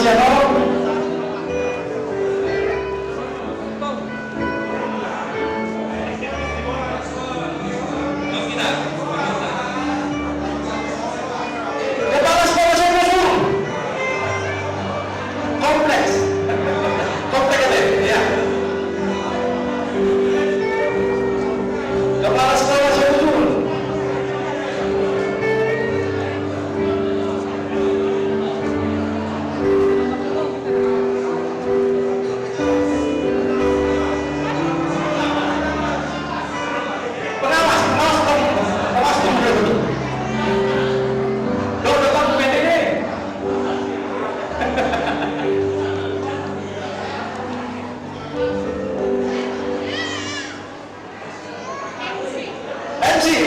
Luciano. Kepala sekolah saya dulu. Kompleks. Kompleks ada ya. Kepala sekolah saya dulu.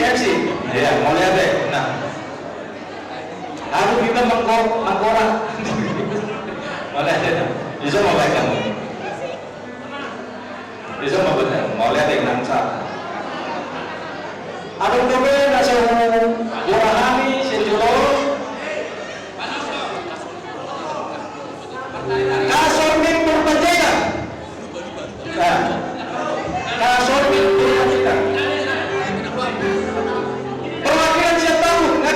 MC, ya mau lihat deh. Nah, aku kita mengkorak. Mau lihat deh. Bisa mau baik kamu. Bisa mau benar. Mau lihat deh nangsa. Ada dobe nasi Burahani Sejolo. Kasor min Purbalingga. Nah, kasor min Purbalingga. Perwakilan siap tahu nggak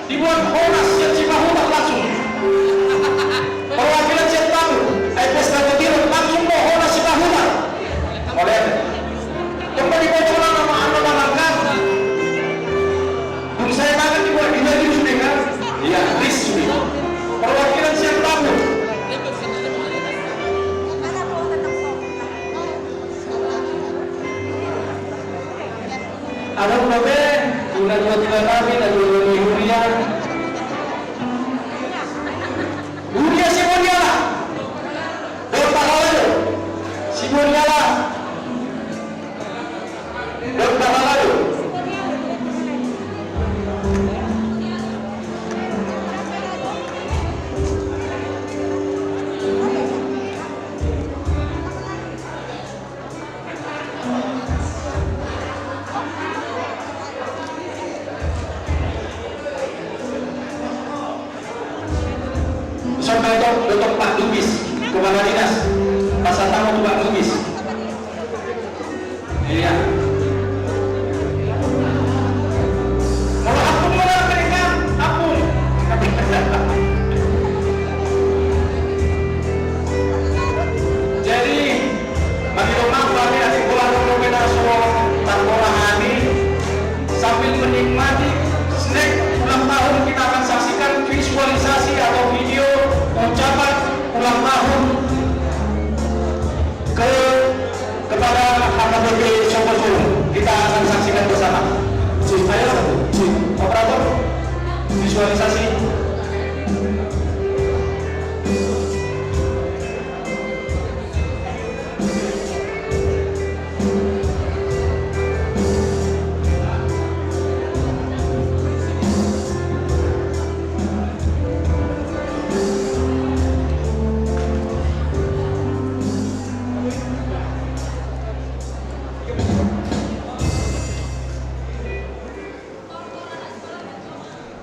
dibuat Horas yang Cimahuta langsung. Perwakilan siap tahu IPS Nagotiro langsung mau Horas Cimahuta. Mau lihat? Coba dibocoran nama anda lengkap. Bung saya banget dibuat di lagi sudah kan? Iya, rismi. Perwakilan siap tahu. Ada berapa? Sudah 2 kami, ada 2 Hurian. Huria Simoniala. Dr. Halado. Simoniala. Dr. Halado. Sampai Dr. Pak Lubis, Kepala Dinas Pasar Tamu Pak Lubis. Iya. Kalau aku mulai mereka, aku. Jadi, bagi rumah kami ada bola kombinasi tanpa hani sambil menikmati snack ulang tahun kita akan saksikan visualisasi atau video ucapan ulang tahun kepada HKBP Sokosulu. Kita akan saksikan bersama. Ayo, operator visualisasi.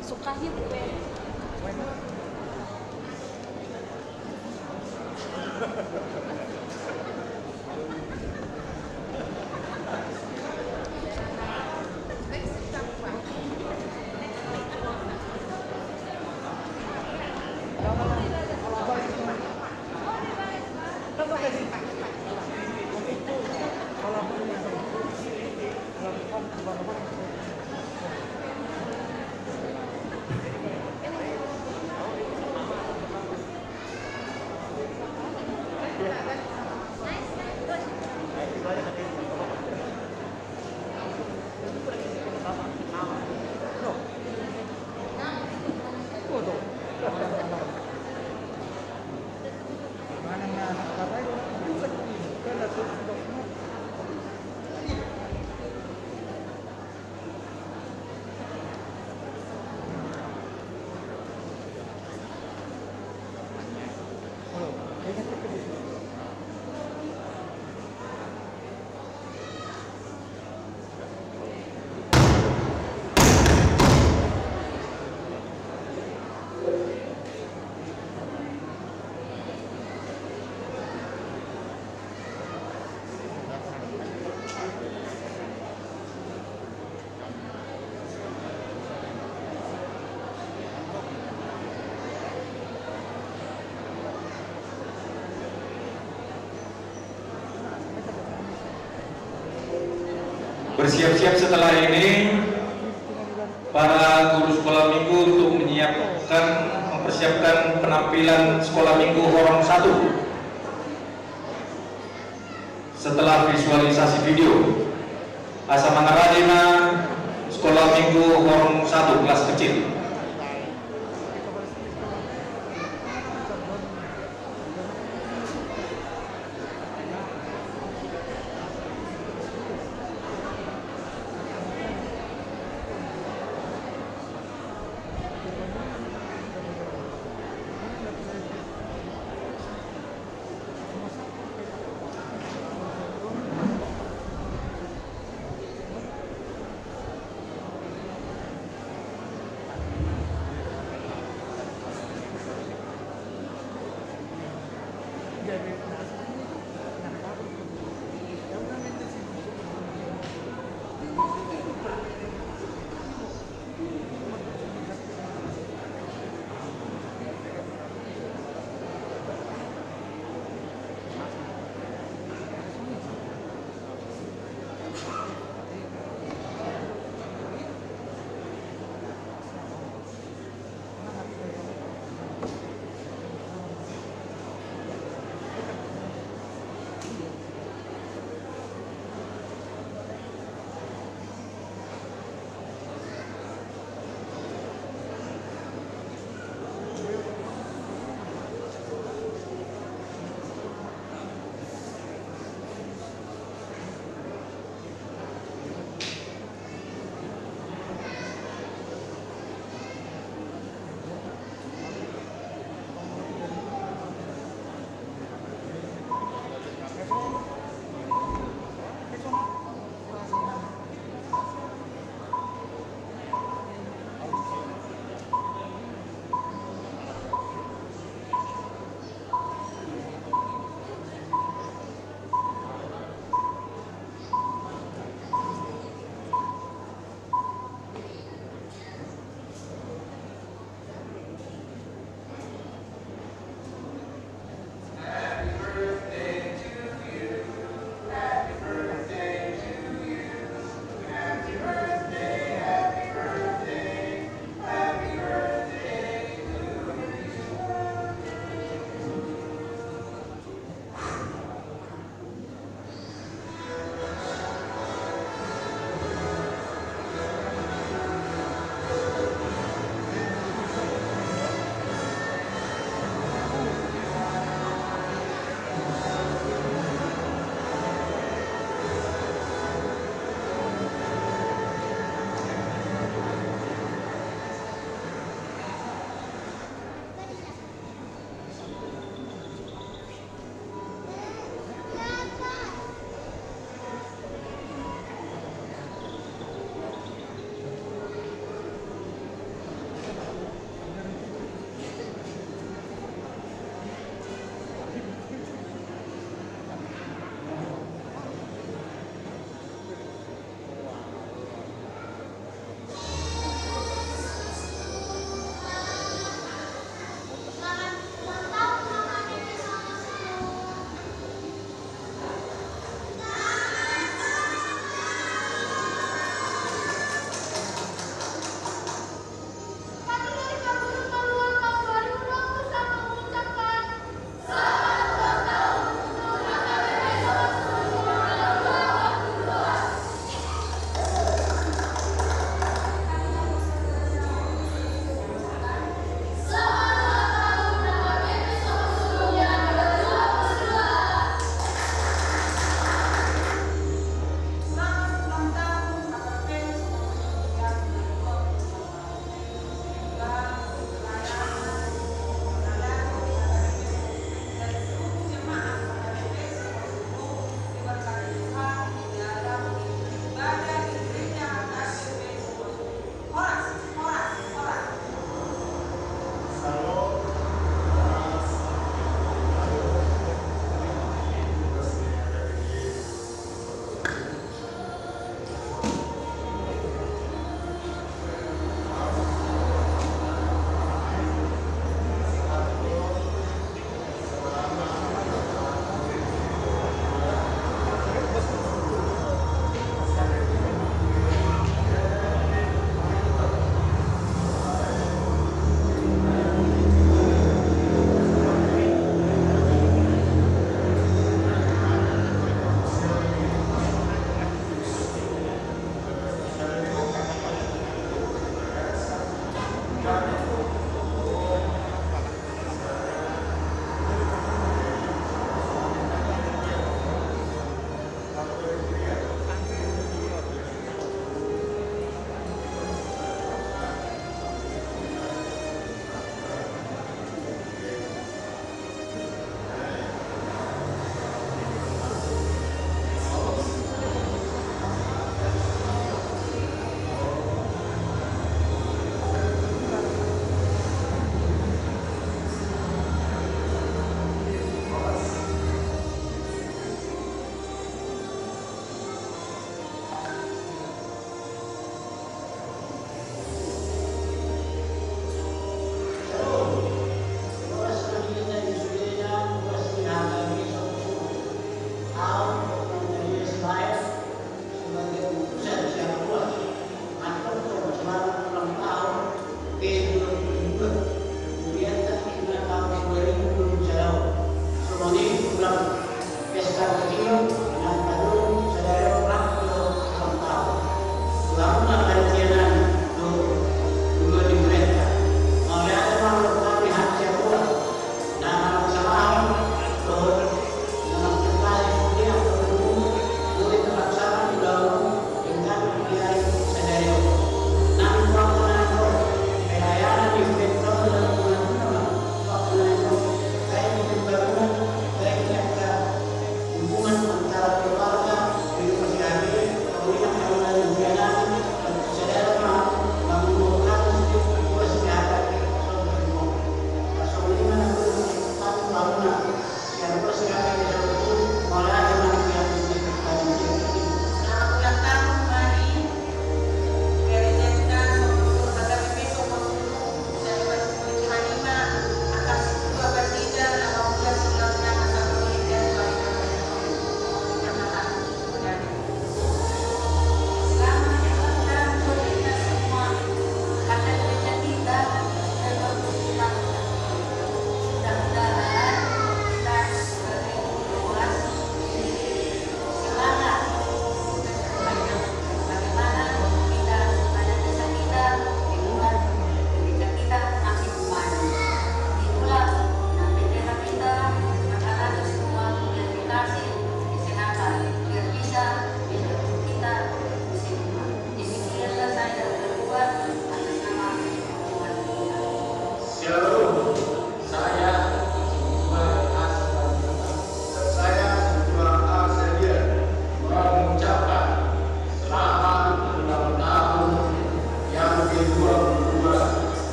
Sukanya gue. Ya. Bersiap-siap setelah ini para guru sekolah minggu untuk mempersiapkan penampilan sekolah minggu Horong 1 setelah visualisasi video. Asa Mangaradina sekolah minggu Horong 1 kelas kecil.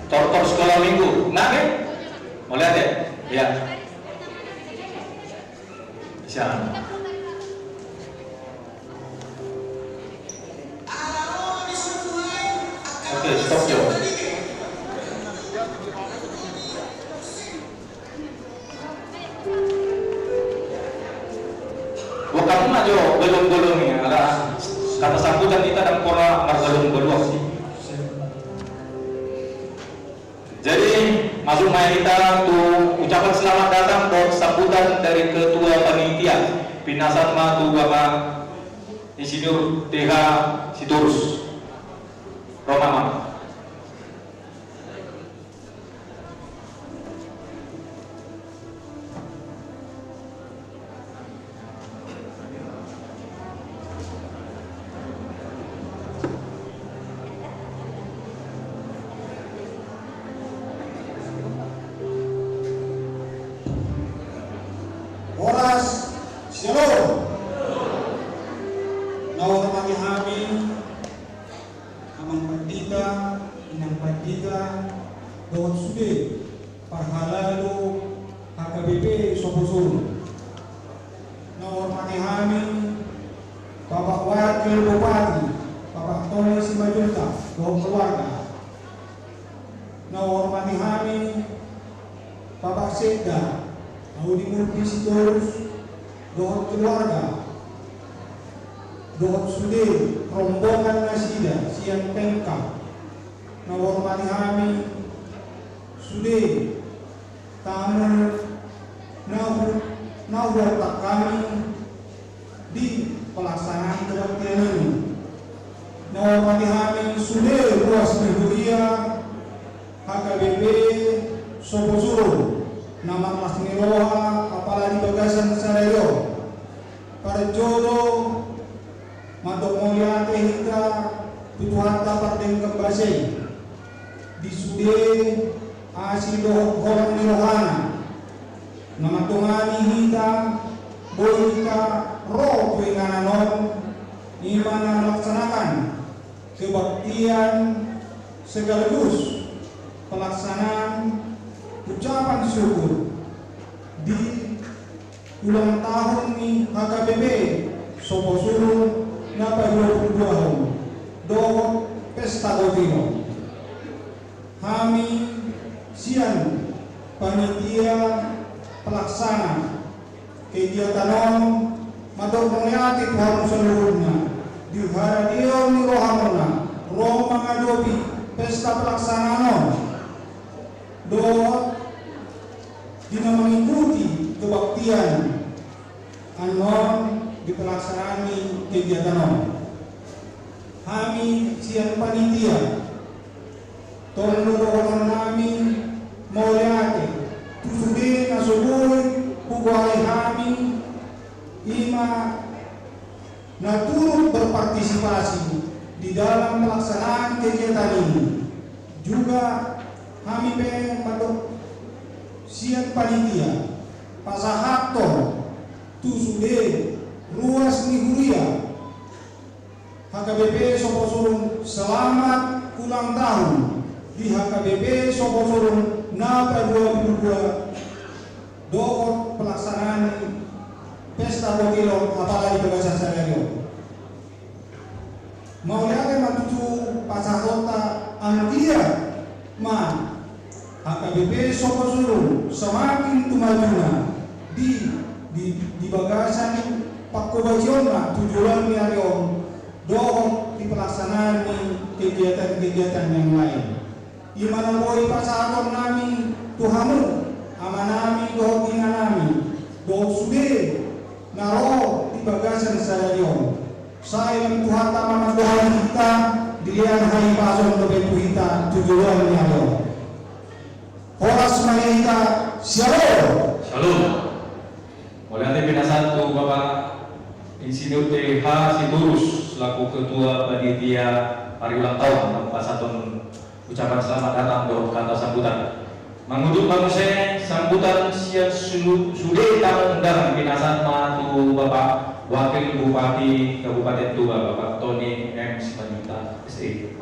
Tortor sekolah minggu. Nah, kan? Mau lihat ya? Ya. Bisa. Oke, stop yo. Bukan aja belum ya. Ada kata sambutan kita dan pola belum sih. Jadi masuk kita untuk ucapan selamat datang dan sambutan dari Ketua Panitia Pinasatma tu Bapak Insinyur TH Sitorus Romama. Oras, shalom. Nawar kami, amang pandita, inang pandita, dawat sude, parhalalo, HKBP Soposuro. Nawar kami, Bapak Wakil Bupati, Bapak Tony Simajunta, dawat keluarga. Nawar kami, Bapak Sekda, Audi Murti Sitorus, dohot keluarga, dohot sude, rombongan nasida, siang pengkap, nawar kami, sude, tamu, nawar tak kami di pelaksanaan kebaktian ini. Nawar kami, sude, ruas Nihuria, HKBP Soposuro, nama kelas Niroha, apalagi bagasan Sarayo, para jodoh, matok mulia tehika, tutuhan dapat dan kembasi, di sude, asido horang Nirohana, nama tungani hita, bohika, roh penganon, imana melaksanakan kebaktian sekaligus pelaksanaan ucapan syukur di ulang tahun ni HKBP Soposuro napa 22 tahun do pesta gotino. Kami siang panitia pelaksana kegiatan mador pengliati Tuhan seluruhnya di haradio ni rohamona roh mengadopi pesta pelaksanaan do dina mengikuti kebaktian anon di pelaksanaan kegiatan kami siang panitia tolong kami mauliate tusude nasubuhi pugwai kami ima naturut berpartisipasi di dalam pelaksanaan kegiatan ini. Juga kami pengen siang panitia pasahaktor tusude ruas Nihuria HKBP Soposuro selamat ulang tahun di HKBP Soposuro napa 22 doot pelaksanaan pesta bokilo apalagi bagasan Sarayo. Mau lihat matuju pasahota antia ma HKBP Soposuro semakin tumajunya di bagasan Pakobajona tujuan niarion doon di pelaksanaan kegiatan-kegiatan yang lain. Imana boy pasahaton namin tuhamu ama namin doon ina namin doon sude naro di bagasan Sarayo. Sayang Tuhan tama Tuhan kita dilihat hari pason lebih kita tujuan niarion. Horas Mahita, shalom. Shalom. Oleh nanti pinasan tu Bapak Insinyur TH Sitorus selaku Ketua Panitia Hari Ulang Tahun Pasatun ucapan selamat datang do kata sambutan. Mengutuk manusia sambutan siang sudah tahun dan pinasan tu Bapak Wakil Bupati Kabupaten Tuba Bapak Tony M. Simanjunta SE.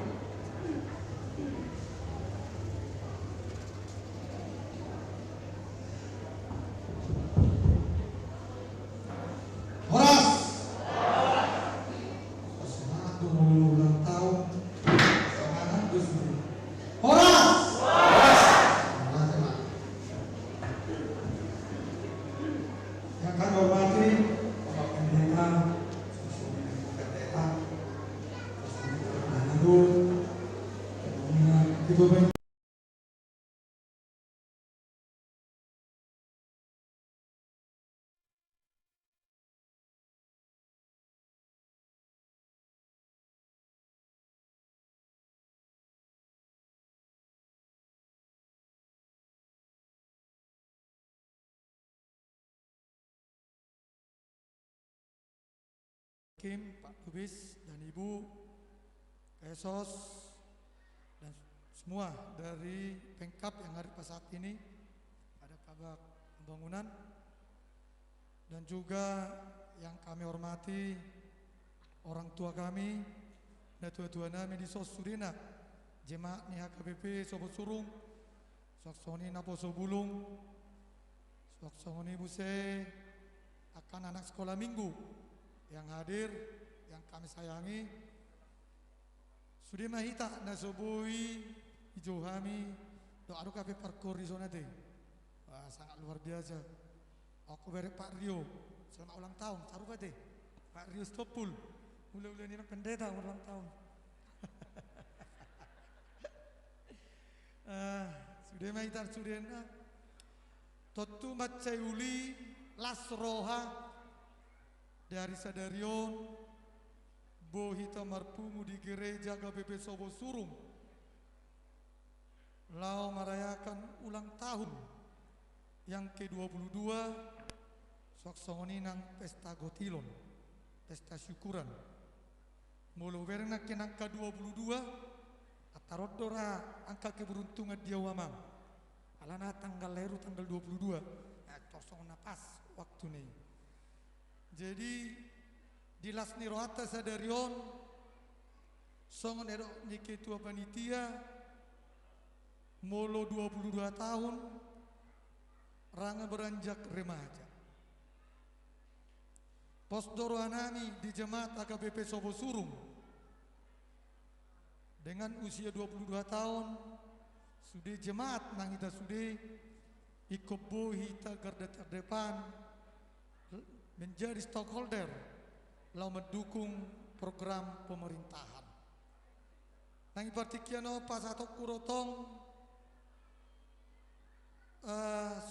Kim, Pak Lubis, dan Ibu Kesos, dan semua dari Pemkab yang hari pas saat ini, ada Kabak Pembangunan, dan juga yang kami hormati orang tua kami, dan tua-tua nami di Sosudina, jemaat ni HKBP Sobo Surung, Soksoni Naposo Bulung, Soksoni Buse, akan anak sekolah minggu yang hadir, yang kami sayangi, sudah mahita nasobui hijau kami doa kafe parkour di zona D. Wah, sangat luar biasa. Aku beri Pak Rio selamat ulang tahun, taruh deh Pak Rio Stopul, mulai ini pendeta ulang tahun. Sudah mahita sudah na totu macayuli lasroha dari Sadarion Bohita Marpumu di gereja GBP Sobo Surung lau merayakan ulang tahun yang ke-22 soksoni nang pesta gotilon, pesta syukuran mulu berna kenang ke-22 atarodora angka keberuntungan dia wamang alana tanggal leru tanggal 22 tosong napas waktu nih. Jadi di lasni rohata Sadarion songon erok ni ketua panitia molo 22 tahun ranga beranjak remaja. Posdoro anami di jemaat AKBP Sobo Surung dengan usia 22 tahun sudah jemaat nang kita sudah ikut bohita garda terdepan menjadi stockholder lalu mendukung program pemerintahan. Nang partikiano pas atau kurotong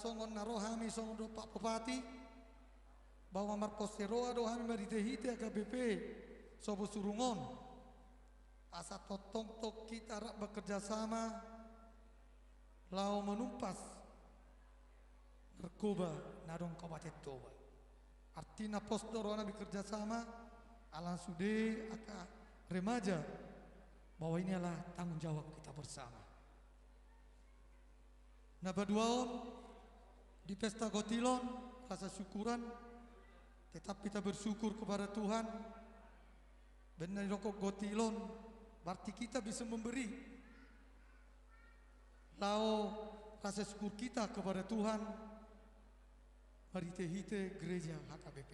songon narohami songon do Pak Bupati bahwa marposeroa dohami maritehite AKBP Sobo Surungon asa totong tok kita rak bekerja sama lalu menumpas narkoba nadong Kabupaten Toba. Artinya posdorona bekerja sama alang sude aka remaja bahwa ini adalah tanggung jawab kita bersama. Nah berduaon di pesta gotilon rasa syukuran tetap kita bersyukur kepada Tuhan. Benar rokok gotilon berarti kita bisa memberi lau rasa syukur kita kepada Tuhan. Marite-hite gereja HKBP.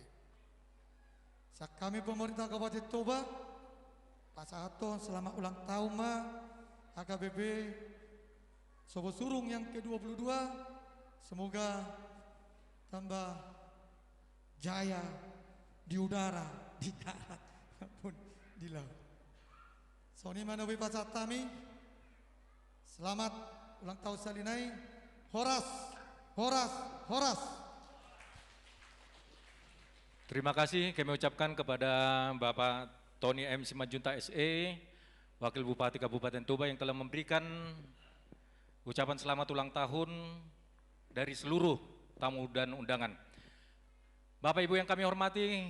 Kami pemerintah Kabupaten Toba pasahaton selama ulang tahun HKBP Sobo Surung yang ke-22 semoga tambah jaya di udara, di darat maupun di laut. Soni manobi pasatami selamat ulang tahun salinai. Horas, horas, horas. Terima kasih kami ucapkan kepada Bapak Tony M. Simanjuntak SE, Wakil Bupati Kabupaten Toba yang telah memberikan ucapan selamat ulang tahun dari seluruh tamu dan undangan. Bapak Ibu yang kami hormati,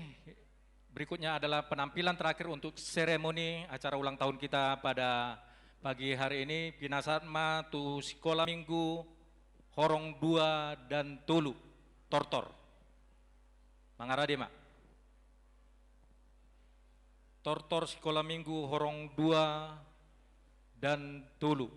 berikutnya adalah penampilan terakhir untuk seremoni acara ulang tahun kita pada pagi hari ini. Pinasatma tu sekolah minggu Horong 2 dan Tolu Tortor. Mangarade mak. Tortor sekolah minggu Horong 2 dan Tolu.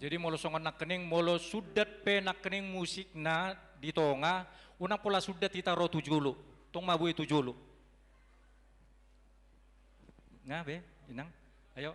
Jadi molo songon nak kening molo sudat pe nak kening musik na di tonga unang pola sudat kita ro tujulu tong mabui tujulu nga be inang ayo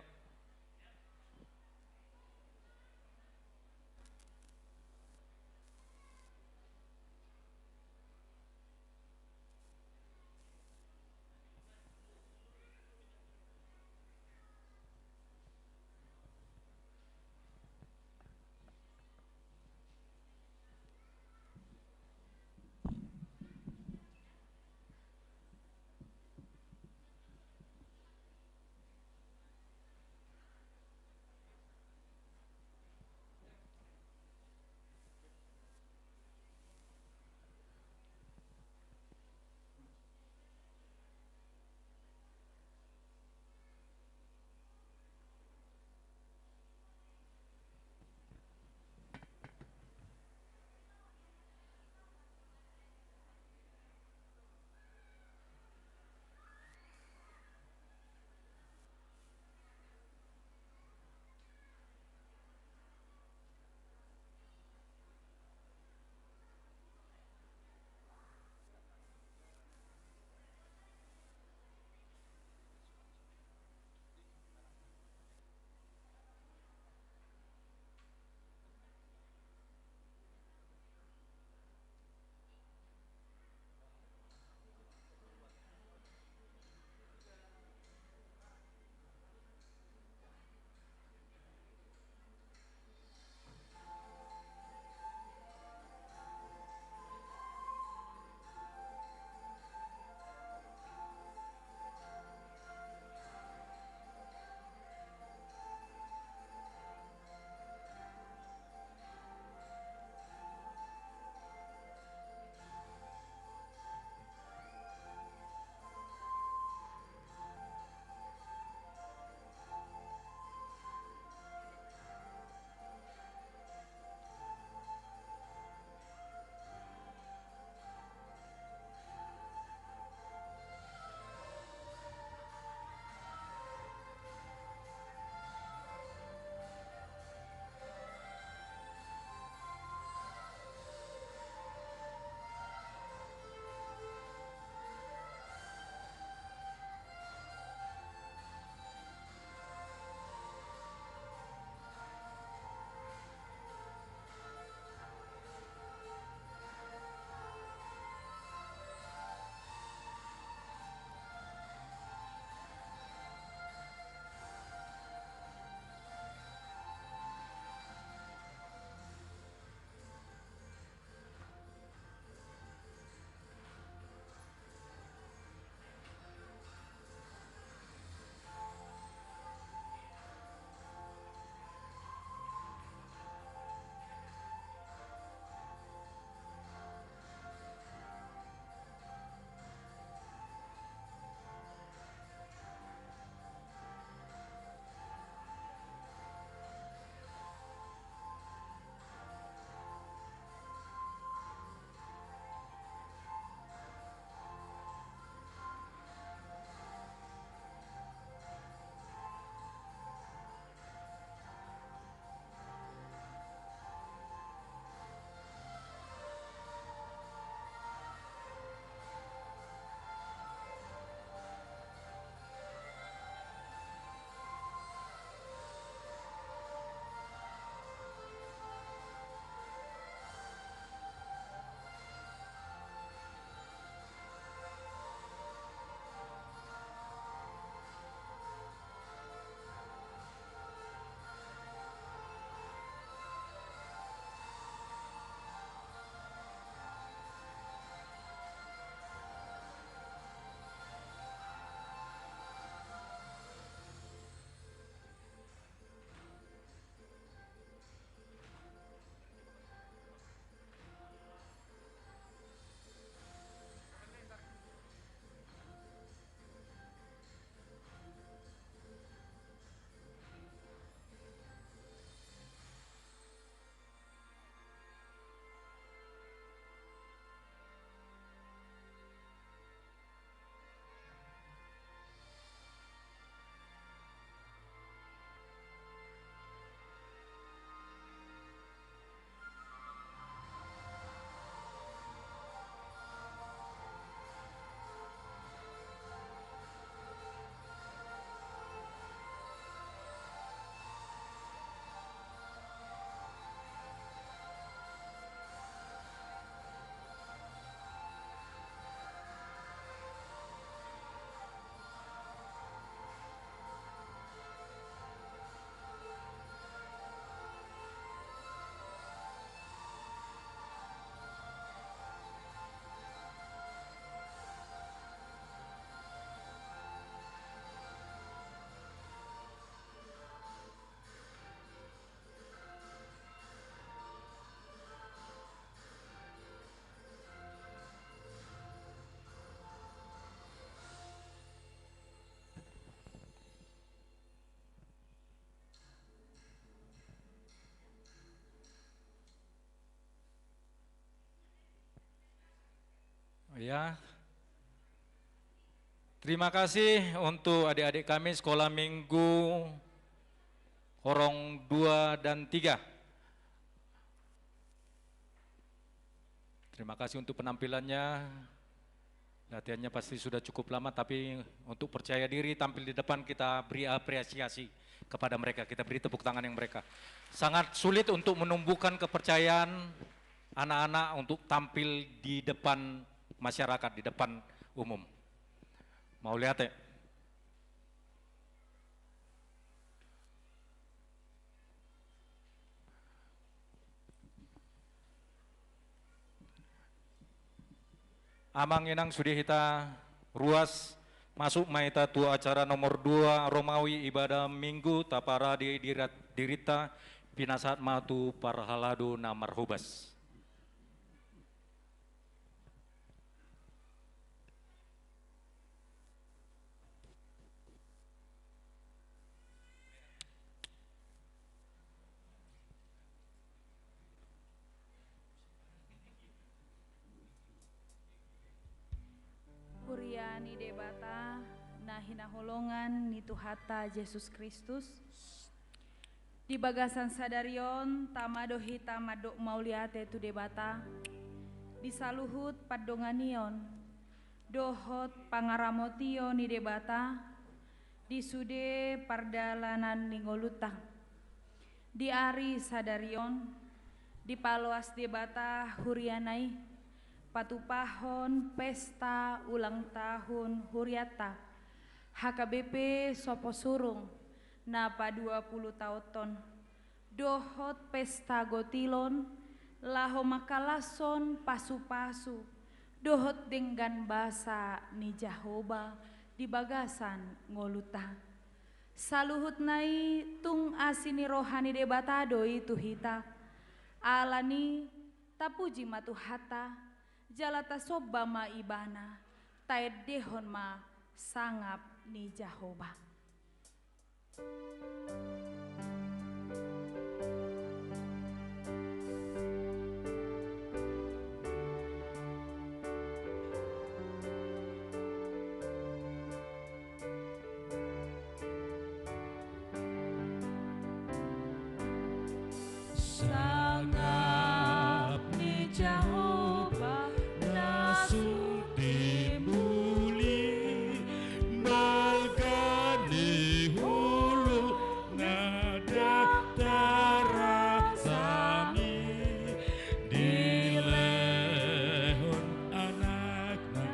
Ya. Terima kasih untuk adik-adik kami sekolah minggu Horong 2 dan 3. Terima kasih untuk penampilannya. Latihannya pasti sudah cukup lama, tapi untuk percaya diri tampil di depan kita beri apresiasi kepada mereka, kita beri tepuk tangan yang mereka. Sangat sulit untuk menumbuhkan kepercayaan anak-anak untuk tampil di depan masyarakat, di depan umum. Mau lihat ya? Amang Inang Sudihita ruas masuk maita tua acara nomor 2 Romawi ibadah minggu tapara di dirita pinasat matu parhaladu namar hubas. Kuriani debata nahina holongan nitu hata Yesus Kristus. Di bagasan sadarion tamado hita madok mauliate tu debata. Di saluhut padonganion dohot pangaramotio ni debata. Di sude pardalanan ningoluta. Di ari sadarion di paloas debata hurianai. Patupahon pesta ulang tahun Huriata HKBP Sopo Surung napa 20 tahun dohot pesta gotilon laho makalason pasu-pasu dohot dengan basa ni Jahoba di bagasan ngoluta saluhut nai tung asini rohani debatado itu hita alani tapuji matu hata jalata soba ma ibana taed dehon ma sangap ni Jahoba. Sangap ni Jahoba nasu dimuli balgani hulu ngada tarasami dilehon anakna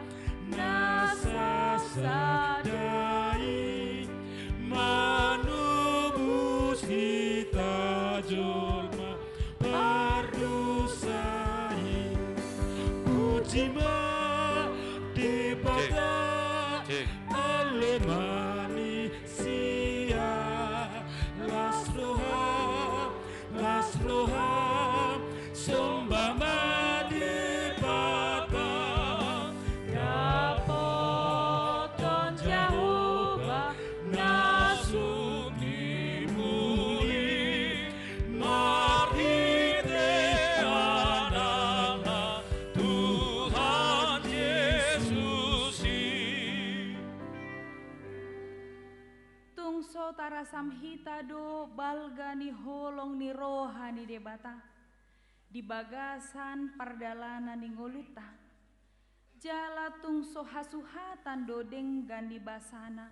nasa sadai manubus hita julma pardusai Ujima di pada alemani sia lasloha sombama di pada dapoton Jahoba nasuni muli marhite anana Tuhan Yesusi. Tungso tarasam hita do balga ni holong ni rohani debata di bagasan pardalanan ni ngoluta jala tungso hasuhatan do denggan di basana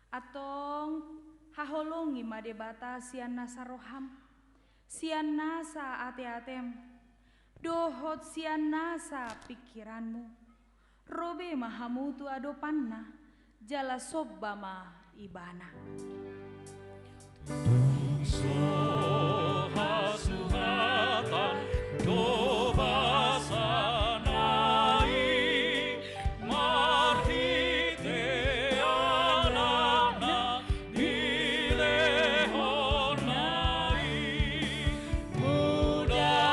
atong haholongi ma debata sian nasa roham sian nasa ate-atem dohot sian nasa pikiranmu robe mahamutu ado panna jala sobba ma ibana. Hasuhatan dobasanai marhite anana dilehonai mudarnya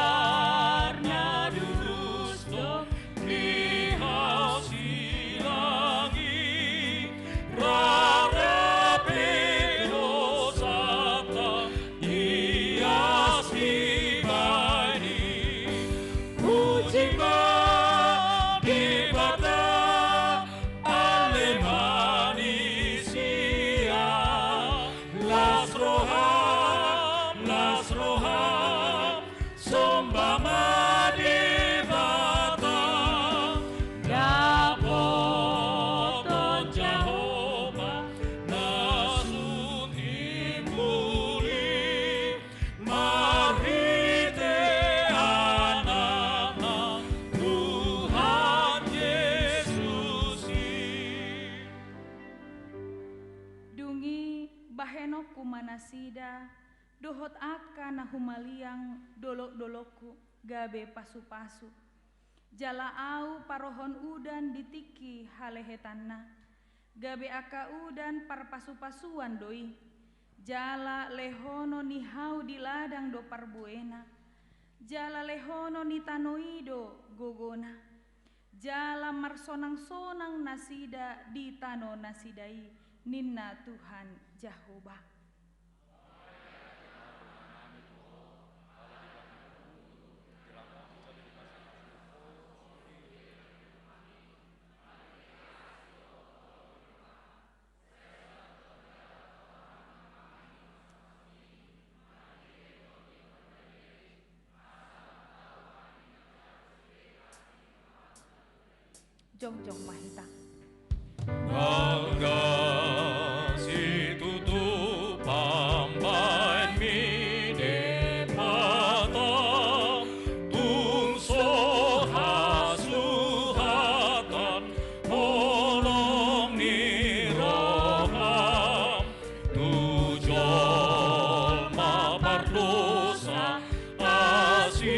dudusto lihau silangi rarape dosata ias dibani ujima di bahenokku manasida, dohot aka na humaliang dolok-dolokku, gabe pasu-pasu. Jala au parohon udan ditiki halehetanna, gabe aka udan parpasu-pasuan doi. Jala lehono ni hau di ladang do parbuena, jala lehono ni tanoido gogona, jala marsonang-sonang nasida di tano nasidai, ninna Tuhan Jehovah. Jongjong Mahita. Magasi tutup pambain mide mata, tungso hasuhatan molong ni roham, tujol mapardosa asidoroham,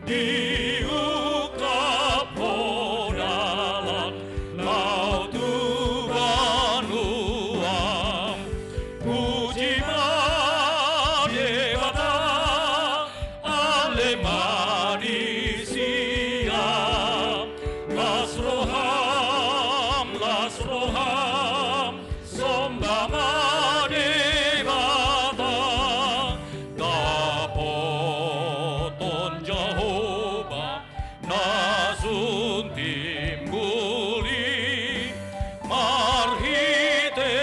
diukap podalan lau Tuhan uang, puji madewata ale madisia, lasroham somba madewata, dapoton Jehovah nasun timbuli, marhite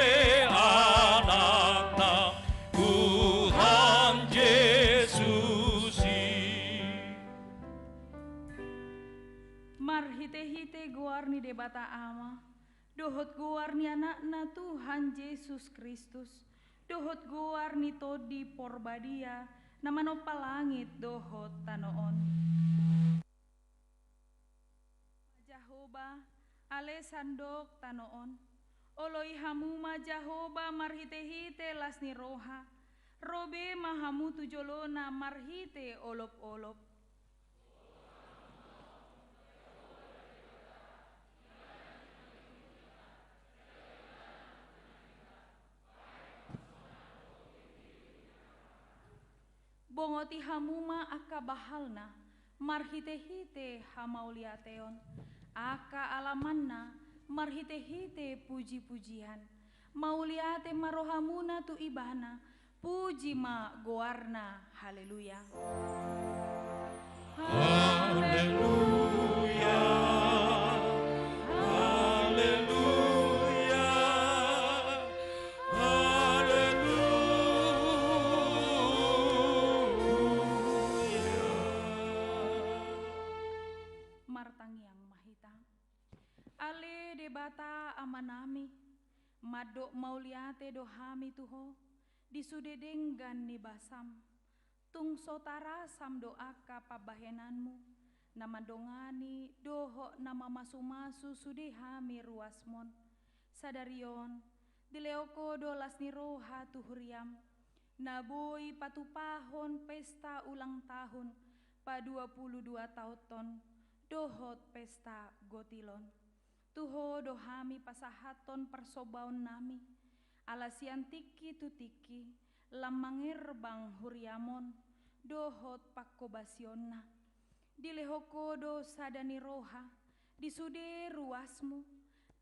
anakna Tuhan Yesusi. Marhite-hite guarni debata ama, dohot guarni anakna Tuhan Yesus Kristus, dohot guarni todi porbadia, namano palangit dohot tanoon. Jehovah, ale sandok tanoon, oloi hamuma Jehovah marhite-hite lasni roha, robe mahamu tujolona marhite olop-olop. Bongoti hamuma aka bahalna, marhite-hite hamauliateon, aka alamanna, marhite-hite puji-pujian, mauliate marohamuna tu ibana, puji ma goarna, haleluya. Haleluya, haleluya, Martangiang mahita, ale debata amanami, madok mauliate dohami tuho, disudedenggan ni basam, tung sotara sam doaka pabahenanmu, nama dongani doho nama masu-masu sudehami ruasmon, sadarion, dileoko dolas ni roha tuhuriam, naboi patupahon pesta ulang tahun, pa 22 tauton, dohot pesta gotilon, tuho dohami pasahaton persobaon nami, alasian tiki tutiki, lamangir bang huriamon, dohot pakobasionna, dilehokodo sadani roha, disude ruasmu,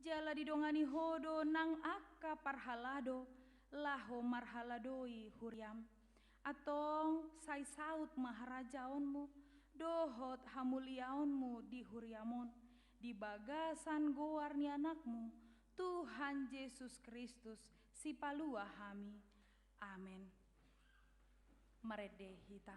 jala didongani hodo nang aka parhalado, laho marhaladoi huriam, atong sai saut maharajaonmu, dohot hamuliaonmu di huriamon, di bagasan goarni anakmu, Tuhan Yesus Kristus, si palua hami. Amin. Marede hita.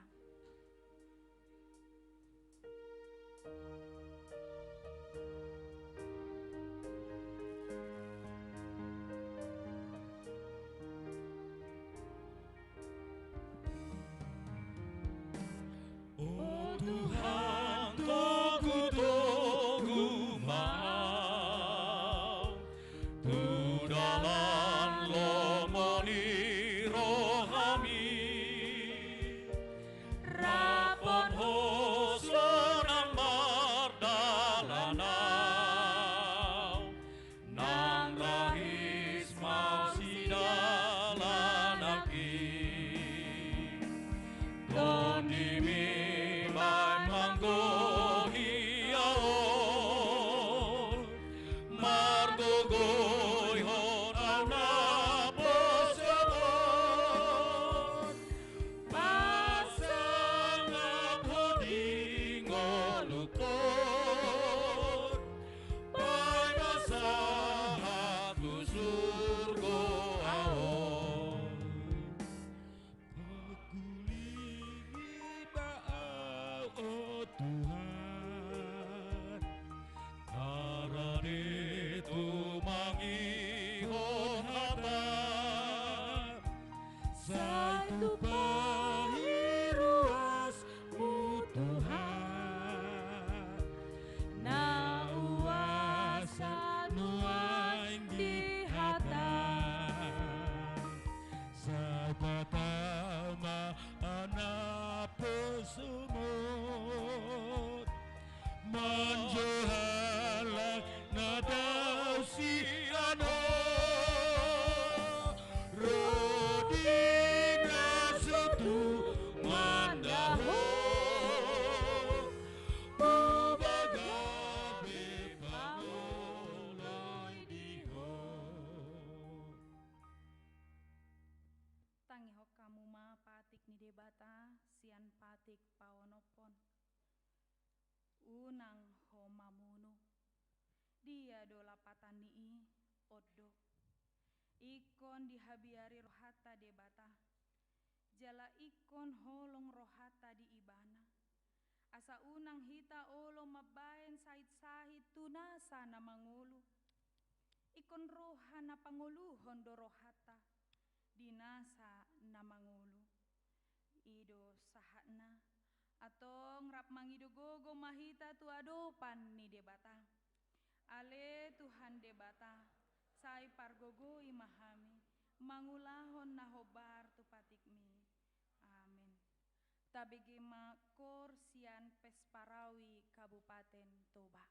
Oh Tuhan, togu-togu mau, Tuhan dalan lomoni rohami rapon hosanang mardalanau nang rahis masih dalan aki don dimi bai manggohi aon margogoy hon au na posabon pasang abhoding olukot bai masahat surgo aon pagkulingi baaw o Tuhan karane tumangihon hatap sa tupahiruas mo Tuhan na uwasan mo ang dihatag sa patama anak sumot manjohalak na daw si ano Rodi na sutu mandaho Bubagabe panguloy diho Tangiho kamu ma patik ni debata sian patik paonopon unang homamuno dia dola patanii odo ikon dihabiari rohata debata jala ikon holong rohata di ibana asa unang hita olo mabayan sahit-sahit tunasa na mangulu ikon roha na panguluhon do rohata dinasa na mangulu ido sahatna atong rap mangidogogo mahita tu adopan ni debata ale Tuhan debata sai pargogo imahami mangulahon na hobar tu patikmi amin tabigi makor sian Pesparawi Kabupaten Toba.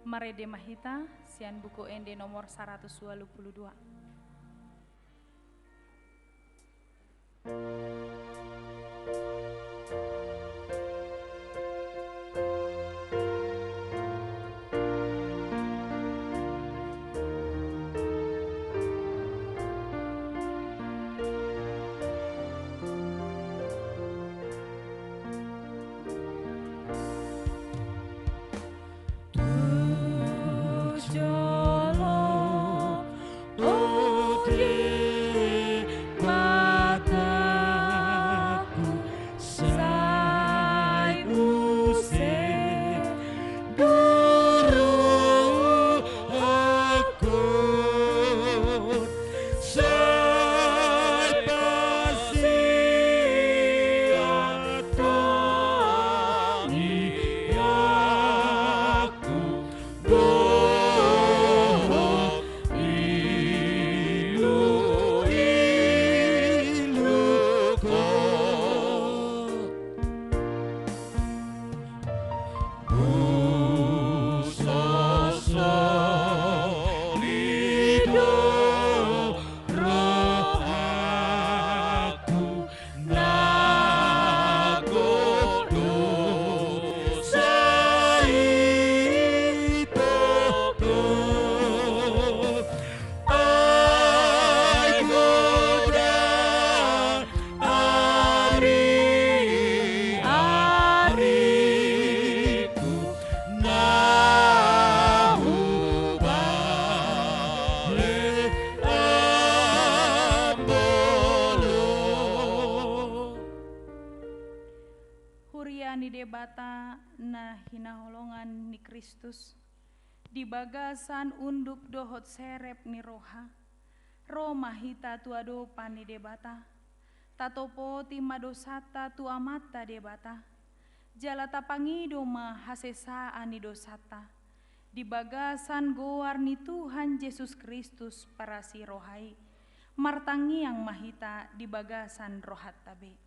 Marede Mahita, sian buku ND nomor 122. Mata Huria ni debata na hinaholongan ni Kristus. Di bagasan unduk dohot serep ni roha. Roma hita tuado pani debata. Tatopo timadosata tu amata debata. Jalata pangido ma hasesaan ni dosata. Di bagasan goar ni Tuhan Yesus Kristus para si rohai. Martangi yang mahita di bagasan rohat tabe.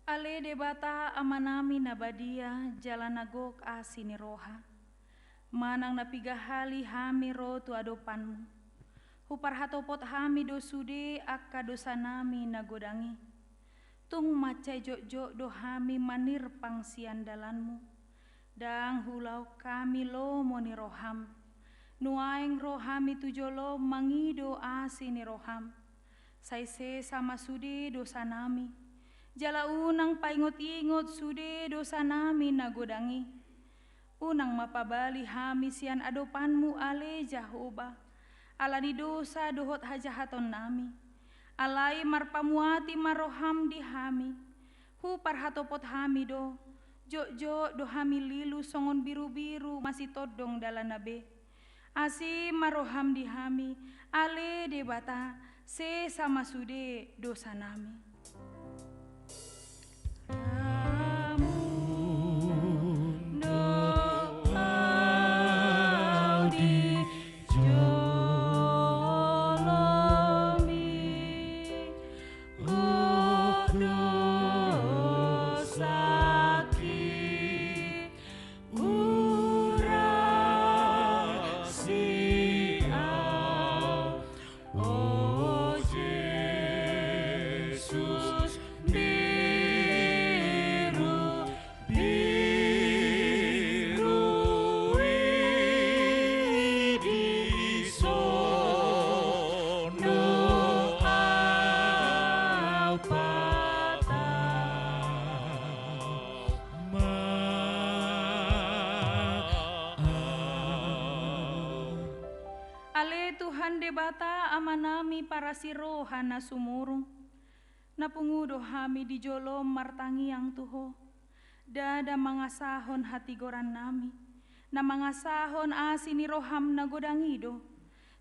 Ale debata amanami nabadia jalan nagok asini roha. Manang napigahali hami ro tu adopanmu. Hupar hatopot hami dosude akka dosa nami nagodangi. Tung macai jok-jok do hami manir pangsian dalanmu. Dang hulau kami lo moni roham. Nuaing rohami tujolo mangido asini roham. Saise sama sude dosa nami. Jala unang paingot-ingot sude dosa nami nagodangi. Unang mapabali hami sian adopanmu ale Jahoba. Alani dosa dohot hajahaton nami. Alai marpamuati maroham di hami. Hupar hatopot hami do. Jok-jok do hami lilu songon biru-biru masih todong dalanabe. Asi maroham di hami. Ale debata se sama sude dosa nami. Debata amanami para siroha na sumurong. Napungudo hami di jolom martangi ang tuho. Dada mangasahon hati goran nami. Na mangasahon asini roham na godangido.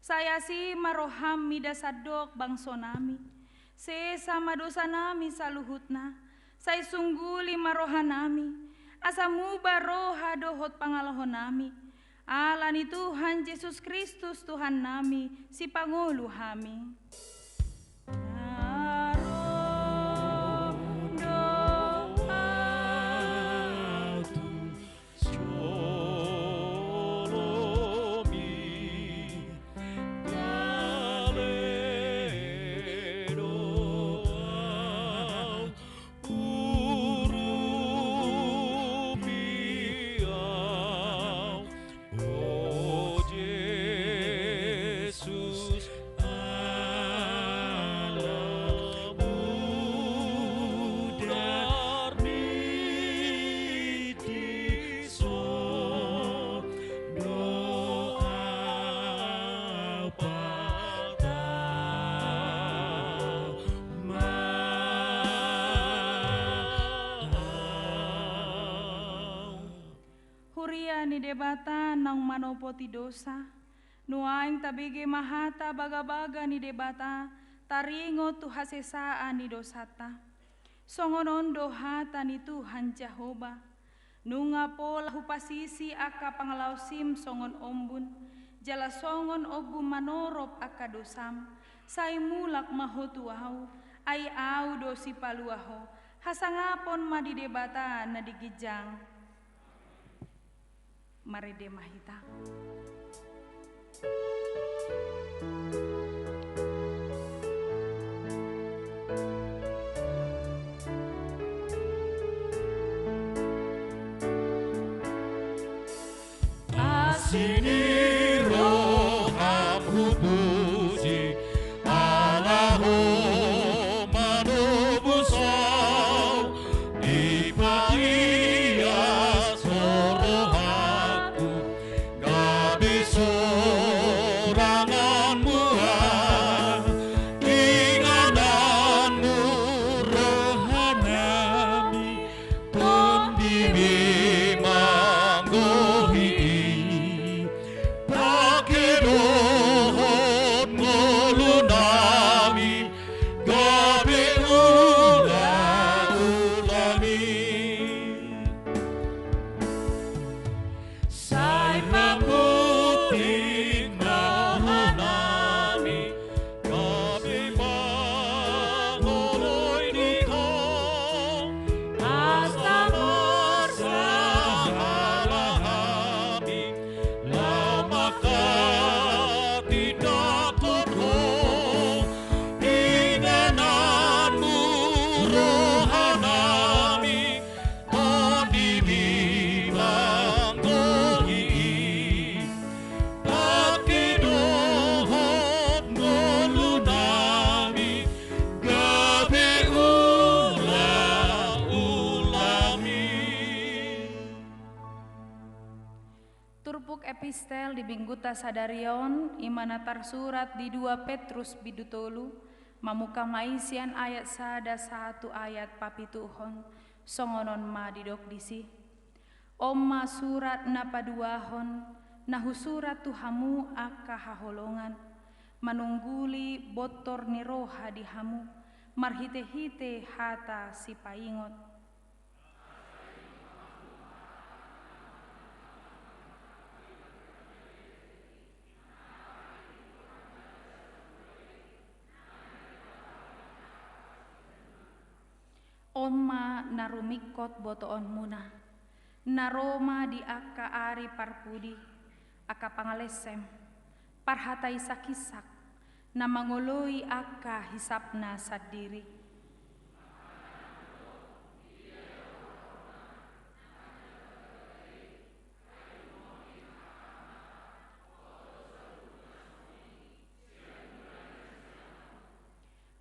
Saya si maroham midasadok bangso nami. Se sama dosa nami saluhut na. Say sungguli maroha nami. Asamu baroha dohot pangalahon nami. Ala ni Tuhan Yesus Kristus Tuhan nami, si Pangulo hami. Ni debata nang manopoti dosa, nuaing tabige mahata baga-baga ni debata, taringo tu hasesaan ni dosata. Songonon dohata ni Tuhan Jahoba, Nunga pola hupasisi aka pangalausim songon ombun, jala songon obu manorop aka dosam, sai mulak mahotuahu, ai au dosi paluaho, hasangapon madidebata nadigijang. Marede mahita. Sini rohamku puji Allahu manubusau di paia sorohaku gabi soranganmu ingananmu rohanami tondimi manggohi pakedohon ngolunami gabe ulami sai pamuting nahanami gabe mangoloy niko asta morsahalahami lamaka tinakot ho inananmu rohanami kondimi manggohi pakedohon ngolunami gabe ulami. Turpuk epistel di Bingguta Sadarion imana tarsurat di 2 Petrus bidutolu mamuka maisian ayat sada 1 ayat papituhon songonon ma didok disi omma surat napaduahon nahu surat tuhamu aka haholongan manungguli botor ni roha di hamu marhite-hite hata si paingot. Oma narumikot botoon muna, naroma di aka ari parpudi, aka pangalesem, parhatai sakisak, na mangoloi aka hisapna sadiri.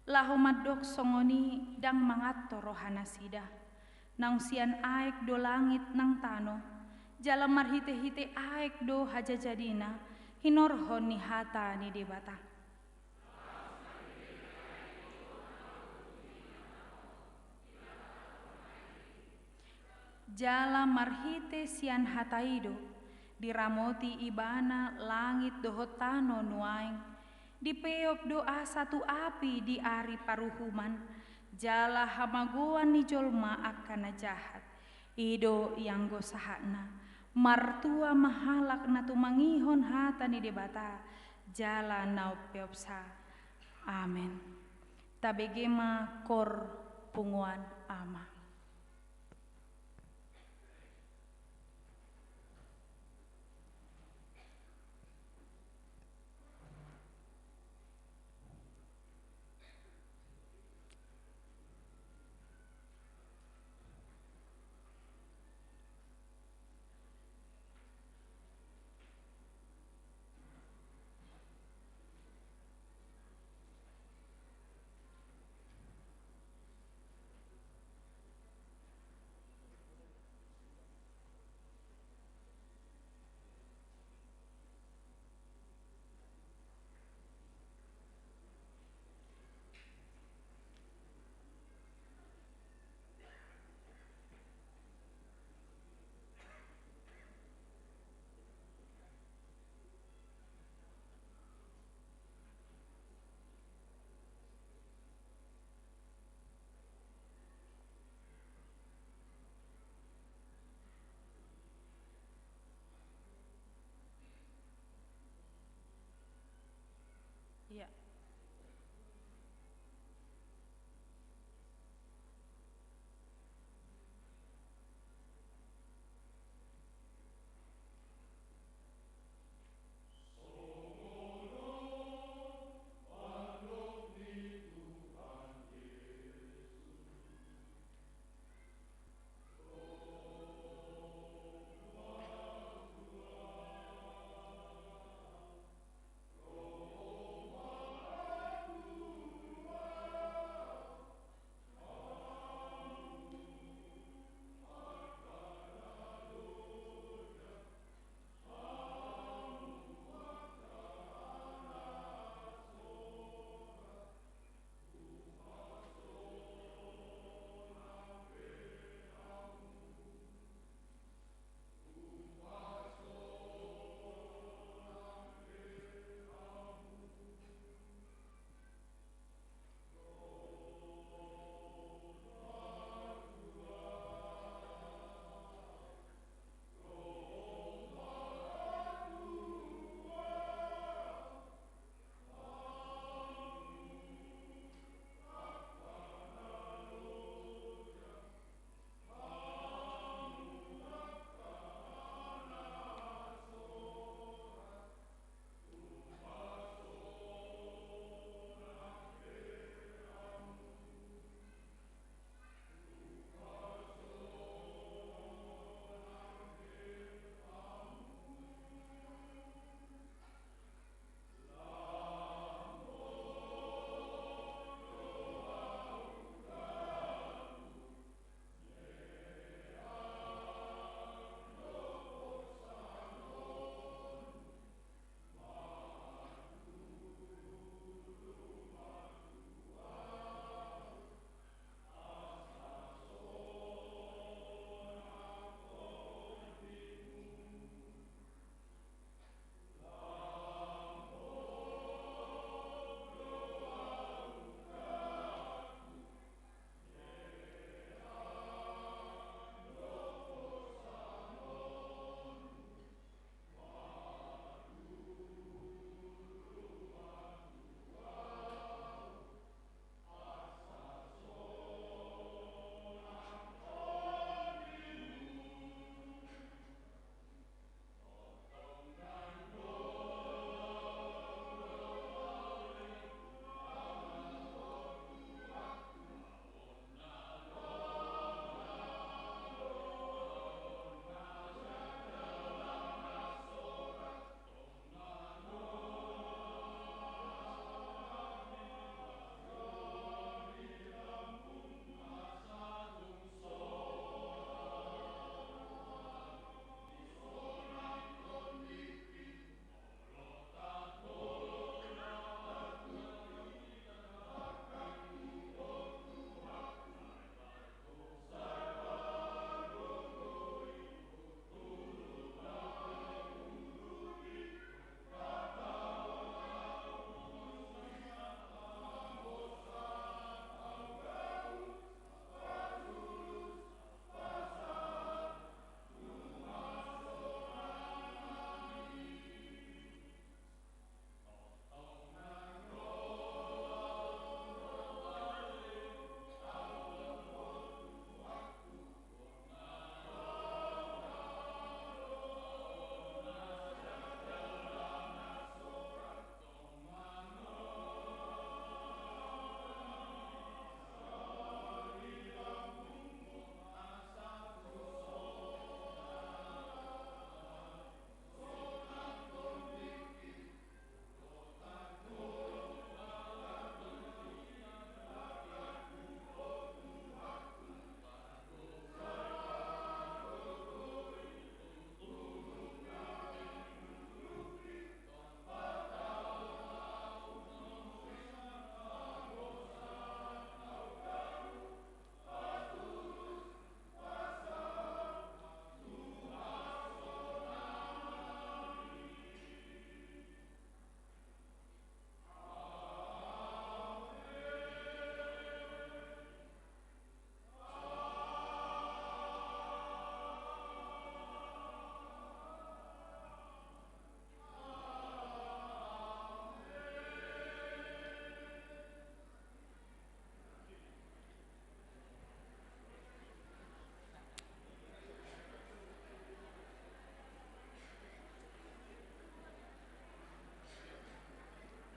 Lahomadok songoni dang mangato rohana sida nang sian aek do langit nang tano jala marhite-hite aek do hajajadina hinorhon ni hata ni debata jala marhite sian hataido diramoti ibana langit dohotano nuaing dipeop doa satu api di ari paruhuman jala hamagoan ni jolma akan jahat ido yang gosahana martua mahalak na tumangihon hata ni debata jala naupeopsa amen tabegema kor punguan ama.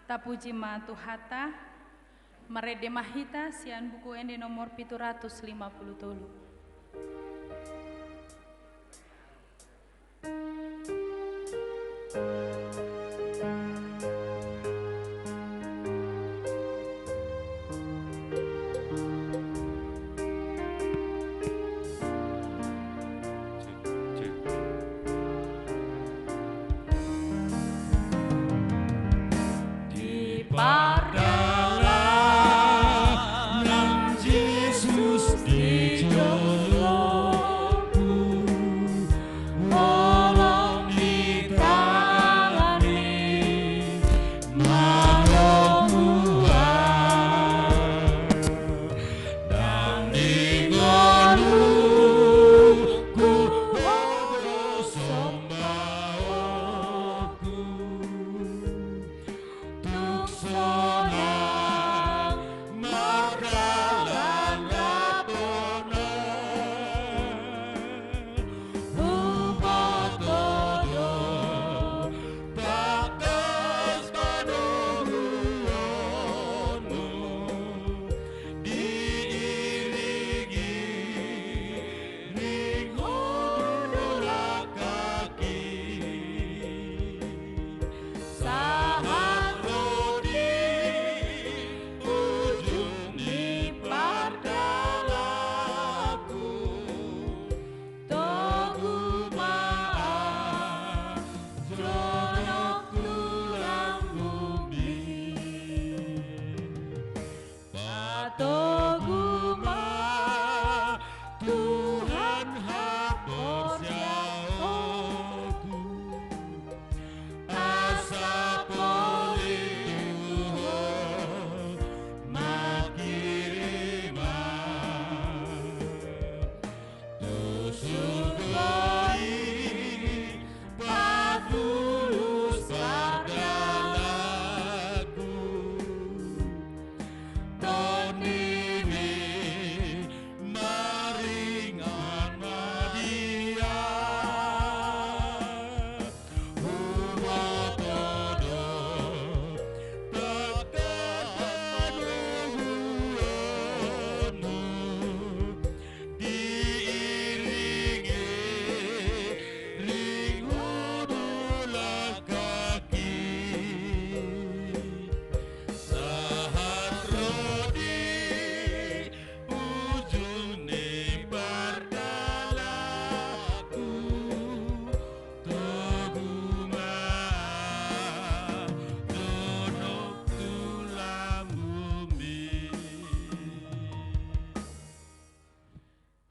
Tapuji ma Tuhata, marede mahita sian buku ende nomor 750. Perjalanan Yesus di joloku, tolong ditangani malam Tuhan, dan digoluku sembahku untuk sonang mardalan rapona umat todo bakas panuhunmu diiringi ringodolah kaki sahat rodi ujung di pardalaku togu maa jronok tulang bumi patogu maa Tuhan hapus yaoku asa poliuho makirima tusurgoi patulus pardalaku tonini maringan madia umotodo tekapanuhunu diiringi ringodolah kaki sahat rodi ujune pardalaku togu maa donok tulang bumi.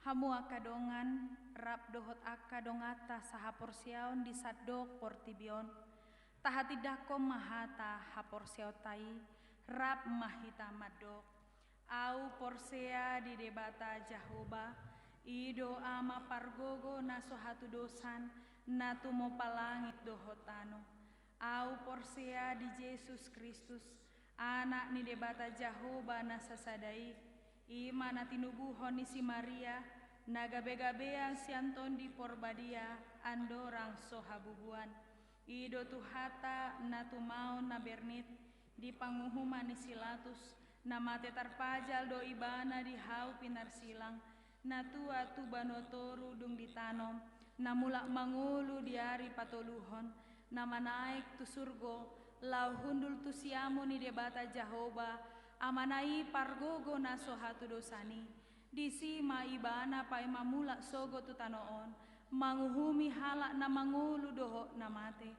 Hamu akadongan, rap dohot akadongata sahaporsiaon di sadok portibion. Tahati dakom mahata haporsiautai, rap mahita madok. Au porsea di debata jahoba, ido ama pargogo naso hatu dosan, natu mo palangit dohotano. Au porsea di Yesus Kristus, anak ni debata jahoba nasasadai, ima natinubuhon ni si Maria, nagabe-gabean sianton di porbadia, andorang sohabubuan. Ido tuhata natumaon na bernit, di panguhuman ni silatus, namate tarpajal do ibana di hau pinar silang, natua tu banotoru dung ditanom, namulak mangulu di hari patoluhon, nama naik tu surgo, lau hundul tu siamu ni debata jahoba, amanai pargogo naso hatu dosani, disi ma ibana pai mamulak sogo tu tanoon, manguhumi halak na mangulu doho namate,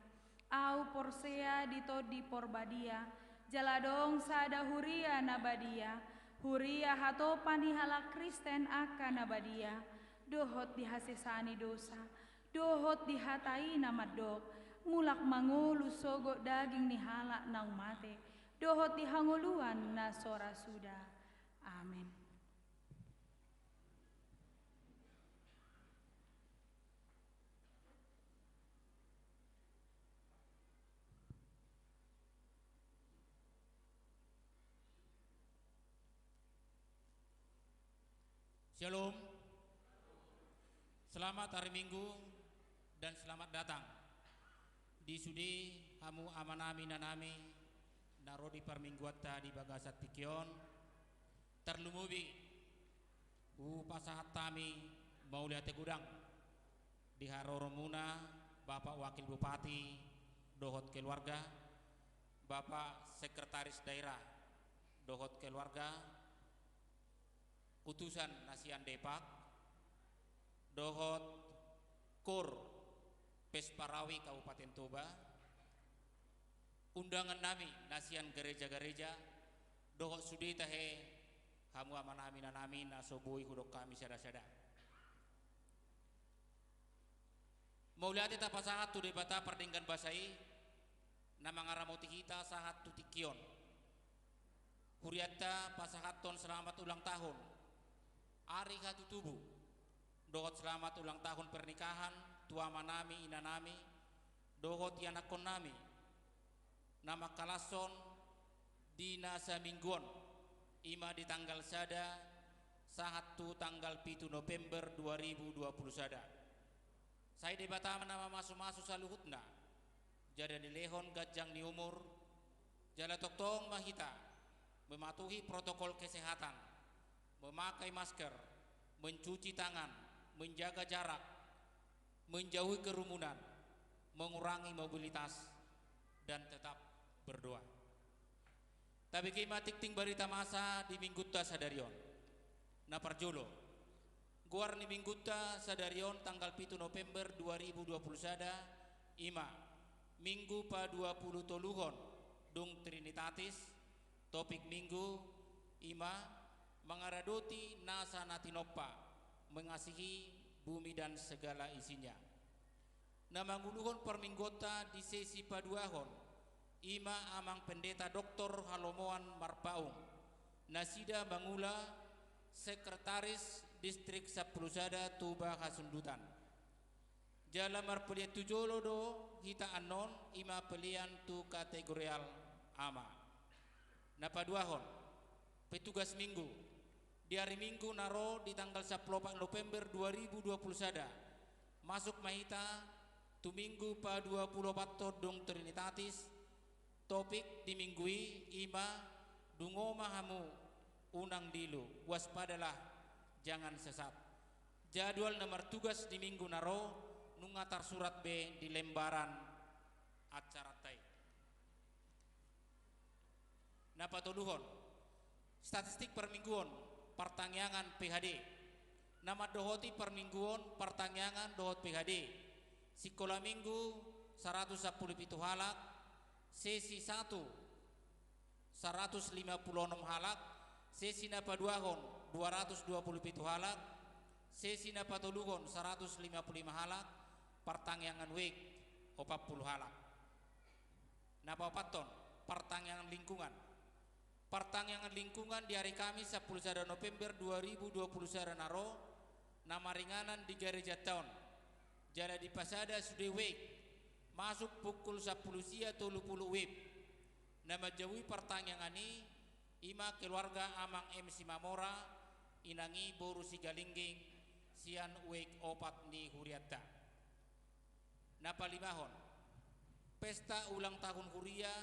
au porsea dito di porbadia, jaladong sada huria nabadia, huria hatopan di halak Kristen akan nabadia, dohot dihasesani dosa, dohot dihatai namadok, mulak mangulu sogo daging ni halak nang mate, dohot dihanguluan na sora sudah. Amin. Shalom. Selamat hari Minggu dan selamat datang di sudi hamu amanami nanami narodi permingguatta di bagasat tikion terlumubi pasahat tami mauliate gudang di Haroromuna Bapak Wakil Bupati dohot keluarga, Bapak Sekretaris Daerah dohot keluarga, utusan Nasian Depak dohot Kur Pesparawi Kabupaten Toba, undangan nami nasian gereja-gereja dohot sudi tahe hamu amanami nanami nasobui hudok kami sada-sada. Mauliati tapa sahat tu debata perdingkan basai nama ngaramoti kita sahat tu tikion huriatta pasahaton selamat ulang tahun ari hatu tubuh dohot selamat ulang tahun pernikahan tua manami inanami dohot yanakon nami nama kalason di nasa mingguan ima di tanggal sada sahat tu tanggal 7 November 2020 sada. Saya debata nama masu-masu saluhutna jada di lehon gajang ni umur jala toktong mahita mematuhi protokol kesehatan, memakai masker, mencuci tangan, menjaga jarak, menjauhi kerumunan, mengurangi mobilitas dan tetap berdoa. Tapi kima tikting berita masa di Minggutta Sadarion na parjolo guar ni Minggutta Sadarion tanggal 7 November 2020 sada ima minggu pa 20 toluhon dung Trinitatis topik minggu ima mengaradoti nasa natinopa mengasihi bumi dan segala isinya. Nama nguluhon perminggota di sesi paduahon ima amang pendeta Dr. Halomoan Marpaung nasida mangula sekretaris distrik Saplusada Tuba Kasundutan jala marpeliat tujolo do hita anon ima pelian tu kategorial ama napaduahon petugas minggu di hari minggu naro di tanggal 10 November 2020 sada masuk mahita tu minggu pa 24 dong Trinitatis topik di minggui ima dungo mahamu unang dilu waspadalah jangan sesat. Jadwal nomor tugas di minggu naro nungatar surat B di lembaran acara tai. Napatuluhon statistik permingguan pertangyangan PHD. Nama dohoti permingguan pertangyangan dohot PHD. Sikola minggu 110 halak, sesi 1 156 halak, sesi napaduahon 227 halak, sesi napatuluhon 155 halak, pertangyangan week 40 halak. Napapaton pertangyangan lingkungan. Pertangyangan lingkungan di hari Kamis 10 November 2020 naro nama ringanan di gereja tahun. Jala di pasada sudah week masuk pukul 10 sia 30 wib. Nama jauhi pertangyangan ini ima keluarga amang MC Mamora inangi boru sigalingging sian week opat ni huriatta. Napa limahon pesta ulang tahun huria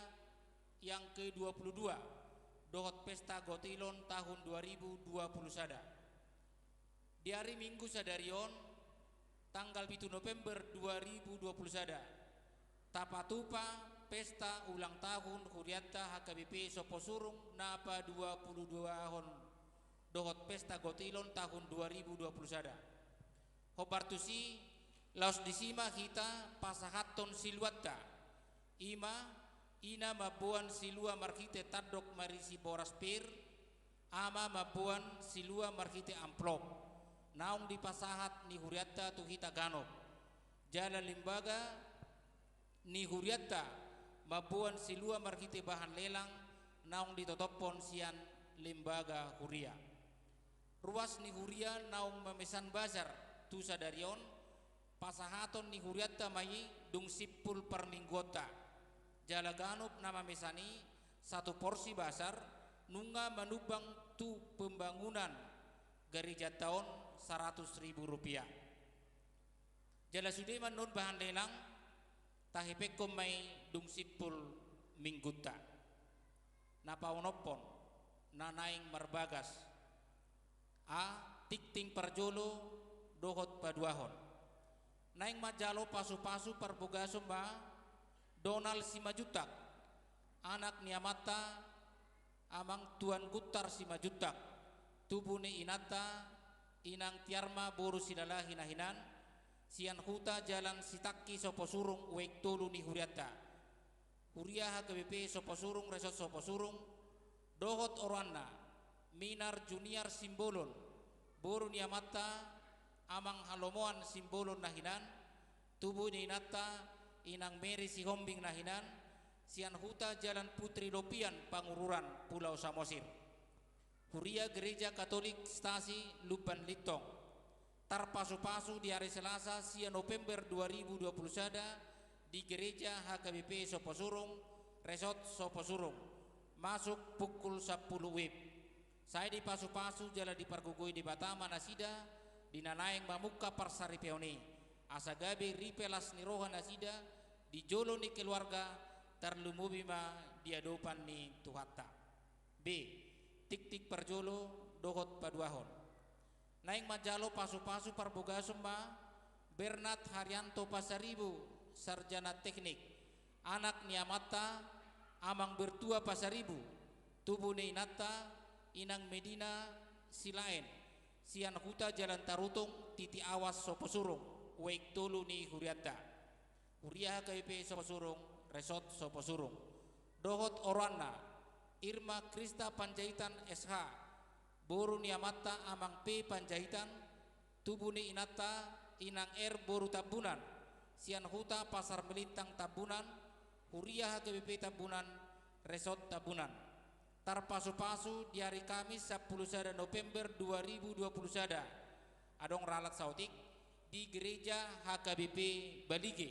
yang ke-22 dohot pesta gotilon tahun 2020 sada. Di hari Minggu sadarion tanggal 7 November 2020 sada tapatupa pesta ulang tahun huriatta HKBP Soposurung napa 22 hon dohot pesta gotilon tahun 2020 sada. Hobartusi laos disima kita pasahaton siluatta ima ina mabuan silua markite tadok marisi boraspir ama mabuan silua markite amplop naung di pasahat ni huriatta tu kita ganop jala limbaga ni huriatta mabuan silua markite bahan lelang naung ditotopon sian lembaga huria. Ruas ni huria naung memesan bazar tu sadarion pasahaton ni huriatta mai dung sipul perminggota jala ganup nama mesani satu porsi bazar nunga manubang tu pembangunan gereja tahun 100.000 rupiah. Jala sudeman non bahan lelang tahipekom mai dung sipul mingguta. napaunopon nanaing marbagas a tikting parjolo dohot paduahon naing majalo pasu-pasu parbogasum ba Donald Simajutak anak niamata amang Tuan Gutar Simajutak tubune inata inang tiarma boru silala hinahinan sian huta jalan sitaki soposurung uek tolu ni huriata huriaha KBP soposurung resort soposurung dohot orana minar junior simbolon boru niamata amang halomoan simbolon nahinan tubuh ni inata inang Mary Sihombing nahinan sian huta jalan Putri Lopian Pangururan Pulau Samosir Huria Gereja Katolik Stasi Luban Litong tarpasu-pasu di hari Selasa siang November 2021 di Gereja HKBP Soposurung Resort Soposurung masuk pukul 10 WIB saya di pasu-pasu jala di Pargugoi di Batama Nasida di Nanaeng Mamuka Parsari Peoni asagabe ripelas niroha Nasida di jolo ni keluarga tarlumubima di adopan ni Tuhata B tik-tik parjolo dohot paduahon naing majalo pasu-pasu parbogasumba Bernard Haryanto Pasaribu sarjana teknik anak niamata amang bertua Pasaribu tubuh inata inang Medina Silaen sian huta jalan Tarutung titi awas Soposurung weik tolu ni huriata huriah KBP Soposurung resort Soposurung dohot orana Irma Krista Panjaitan SH boru niamata amang P Panjaitan tubuni inata inang R boru tabunan sian huta pasar melintang tabunan huriah KBP tabunan resort tabunan tarpasu-pasu di hari Kamis 10 November 2021 adong ralat sautik di gereja HKBP Balige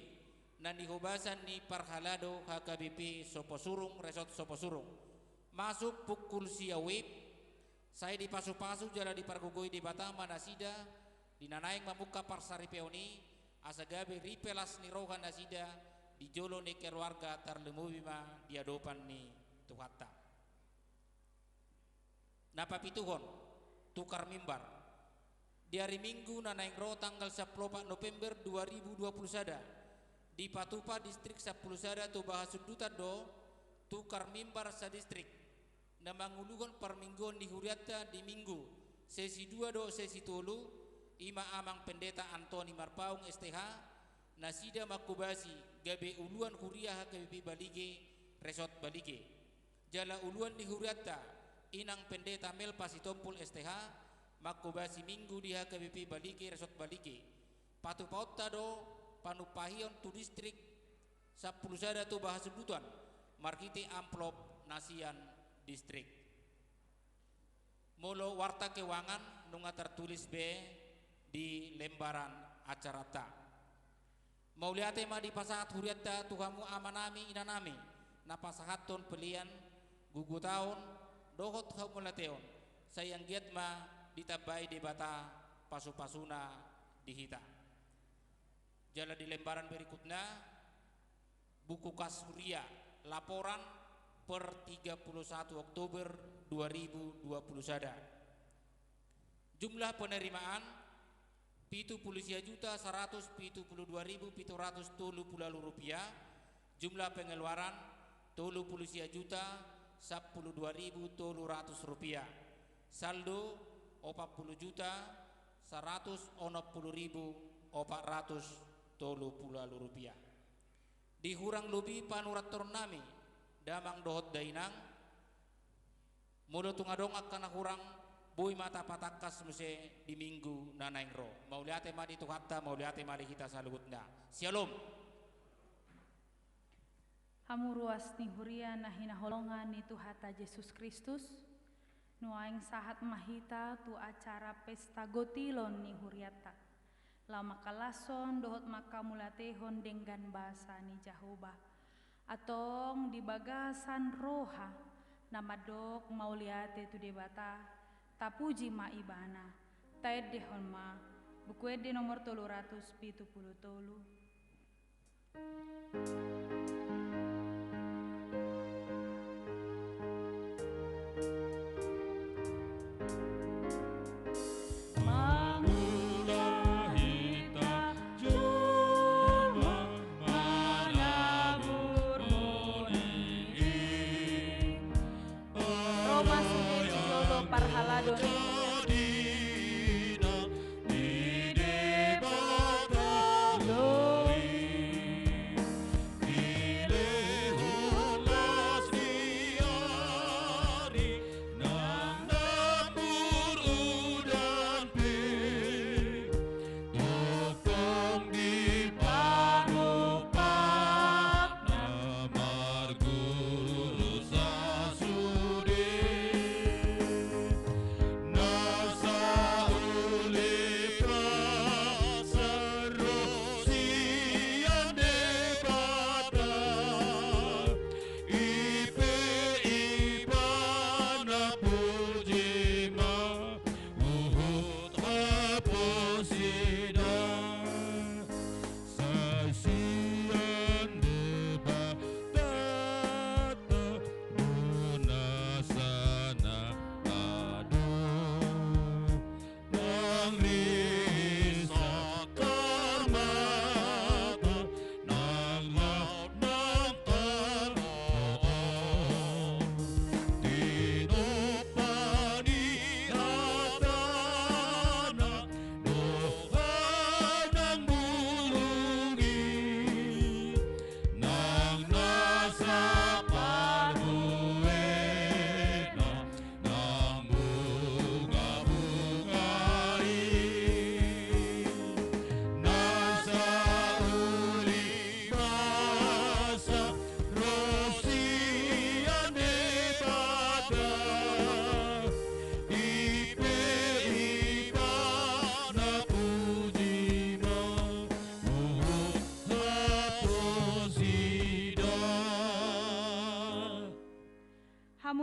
nan dihobasan ni Parhalado HKBP Soposurung resort Soposurung masuk pukul siawib saya di pasu-pasu jala di Pargugoi di Batama Nasida di Nanaeng Mamuka Parsari Peoni asagabe ripelas ni rohan Nasida di jolo ni keluarga tarlemubima di adopan ni Tuhata napapituhon tukar mimbar di hari Minggu Nanaeng Ro tanggal 14 November 2021 di Patupa distrik 10 tu bahasudutan do tukar mimbar sa distrik na mangulugon parminggon di huriata di minggu sesi 2 do sesi tolu ima amang pendeta Antoni Marpaung STH nasida makubasi gabe uluan huriah KBP Balige resort Balige jala uluan di huriata inang pendeta Mel Pasitompul STH makubasi minggu di HKBP Balige resort Balige patu pauta do panupahion tu distrik 10 tu bahasudutan markiti amplop nasian distrik molo warta kewangan nunga tertulis B di lembaran acarata mauliate ma di pasahat huriata tuhamu amanami inanami na pasahaton pelian gugu tahun dohot hamulateon sayang giat ma ditabai di bata pasu-pasuna dihita jala di lembaran berikutnya buku Kasuria laporan per 31 Oktober 2021 jumlah penerimaan pitu pulusia juta 172.730 rupiah jumlah pengeluaran tolu pulusia juta 12.300 rupiah saldo 40 juta 160.430 rupiah dihurang lebih panurat turnami damang dohot dainang mulo tungadong akana hurang boy mata patakas muse di minggu nanaing ro mauliate madi tuhatta mauliate mali kita salugutna shalom hamuruas ni huria na hinaholongan ni Tuhata Yesus Kristus nuaing sahat mahita tu acara pesta gotilon ni huriata lama kalason dohot makamulatehon dengan bahasa ni Jehovah atong di bagasan roha namadok mauliate tu debata tapuji ma ibana taed dehon ma bukuede nomor 370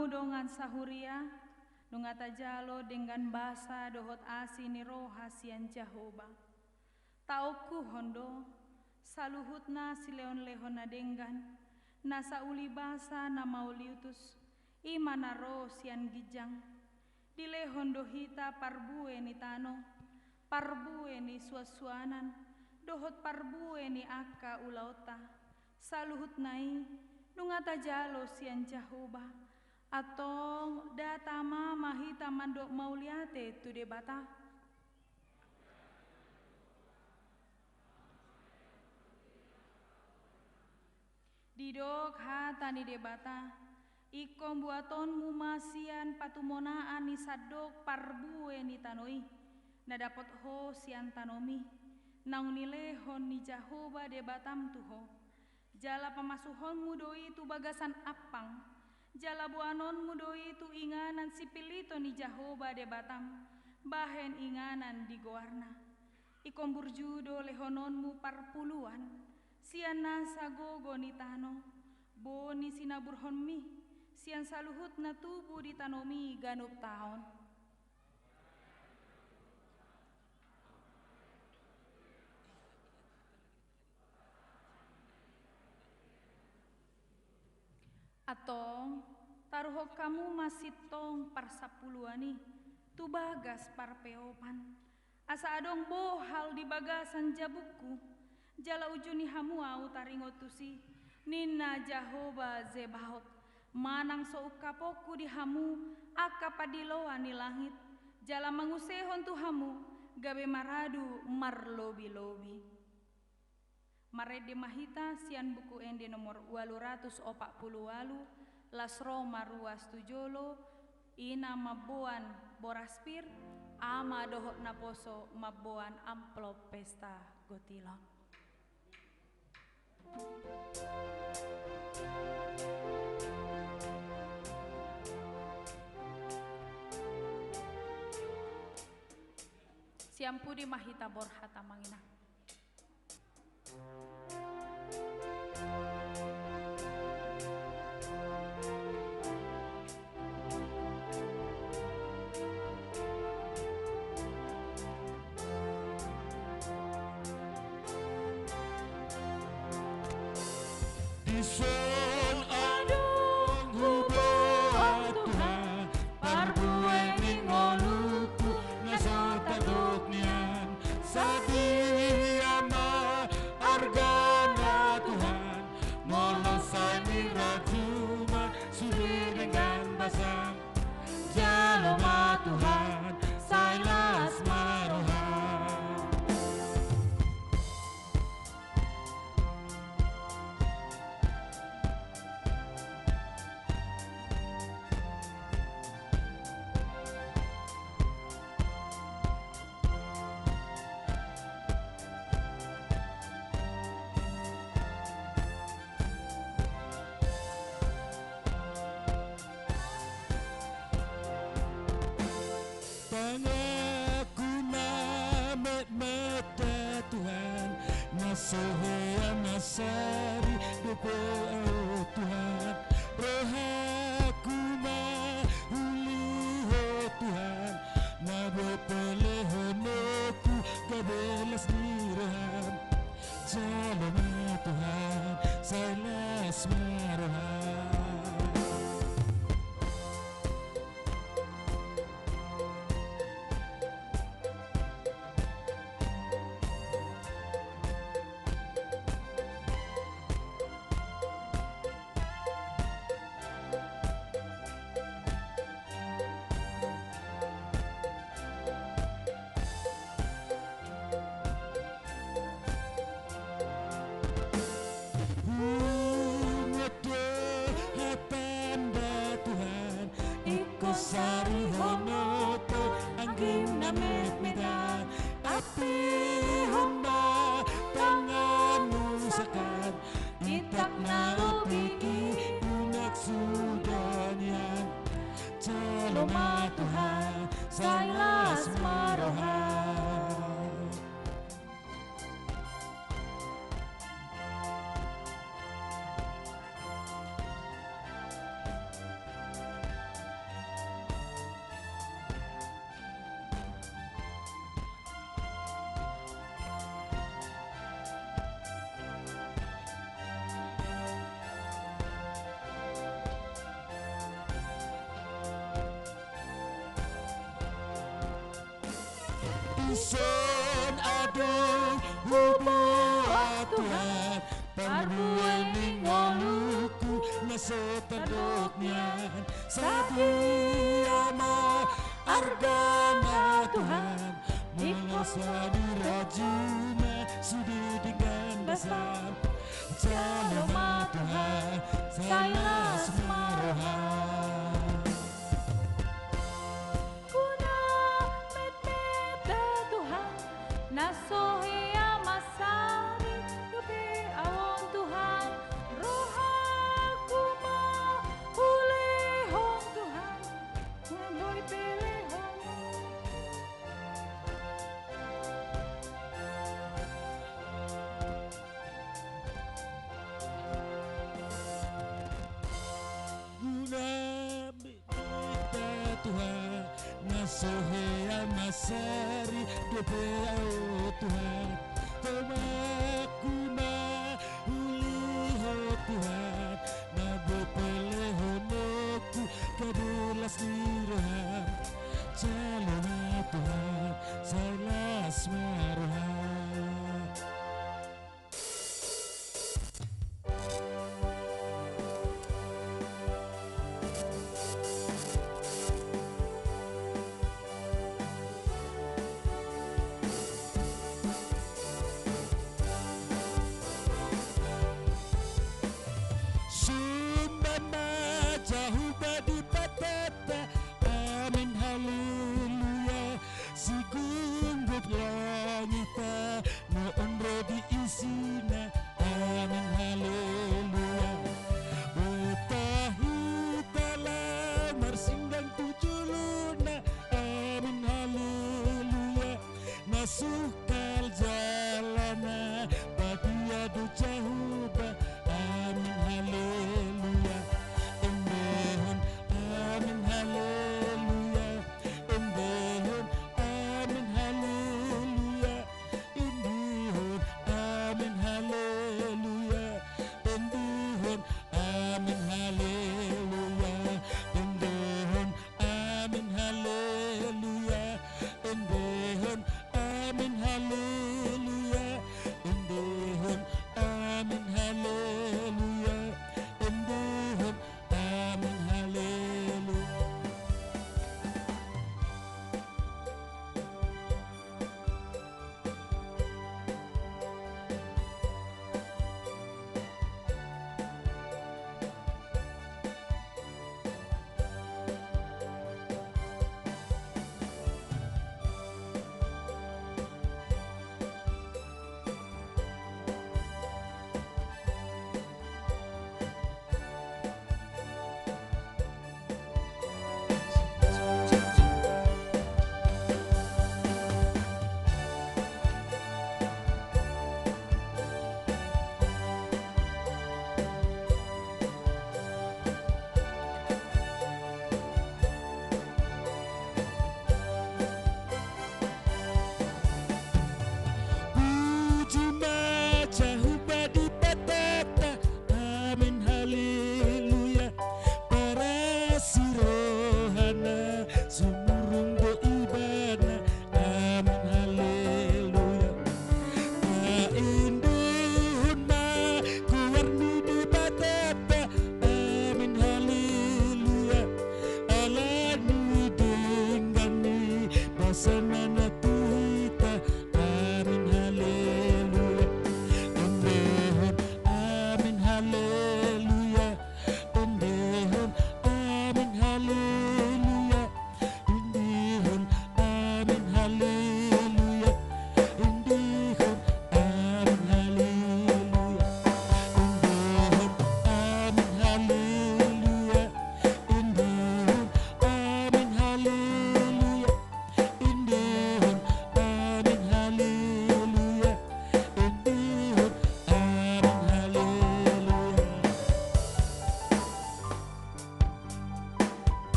kamu dongan sahuria, dongata jalo dengan basa dohot asini roha sian Jahoba. Tauku hondo, saluhutna sileon lehona denggan, nasa uli basa na mauliutus, imana ro sian gijang, dile hondo hita parbue ni tano, parbue ni suasuanan, dohot parbue ni akka ulauta, saluhut nai, nungata jalo sian Jahoba, atong data mama hita mandok mauliate tu debata. Didok hata ni debata, ikom buaton mumasian patumonaan ni sadok parbue ni tanoi, na dapat ho sian tanomi, naung nilehon ni Jahoba debatam tuho, jala pamasuhon mudoi tu bagasan apang, jala buanon mudoi tu inganan sipilito ni Jahoba debatam, bahen inganan di goarna, ikom burjudo lehononmu parpuluan, sian nasa gogo ni tano, boni sinaburhon mi, sian saluhut na tubu di tanomi ganup tahun. Atong taruhok kamu masih tong parsapuluani, tu bagas parpeopan, asa adong bohal di bagasan jabuku, jala ujuni hamua utaringotusi, nina Jahoba Zebaot, manang soukapoku di hamu, aka padiloan ni langit, jala mangusehon tu hamu, gabe maradu marlobi-lobi. Marede mahita sian buku ende nomor 848, Las Roma ruas tujolo, ina mabuan boraspir, ama dohot naposo mabuan amplop pesta gotilon. Siampudi mahita borhata mangina. Ison adong huboan Tuhan, parbue mingoluku nasa tadok niyan, sa diyama argana Tuhan, molo sa nirajuma subi dengan basang, jaloma Tuhan, sailas marohan. Pangako namin mata Tuhan, nasohya nasari dupo o Tuhan, rohaku mahuliho Tuhan, nabopelehonoku kabelas nirahan, jaloma Tuhan, sailas marohan. Sari honoto anggim na metmedan, api hamba tanganmu sakan, itak na upiki punak sudanian, jaloma Tuhan, sailas marohan. Ison adong hubuat Tuhan Parbuening ngoluku nasetadoknya Sadiama argana Tuhan Mengasadi rajuna sudi dengan dasar Jaloma Tuhan saya semarohan Kuna met-meta Tuhan nasohea masari Dupe awon Tuhan rohaku mahulehon Tuhan Ngeboy pelehon Guna kita Tuhan Nasohea masari Dopea Tuhan Pemakuna uliho Tuhan Nabu pelehonoku Kadulas dirohan Jalona Tuhan Sailas marohan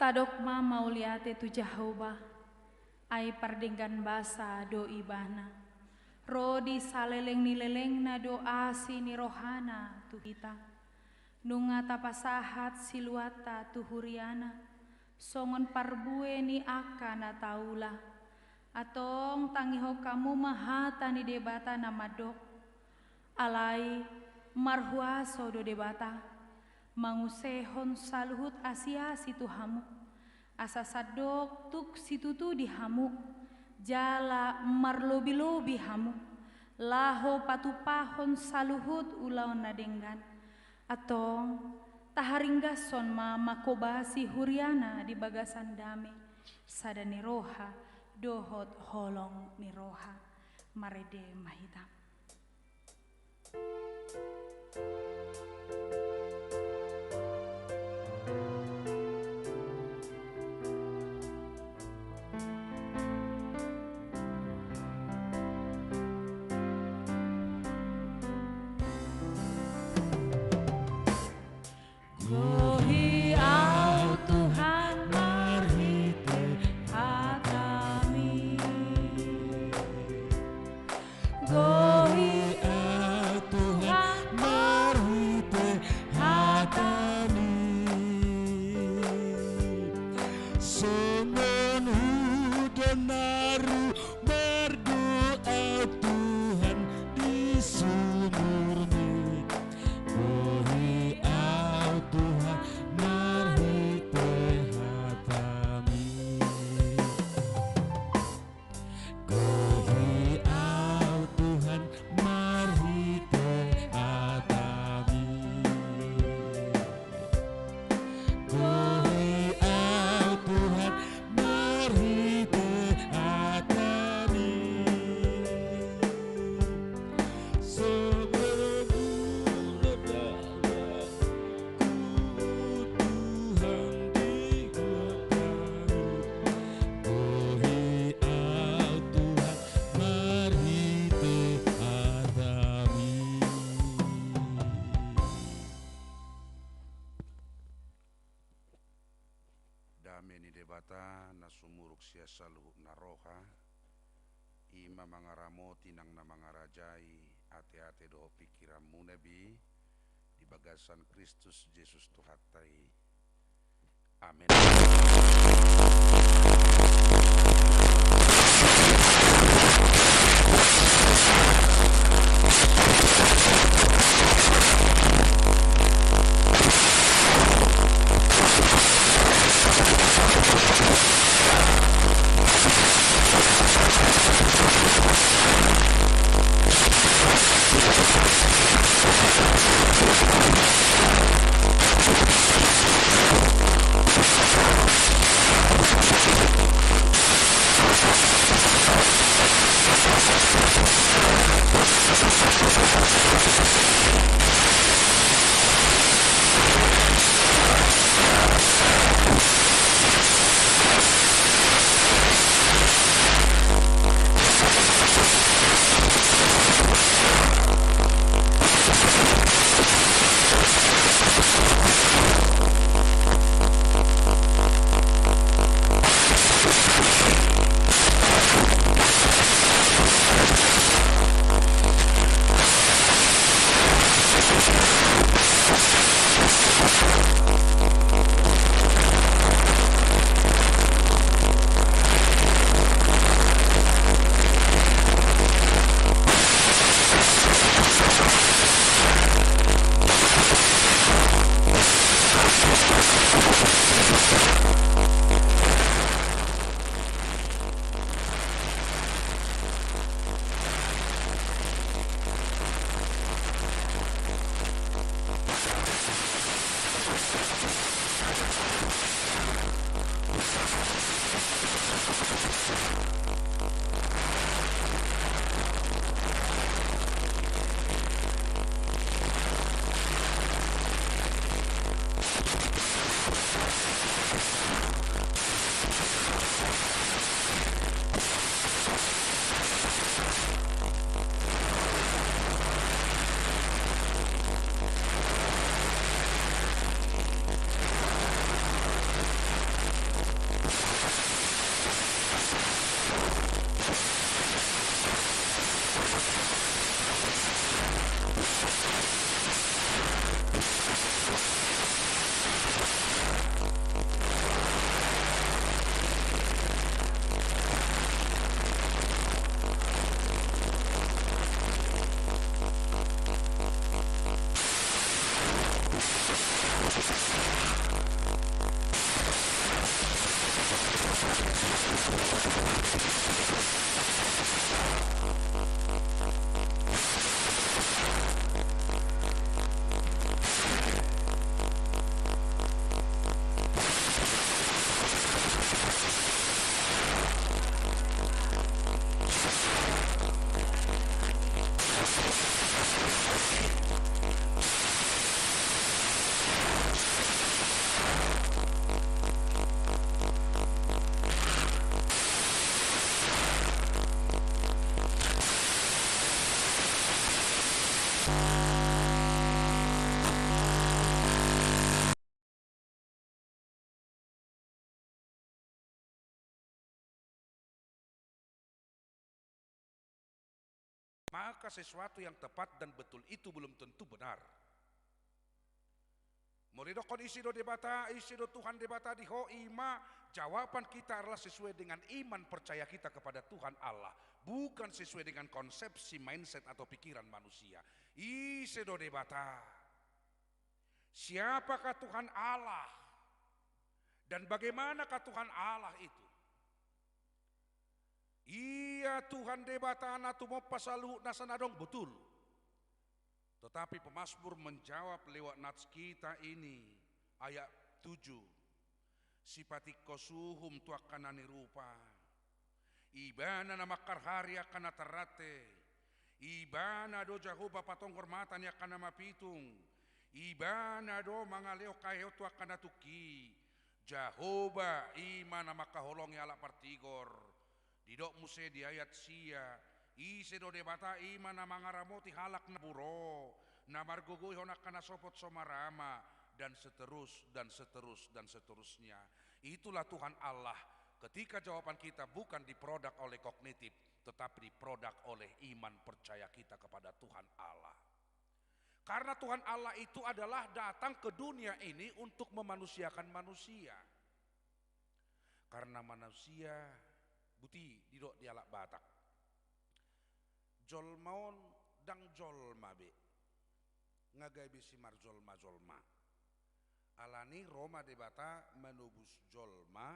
Tadokma mauliate tu Jehovah, ai pardenggan basa do ibana. Rodi saleleng nileleng na doa si ni rohana tu kita. Nunga tapasahat siluata tu huriana. Songon parbue ni akana taula. Atong tangiho kamu mahata ni debata nama dok. Alai marhuaso do debata. Mangusehon saluhut asia situ hamu. Asa sadok tuk situtu di hamu. Jala marlobi-lobi hamu. Laho patupahon saluhut ulaon nadenggan. Atong taharinggason ma makobasi huriana di bagasan dame. Sada niroha dohot holong niroha. Marede mahitam. Gohi au Tuhan marhite hatami. Gohi au Tuhan marhite hatami. Semon hudonaru berdoa Tuhan di sumurni. Gohi au Tuhan marhite hatami. Gohi au Tuhan marhite hatami. Gohi au Tuhan marhite hatami. Dame ni debata na sumuruk sia saluhuk naroha ima mangaramo tinang na mangarajai ate-ate doho pikiranmu nabi di bagasan Kristus Yesus Tuhatai. Amin. maka sesuatu yang tepat dan betul itu belum tentu benar. Moridokon isido debata, isido Tuhan debata di ho ima, jawaban kita adalah sesuai dengan iman percaya kita kepada Tuhan Allah, bukan sesuai dengan konsepsi mindset atau pikiran manusia. Isido debata, siapakah Tuhan Allah dan bagaimanakah Tuhan Allah itu? Iya Tuhan debata natu mo pasalu nasanadong betul. Tetapi pemazmur menjawab lewat nats kita ini ayat 7. Sipati kosuhum tuakanani rupa. Ibana nama karhari akan terate. Ibana do Jehovah patong hormatan ya kana mapitung. Ibana do mangaleo kayo tuakan tuki. Jehovah ima nama kaholong ya ala partigor. Didok muse di ayat sia isedo debata ima na mangaramoti halak na buro na margugoy honak kana sopot somarama dan seterusnya. Itulah Tuhan Allah ketika jawaban kita bukan diproduk oleh kognitif tetapi diproduk oleh iman percaya kita kepada Tuhan Allah. Karena Tuhan Allah itu adalah datang ke dunia ini untuk memanusiakan manusia. Karena manusia buti didok dialak Batak jolmaon dang jolma be ngagai bisi mar jolma alani Roma debata manubus jolma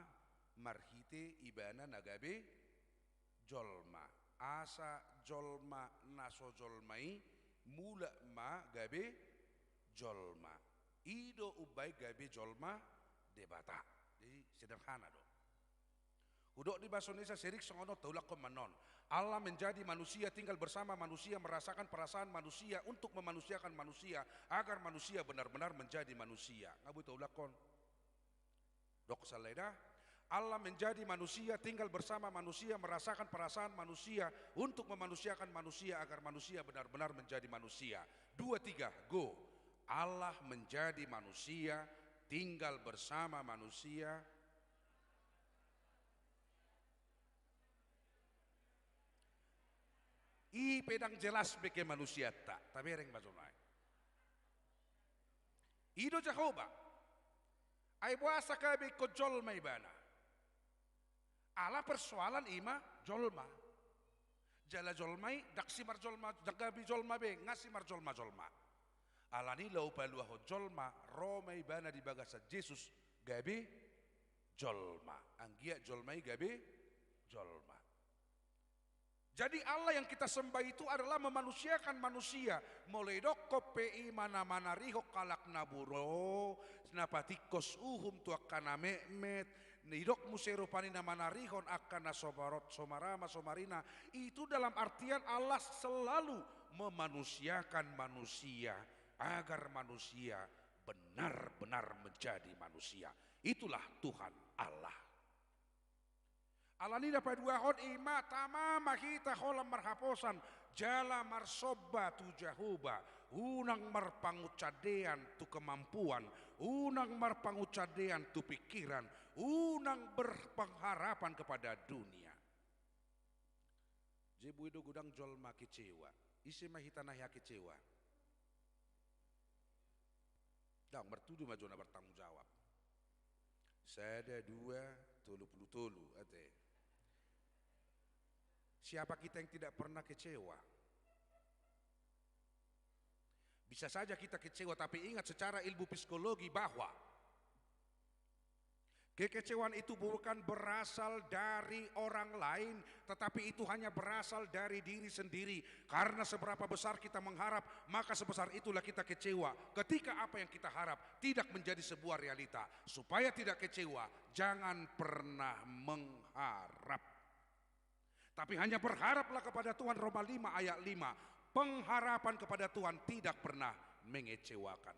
marhite ibana nagabe jolma asa jolma naso jolmai mula ma gabe jolma ido ubai gabe jolma debata. Jadi sederhana dong. Udok di bahasa Indonesia serik songono taulak komanon. Allah menjadi manusia, tinggal bersama manusia, merasakan perasaan manusia untuk memanusiakan manusia agar manusia benar-benar menjadi manusia. Ngabu taulak kon. Dok saleda. Allah menjadi manusia, tinggal bersama manusia, merasakan perasaan manusia untuk memanusiakan manusia agar manusia benar-benar menjadi manusia. 2, 3, go. Allah menjadi manusia, tinggal bersama manusia. I pedang jelas beke manusia tak, tapi reng bazonai. Ido Jehovah, ai buasa kabe ko jolma ibana. Ala persoalan ima jolma. Jala jolmai daksi mar jolma, jagabi jolma be ngasi mar jolma. Ala ni lau palua ho jolma, Roma ibana di bagasa Yesus gabe jolma. Anggia jolmai gabe jolma. Jadi Allah yang kita sembah itu adalah memanusiakan manusia. Mulai dok kopi mana-mana rihok kalak naburo, napatikos uhum tuakana memet, nidok musero panina mana rihon akana sobarot somarama somarina. Itu dalam artian Allah selalu memanusiakan manusia agar manusia benar-benar menjadi manusia. Itulah Tuhan Allah. Alani dapat dua hon ima tama mahita holam marhaposan jala marsoba tu Jehovah unang marpangucadean tu kemampuan unang marpangucadean tu pikiran unang berpengharapan kepada dunia. Jebu itu gudang jolma kecewa isi mahita nahya kecewa dang bertuduh majona bertanggung jawab sada 2 tolu ate. Siapa kita yang tidak pernah kecewa? Bisa saja kita kecewa, tapi ingat secara ilmu psikologi bahwa kekecewaan itu bukan berasal dari orang lain, tetapi itu hanya berasal dari diri sendiri. Karena seberapa besar kita mengharap, maka sebesar itulah kita kecewa. Ketika apa yang kita harap tidak menjadi sebuah realita. Supaya tidak kecewa, jangan pernah mengharap. Tapi hanya berharaplah kepada Tuhan. Roma 5 ayat 5. Pengharapan kepada Tuhan tidak pernah mengecewakan.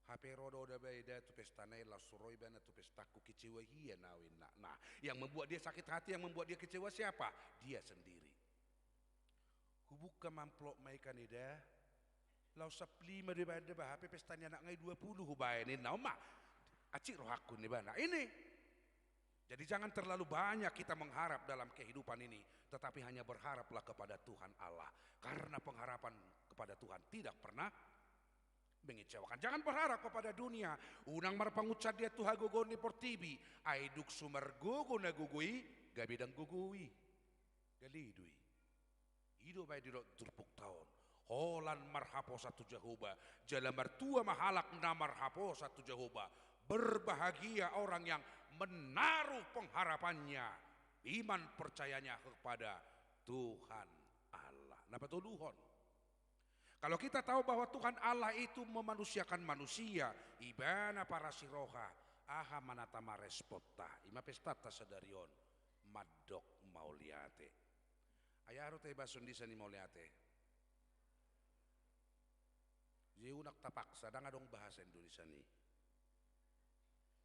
HP rodo da beda tu pestanai la suroi bana tu pestaku kecewa hia nawin nak. Nah, yang membuat dia sakit hati, yang membuat dia kecewa siapa? Dia sendiri. Hubuk kemamplok mai kanida. Lau sapli ma de bada bah HP pestanya nak ngai 20 hubae ni nama. Acik roh aku ni bana. Ini Jadi jangan terlalu banyak kita mengharap dalam kehidupan ini, tetapi hanya berharaplah kepada Tuhan Allah. Karena pengharapan kepada Tuhan tidak pernah mengecewakan. Jangan berharap kepada dunia. Unang marpangucad dia Tuhan gogon ni portibi, aiduk sumar gogo na gugui, gabi dan gugui. Galidui. Ido bay di turpuk tahun. Holan marhapo satu Jehovah, jala mertua mahalak na marhapo satu Jehovah. Berbahagia orang yang menaruh pengharapannya, iman percayanya kepada Tuhan Allah. Napa tuluhon? Kalau kita tahu bahwa Tuhan Allah itu memanusiakan manusia, ibana para siroha, aha manata marespota, ima pestata sadarion, madok mauliate. Ayaro te basun di sani mauliate. Jiunak tapaksa, dang adong bahasa Indonesia ni.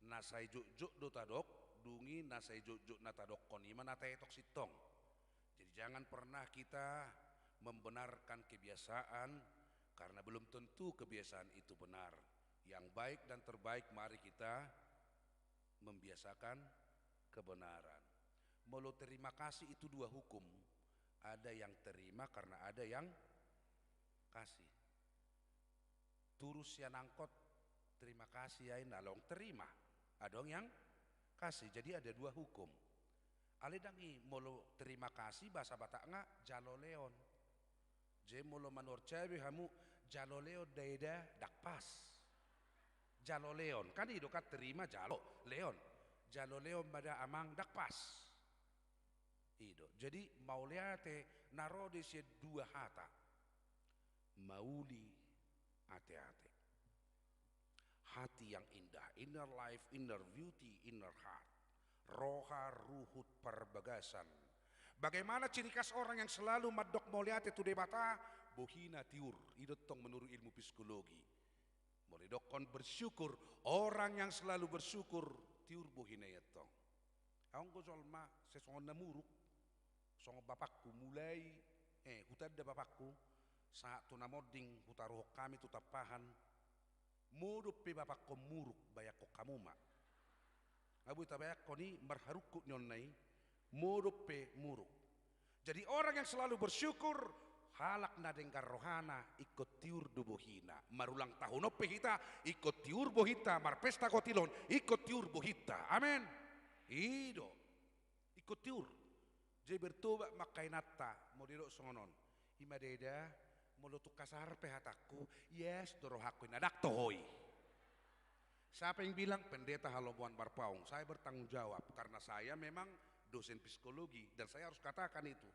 Nasai juk do tadok, dungi nasai juk na tadok konima natai tok sitong. Jadi jangan pernah kita membenarkan kebiasaan karena belum tentu kebiasaan itu benar. Yang baik dan terbaik mari kita membiasakan kebenaran. Melo terima kasih itu dua hukum. Ada yang terima karena ada yang kasih. Turus yang angkot terima kasih ya nalong terima. Ada yang kasih. Jadi ada dua hukum. Aledangi molo terima kasih bahasa Bataknya jaloleon. Je molo manor cabe hamu jaloleon daida dakpas. Jaloleon kan itu kan terima jalo leon. Jaloleon pada amang dakpas. Ido. Jadi mauliate narode se dua hata. Mauli ate-ate. Hati yang indah, inner life, inner beauty, inner heart. Roha ruhut perbagasan. Bagaimana ciri khas orang yang selalu madok moliate tu debata? Bohina tiur, itu tong menurut ilmu psikologi. Molidokon bersyukur, orang yang selalu bersyukur tiur bohina ya tong. Aung ko jolma sesongon namuruk. Songo bapakku mulai hutad da bapakku saat tu namoding hutaruh kami tu tapahan. Murup pe bapak ko muruk bayak ko kamuma. Abu tabayak ko ni marharuk nyon nai murup pe muruk. Jadi orang yang selalu bersyukur halak na dengkar rohana ikut tiur dubohina. Marulang tahun ope hita ikut tiur bohita marpesta kotilon ikut tiur bohita. Amin. Ido ikut tiur. Jadi bertobat makainata modiro songonon. Imadeda molo tu kasar pehataku, yes doroh aku nadak tohoi. Siapa yang bilang pendeta Halobuan Barpaung? Saya bertanggung jawab karena saya memang dosen psikologi dan saya harus katakan itu.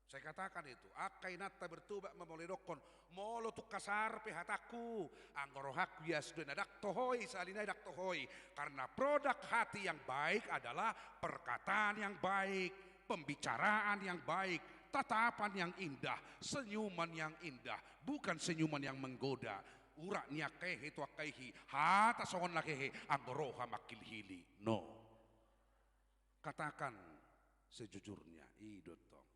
Saya katakan itu. Akainata bertobat memolidokon molo tu kasar pehataku, anggoroh aku yes do nadak tohoi salina nadak tohoi. Karena produk hati yang baik adalah perkataan yang baik, pembicaraan yang baik. Tatapan yang indah, senyuman yang indah, bukan senyuman yang menggoda. Urak niya kehe tu akaihi, hata songon lakehe, agoroha makilhili. No. Katakan sejujurnya, idotong.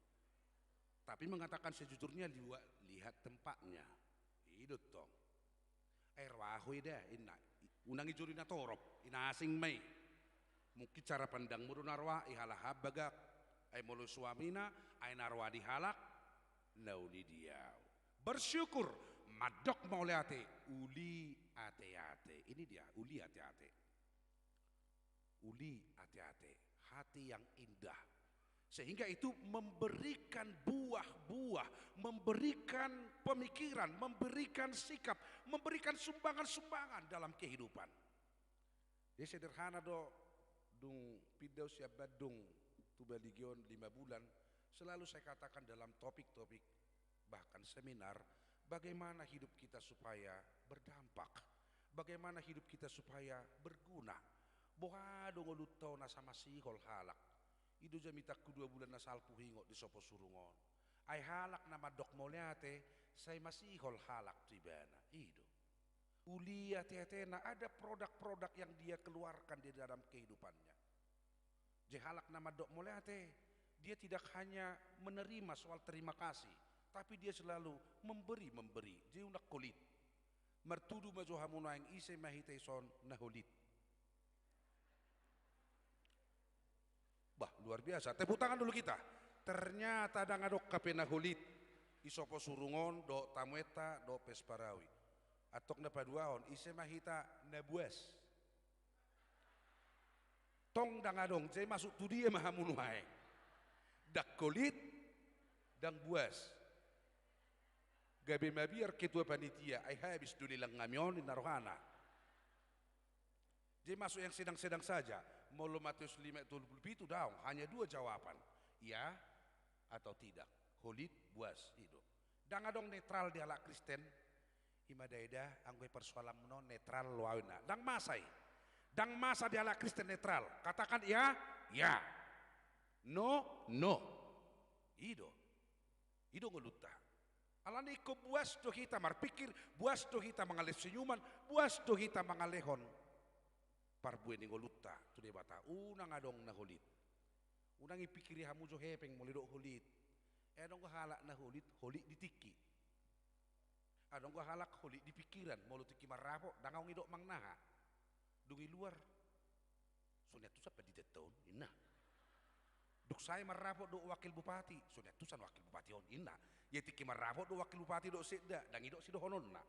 Tapi mengatakan sejujurnya lihat tempatnya, idotong. Wahui dah, ina unang ijurina torop, ina asing may. Mungkin cara pandang murunarwa ihalahab bagak. Ay mulu suamina ay narwa dihalak nauli dia bersyukur madok mauliate uli ate-ate. Ini dia uli ate-ate. Uli ate-ate, hati yang indah sehingga itu memberikan buah-buah, memberikan pemikiran, memberikan sikap, memberikan sumbangan-sumbangan dalam kehidupan. Ya sederhana do dung pidau siap badung Baligion 5 bulan selalu saya katakan dalam topik-topik bahkan seminar bagaimana hidup kita supaya berdampak, bagaimana hidup kita supaya berguna. Bohado ngolutau na sama sihol halak idu jamitaku 2 bulan na salpu hingo di sopo surungon ay halak na madok moliate say masihol halak tibana idu uli ate-ate na ada produk-produk yang dia keluarkan di dalam kehidupannya. Jehalak nama dok moliate, dia tidak hanya menerima soal terima kasih, tapi dia selalu memberi. Dia unak kolit. Mertudu majohamuna yang ise mahiteson naholit. luar biasa. Tepuk tangan dulu kita. Ternyata dangadok kapena hulit. Isopo surungon do tamueta do pesparawi. Atok na paduaon ise mahita na buas. Tong dangadong jay masuk tu dia mahamunuhai. Dak kulit dang buas. Gabi mabiar ketua panitia ay habis duli lang ngamion narohana. Jadi masuk yang sedang-sedang saja. Molo Matius 5:27 daung hanya dua jawaban. Ya atau tidak. Holit buas hidup. Dangadong netral di ala Kristen. Imadaida anggoy persoalan non netral luawina. Dang masai. Dang masa di ala Kristen netral. Katakan ya, ya. No, no. Ido. Ido ngeluta. Alani ko buas do kita marpikir, buas do kita mengalih senyuman, buas do kita mengalehon. Parbueni ngoluta tu dia bata. Unang adong na holit. Unang ipikiri hamu jo hepeng molidok holit. Adong ko halak na holit, holit ditiki. Adong ko halak holit di pikiran, molo tiki marapo, dangaw ngidok mangnaha. Dungi luar. Sonya tu sampai di tahun inna. Duk saya marapo do wakil bupati, sonya tu san wakil bupati on inna. Ye tiki marapo do wakil bupati do sedda, dang idok sido hononna.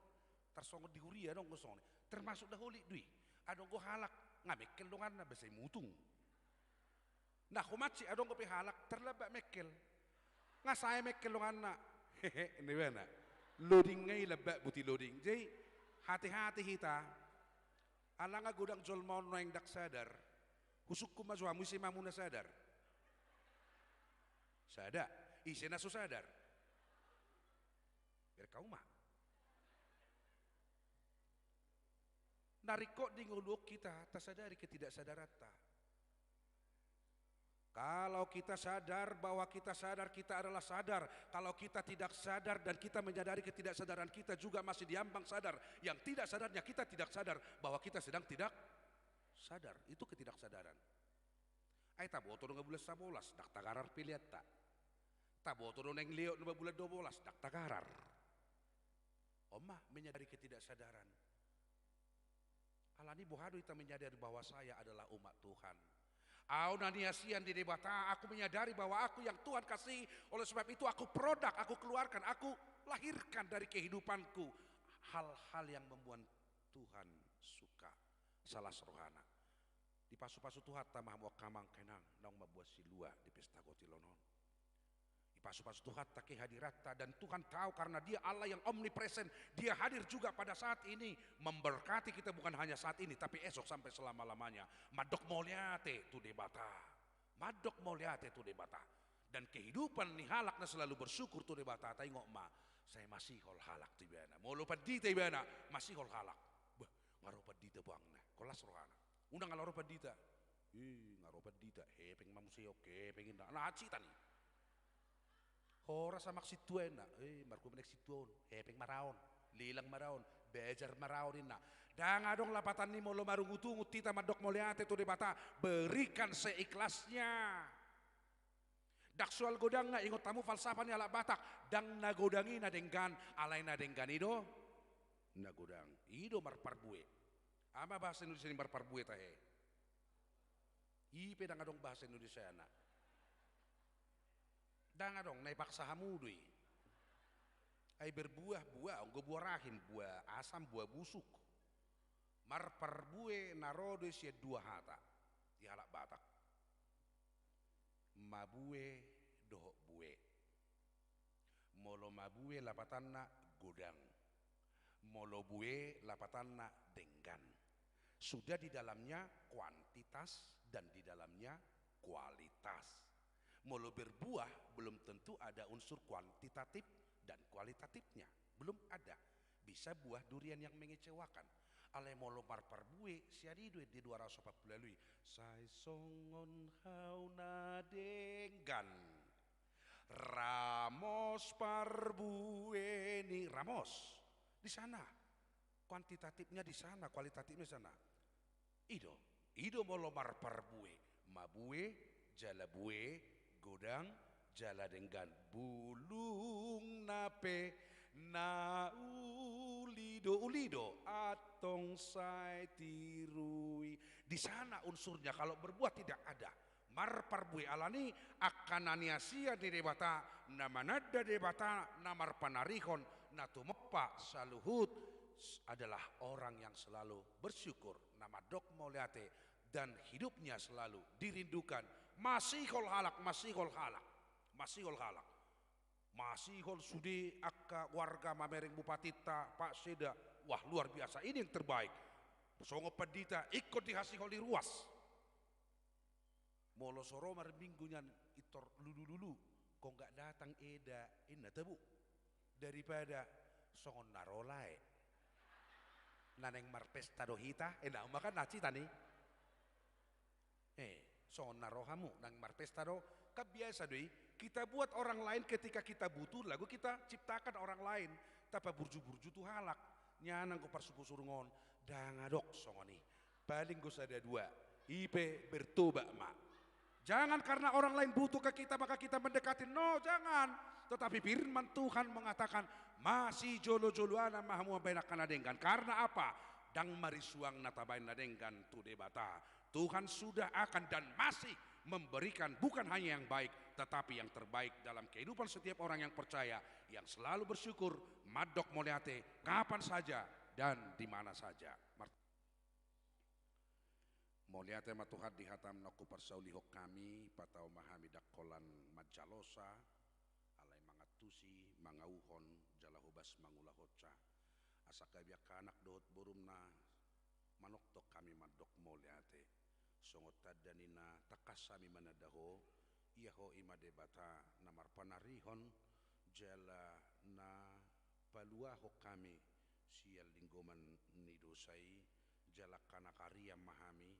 Tarsongo di huria dong gosone. Termasuk dah holit dui. Adong ko halak ngamekel dongan na besay mutung. Nah kumaci adong ko pihalak terlebak mekel. Nga saya mekel dongan na. Hehe, ini mana? Loading ngay lebak buti loading. Jadi hati-hati kita. Alang nga gudang jolmon no yang dak sadar. Husuk kumazwa musi mamuna sadar. Sadar. Isi nasu sadar. Biar kau mah. Nariko di nguluk kita tasadari ketidaksadaran ta. Kalau kita sadar bahwa kita sadar kita adalah sadar. Kalau kita tidak sadar dan kita menyadari ketidaksadaran kita juga masih diambang sadar. Yang tidak sadarnya kita tidak sadar bahwa kita sedang tidak sadar. Itu ketidaksadaran. Ay tabo to nga bulan 11 dak tagarar pilihat ta. Tabo to nang liot nga bulan 12 dak tagarar. Omah menyadari ketidaksadaran. Alani bohado kita menyadari bahwa saya adalah umat Tuhan. Au naniasian di debata, aku menyadari bahwa aku yang Tuhan kasih. Oleh sebab itu aku produk, aku keluarkan, aku lahirkan dari kehidupanku hal-hal yang membuat Tuhan suka. Salah serohana. Di pasu-pasu Tuhan tamah mau kamang kenang, nang membuat silua di pesta gotilonon. Pasu-pasu Tuhan tak hadirata dan Tuhan tahu karena dia Allah yang omnipresent, dia hadir juga pada saat ini memberkati kita bukan hanya saat ini tapi esok sampai selama-lamanya. Madok moliate tu debata. Madok moliate tu debata. Dan kehidupan ni halakna selalu bersyukur tu debata. Tengok ma, saya masih hol halak tu biana. Mau lupa dita biana, masih hol halak. Bah, ngaropa dita buangna. Kolas rohana. Undang ngaropa dita. Ngaropa dita. Hepeng mamuseo ke pengin na cita nih. Hora sama situen na, marko menek situon, hepeng maraon, lilang maraon, bejar maraon na. Dangadong lapatan ni molo marungutungut tita madok moliate tu debata, berikan seikhlasnya. Daksual godang nga ingot tamu falsafah ni ala Batak, dang nagodangi na denggan, alay na denggan ido, nagodang, ido marparbue. Ama bahasa Indonesia ni marparbue tahe. Ipe dangadong bahasa Indonesia na. Danga dong naipaksa hamudui. Ay berbuah-buah, onggo buah rahim, buah asam, buah busuk. Marparbue narode sia dua hata. Di halak Batak. Mabue dohok bue. Molo mabue lapatanna godang. Molo bue lapatanna denggan. Sudah di dalamnya kuantitas dan di dalamnya kualitas. Molo berbuah belum tentu ada unsur kuantitatif dan kualitatifnya. Belum ada. Bisa buah durian yang mengecewakan. Ale molo marparbue siari duit di 240 lalui. Sai songon hauna denggan. Ramos parbue ni Ramos. Di sana. Kuantitatifnya di sana, kualitatifnya di sana. Ido molo marparbue. Mabue, jalabue, godang jala denggan bulung nape na ulido atong sai tirui. Di sana unsurnya kalau berbuat tidak ada. marparbui alani akananiasia di debata namanada debata namar panarihon natumepa saluhut adalah orang yang selalu bersyukur nama dok moliate dan hidupnya selalu dirindukan masihol halak masihol sudi akka warga mamereng bupatita Pak Seda. Wah luar biasa, ini yang terbaik. Songo pedita ikut dihasihol di ruas molo soro mar minggunya itor lulu kok nggak datang eda inna tebu daripada songon narolae naneng mar pesta dohita enak makan naci tani songon narohamu nang mar pesta do kebiasa doi kita buat orang lain ketika kita butuh lagu kita ciptakan orang lain tapa burju-burju tuh halak nyanang ko parsuku surungon dangadok songoni paling gus ada dua IP bertobat mak. Jangan karena orang lain butuh ke kita maka kita mendekati. No, jangan. Tetapi firman Tuhan mengatakan masih jolo-joloana mahamu benakan nadengkan. Karena apa? Dang marisuang natabain nadengkan tu debata. Tuhan sudah akan dan masih memberikan bukan hanya yang baik tetapi yang terbaik dalam kehidupan setiap orang yang percaya, yang selalu bersyukur, madok moliate kapan saja dan di mana saja. Moliate matuhat dihatam naku persaulihok kami patau mahami dakolan majalosa alay mangatusi mangauhon jalahubas mangulahoca asakabiak anak dohot burumna manoktok kami madok moliate songot tadanina takasami manadaho iyaho imadebata namar panarihon jala na paluaho kami sial linggoman nidosai jala kanakaria mahami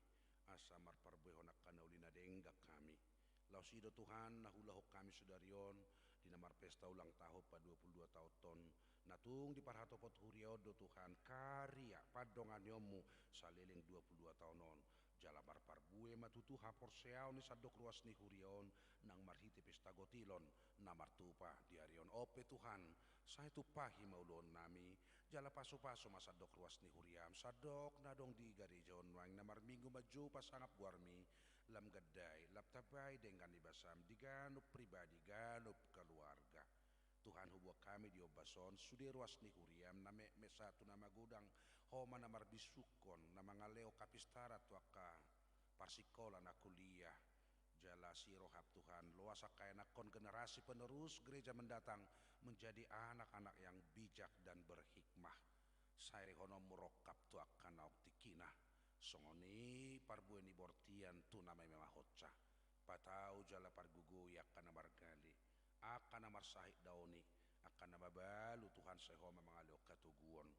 asamar parbehonak kanaulina denggak kami lausido Tuhan nahulahok kami sudarion di namar pesta ulang tahun pa 22 tahun natung di parhatopot huriodo Tuhan karya padongan yomu saliling 22 tahunon jalabar parbue matutu hapor seau ni sadok ruas ni hurion nang marhiti pesta gotilon namar tupa di arion ope Tuhan saya tupahi maulon nami jala paso-paso masadok ruas ni huriam sadok nadong di garijon wang namar minggu maju pasangap warmi lam gadai lap tabai dengan ibasam diganup pribadi ganup keluarga Tuhan hubwa kami di obason sude ruas ni huriam name mesatu nama gudang homa namar bisukon nama ngaleo kapistara tuaka parsikola na kuliah jala sirohap Tuhan luasa kaenakon generasi penerus gereja mendatang menjadi anak-anak yang bijak dan berhikmah saire hono murokap tuakan nauktikina songoni parbueni bortian tu namai memahotca patau jala pargugu yakkan namar gali akan namar sahik dauni akan nama balu Tuhan sehoma mengalio katuguon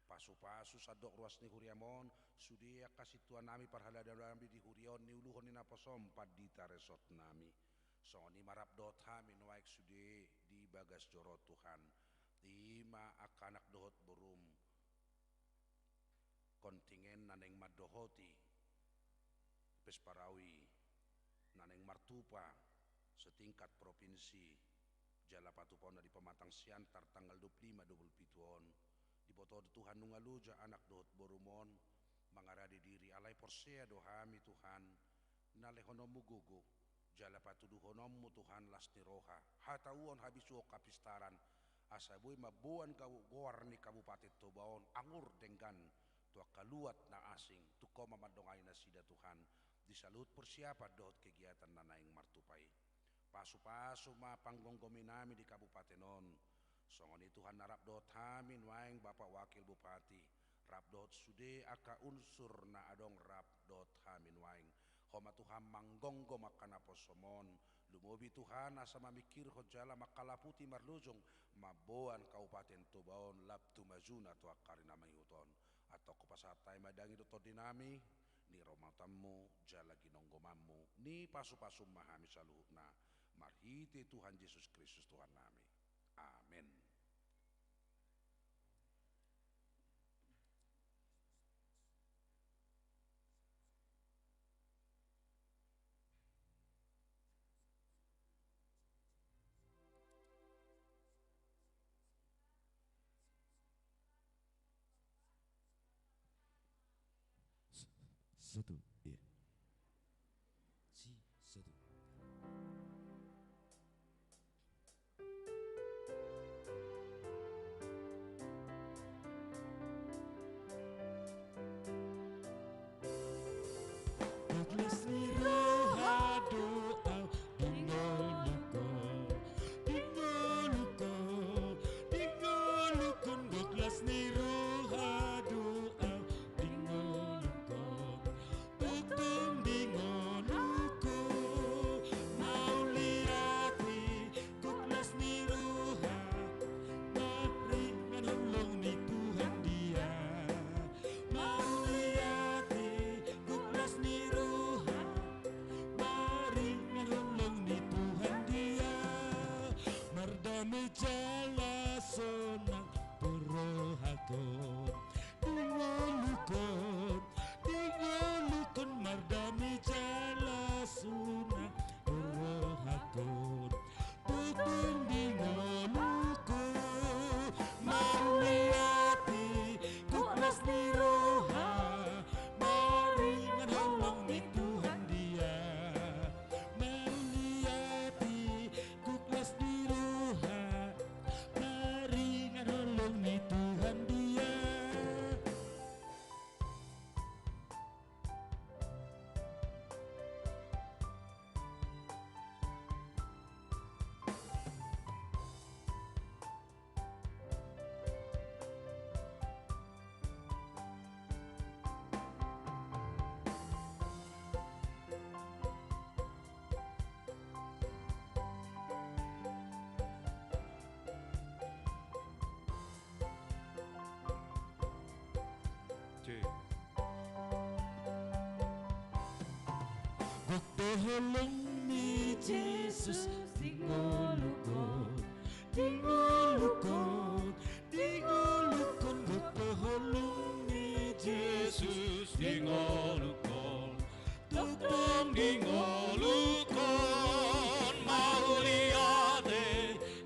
pasu-pasu sadok ruas ni huriamon sudia kasih tuan nami parhala dalam di hurion ni uluhon ni naposompat di taresot nami songoni marap dot hamin waik sude di bagas jorot Tuhan ima akanak dohot berum kontingen naneng madohoti pesparawi naneng martupa setingkat provinsi jala patupona di pematang siantar tanggal 25-27 di botol Tuhan nungaluja anak dohot borumon mangaradi diri alai porsea dohami Tuhan nalehonomu gugu jala patuduhonomu Tuhan lasni roha hatauon habisuo kapistaran asabui mabuan kau goar ni kabupaten Tobaon angur dengan tua kaluat na asing tuko mamadongai nasida Tuhan disalut persiapan dohot kegiatan nanaing martupai pasu-pasu ma panggonggominami di kabupaten on songoni Tuhan narap dot hamin waeng Bapak Wakil Bupati rap dot sude aka unsur na adong rap dot hamin waeng homa Tuhan manggonggo makana posomon lumobi Tuhan asa mamikir hojala makalaputi marlujung maboan Kabupaten Tobaon lap tumajuna tu akarina mayuton atau kepasatai madangi doto dinami ni romatamu jala ginonggomamu ni pasu-pasu mahami saluhna marhiti Tuhan Yesus Kristus Tuhan nami amin. Satu, iya. Si, satu. jala sonang porohakon dingolukon mardami jala sonang porohakon tutun dingolukon maliati kuklas ni roha maringan holong ni Tuhan dia maliati kuklas ni roha maringan holong ni Tuhan dia. Gokto holong ni Jesus dingolukon gokto holong ni Jesus dingolukon tutong dingolukon mauliate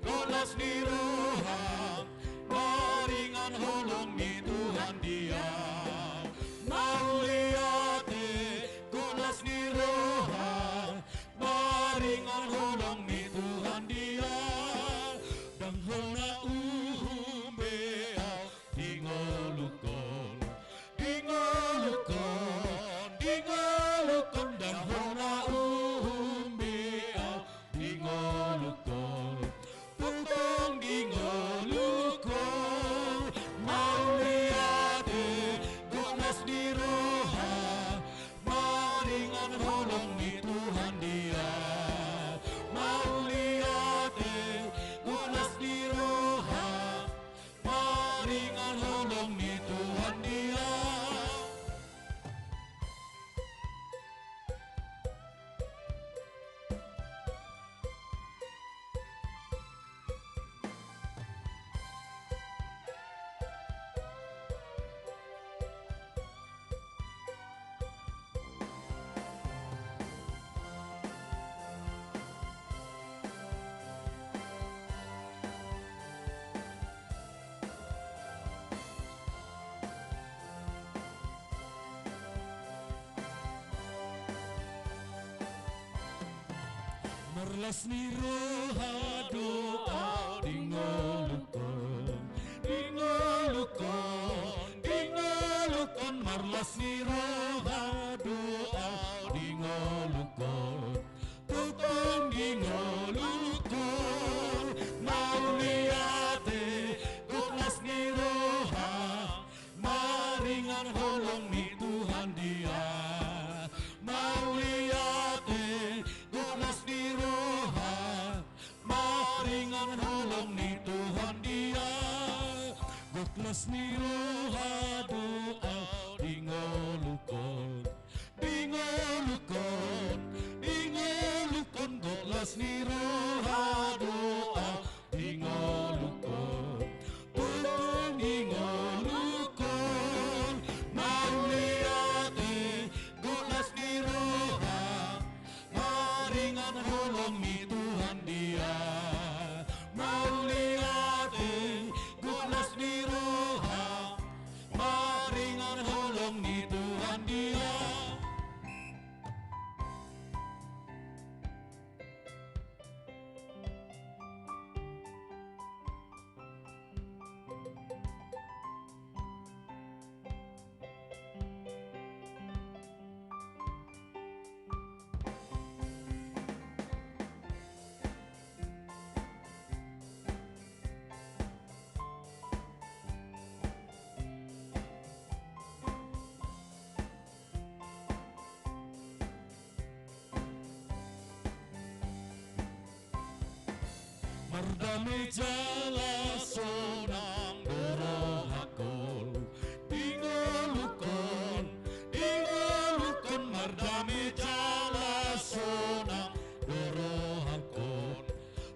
kolas ni roha maringan holong ni Tuhan dia mauliate kolas ni roha maringan holong ni Tuhan dia dang hona beau dingolukon dang hona beau dingolukon tutong dingolukon mauliate kolas ni roha maringan holong ni Tuhan dia mauliate kolas ni roha maringan holong ni Tuhan dia. Merlas ni roha doa dingolukon marlas ni roha doa dingolukon tutong dingolukon mauliate kuklas ni roha maringan holong ni Tuhan dia mauliate kuklas ni roha maringan holong ni Tuhan dia kuklas ni roha doa dingolukon kuklas ni roha doa dingolukon tutong dingolukon mauliate kuklas ni roha maringan holong ni Tuhan dia mauliate kuklas ni roha maringan holong ni Tuhan dia. Mardami jala sonang borohakol dingolukon mardami jala sonang borohakol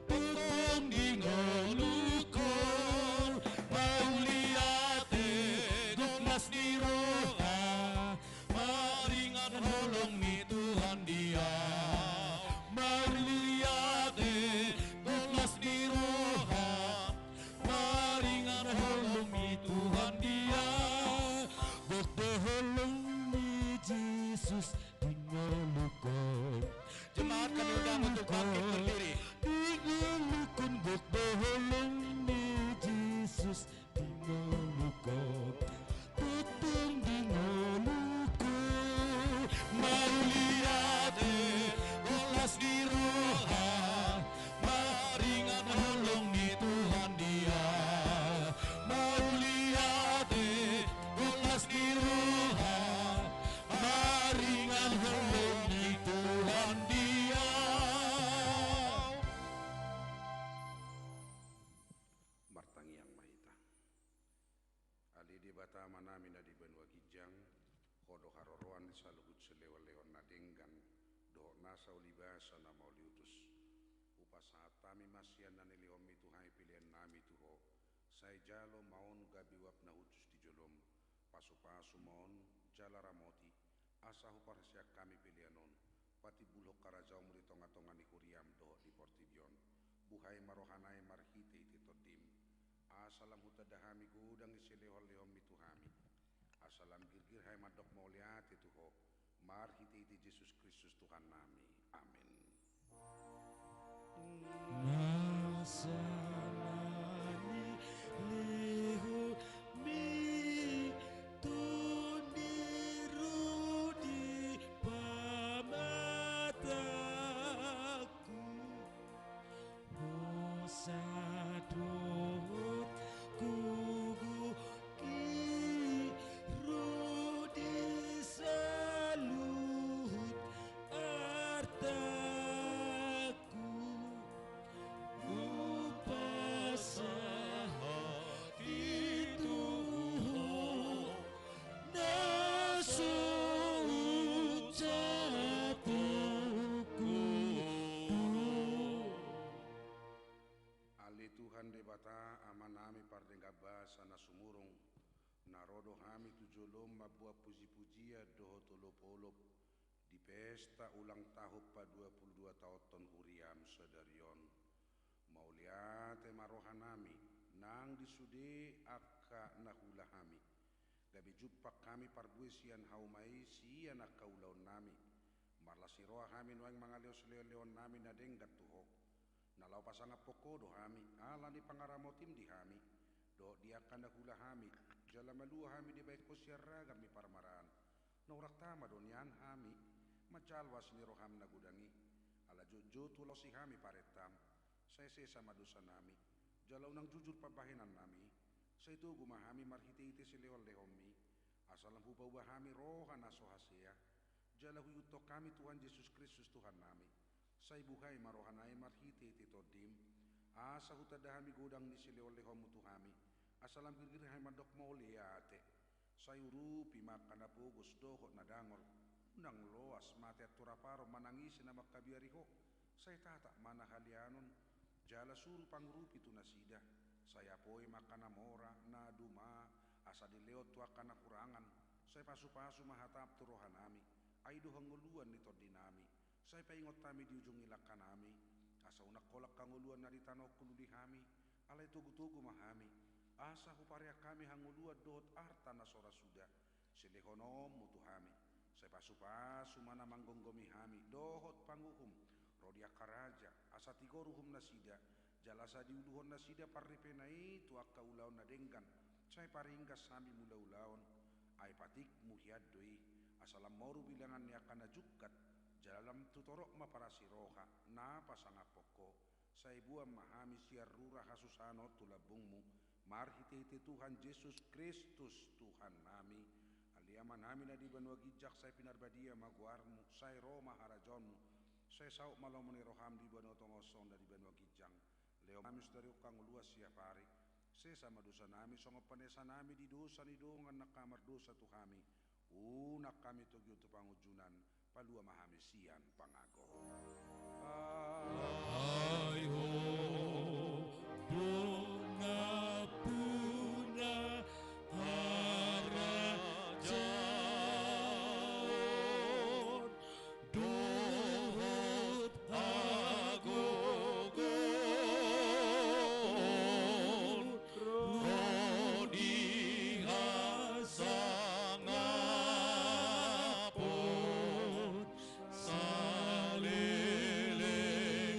tutong dingolukon nasa ulibasa na mauliutus. Upasaat tami masyan na nilihom Tuhai pilihan nami tuho. Say jalo maon gabiwap na utus di jolom. Pasu-pasu maon jala ramoti. Asa huparasya kami pilihanon. Pati bulhok karajau muli tonga-tonga ni Huriam do di Portibion. Buhay marohanay marhite iti todim. Asalam hutadahami gudang isilehol-lehom mituhami. Asalam girgir hay madok mauliat ituho. Marhite iti Yesus Kristus Tuhan nami. Amin. Nasanani lihu mi tuniru di pamataku Osadot kugu kiru di salut artaku upasahat itu nasu ucapuku Ali Tuhan debata aman nami pardengabasa na sumurong narodo hami tujolom mabua puji-pujia doho tolop-olop di pesta ulang tahun pa 22 tahun Huriam sedarion mauliate marohan nami nang disude akka nahula hami gabi jupak kami parbuisian haumai sian akaulaon nami marlasiroa hami noeng mangaleos leon nami na denggat tuho nalau pasanga pokodo hami ala ni pangaramotim di hami do dia kanda hula hami jala malua hami di baik kosyarra kami parmaran naurak tama donian hami majalwas ni roham na gudangi ala jojo tulo si hami paretam saya sama dosa nami jala unang jujur pabahinan nami saya itu gumahami marhiti-hiti silehol lehomi asalam hubah hami rohan asohasia jala huyuto kami Tuhan Yesus Kristus Tuhan nami say buhay marohanay marhiti titodim asa hutadahami gudang ni silehol-lehom mutuhami asalam girgirhay madok mauliate say urupi makanapugos dohot na dangol unang loas mati at turaparo manangisi na makabiariho say tata manahalianon jala suru pangrupi tunasida saya poy makanamora na duma asa dileot tu akan kurangan say pasu-pasu mahatap turohan nami ay duhang nguluan nito dinami say paingot kami di ujung ilak kanami asa unak kolak kanguluan na di tanok kululi hami alay tugu-tugu mahami asa huparya kami hanguluan dot arta na sora suda silehonom mutuhami say pasu-pasu mana manggonggomi hami dohot panguhum rodia karaja asa tigoruhum nasida jalasa diuluhon nasida parripenai tu akka ulaon na denggan say paringgas hami mula-ulaon ay patik muhiaddoi asalam moru bilangan ni akan najukat jalam tutorok maparasiroha na pasangapoko say buam mahami siarrura hasusano tulabungmu marhiti Tuhan Yesus Kristus Tuhan nami aliaman nami na di banwa gijak say pinarbadia maguarmu say Roma harajonmu say sauk malomoni roham di banwa tongoson da di banwa gijang leo nami sedari ukang luas siap hari say sama dosa nami songo panesa nami di dosa ni dongan na kamar dosa tuhami unak kami tugi untuk pangujunan palua mahami sian pangago Ayo bunga puna harajaon dohot agogon rodi hasangapon saleleng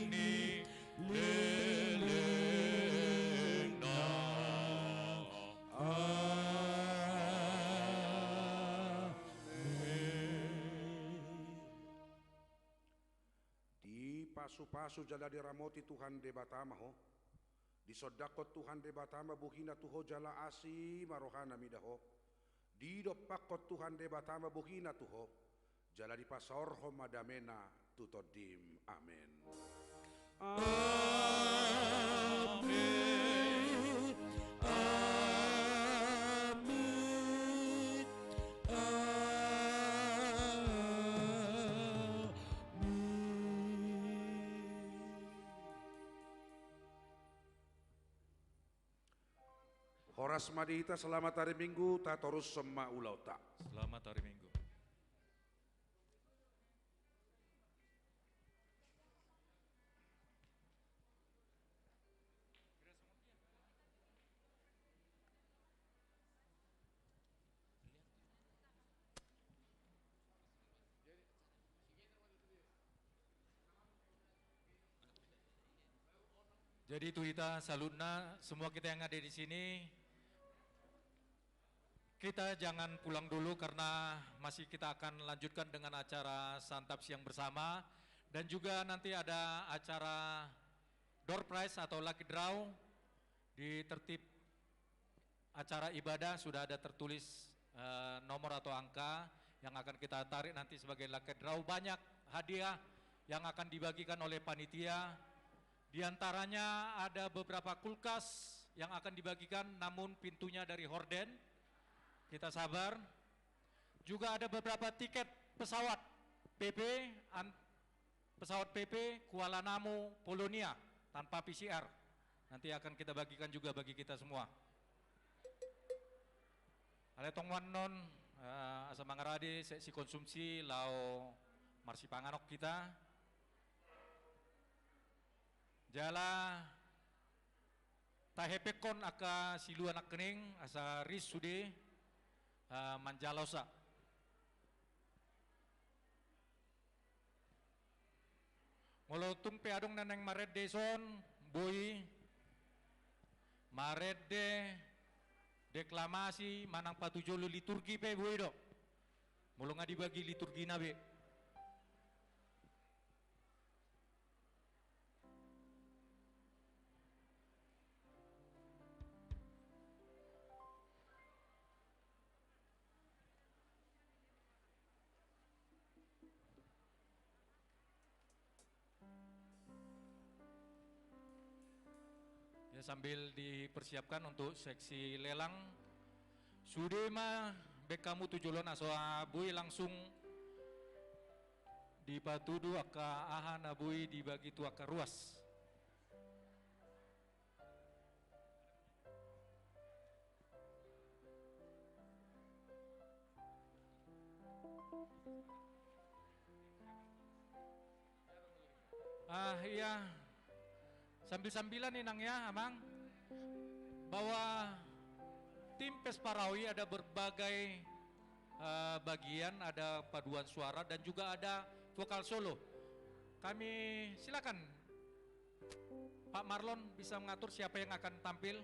ni leleng na di pasu-pasu jala di ramoti Tuhan de batama ho di sodakot Tuhan de batama buhina tuho jala asi marohana midaho di dopakot Tuhan de batama buhina tuho jala di pasorho madamena tutodim amin Amin, amin, amin. Horas madita selamat hari Minggu, ta torus sema ulau ta. Selamat hari Minggu. Jadi itu kita salutna semua kita yang ada di sini. Kita jangan pulang dulu karena masih kita akan lanjutkan dengan acara santap siang bersama dan juga nanti ada acara door prize atau lucky draw di tertib acara ibadah sudah ada tertulis nomor atau angka yang akan kita tarik nanti sebagai lucky draw. Banyak hadiah yang akan dibagikan oleh panitia. Di antaranya ada beberapa kulkas yang akan dibagikan namun pintunya dari horden. Kita sabar. Juga ada beberapa tiket pesawat pesawat PP Kuala Namu, Polonia tanpa PCR. Nanti akan kita bagikan juga bagi kita semua. Aletong wanon asa mangaradi si konsumsi lau marsipanganok kita. Jala tahepekon aka silu anak kening asa ris sude manjalosa. Ngolotung peadong naneng maret deson boy maret de deklamasi manang patujolo liturgi pe boy do. Mulong adi bagi liturgi nabe. Ya, sambil dipersiapkan untuk seksi lelang Sudema bekamu tujulon asoa bui langsung dipatudu aka ahan abui dibagi tu aka ruas. Iya. Sambil-sambilan nih Nang ya, Amang. Bahwa tim Pesparawi ada berbagai bagian, ada paduan suara dan juga ada vokal solo. Kami silakan Pak Marlon bisa mengatur siapa yang akan tampil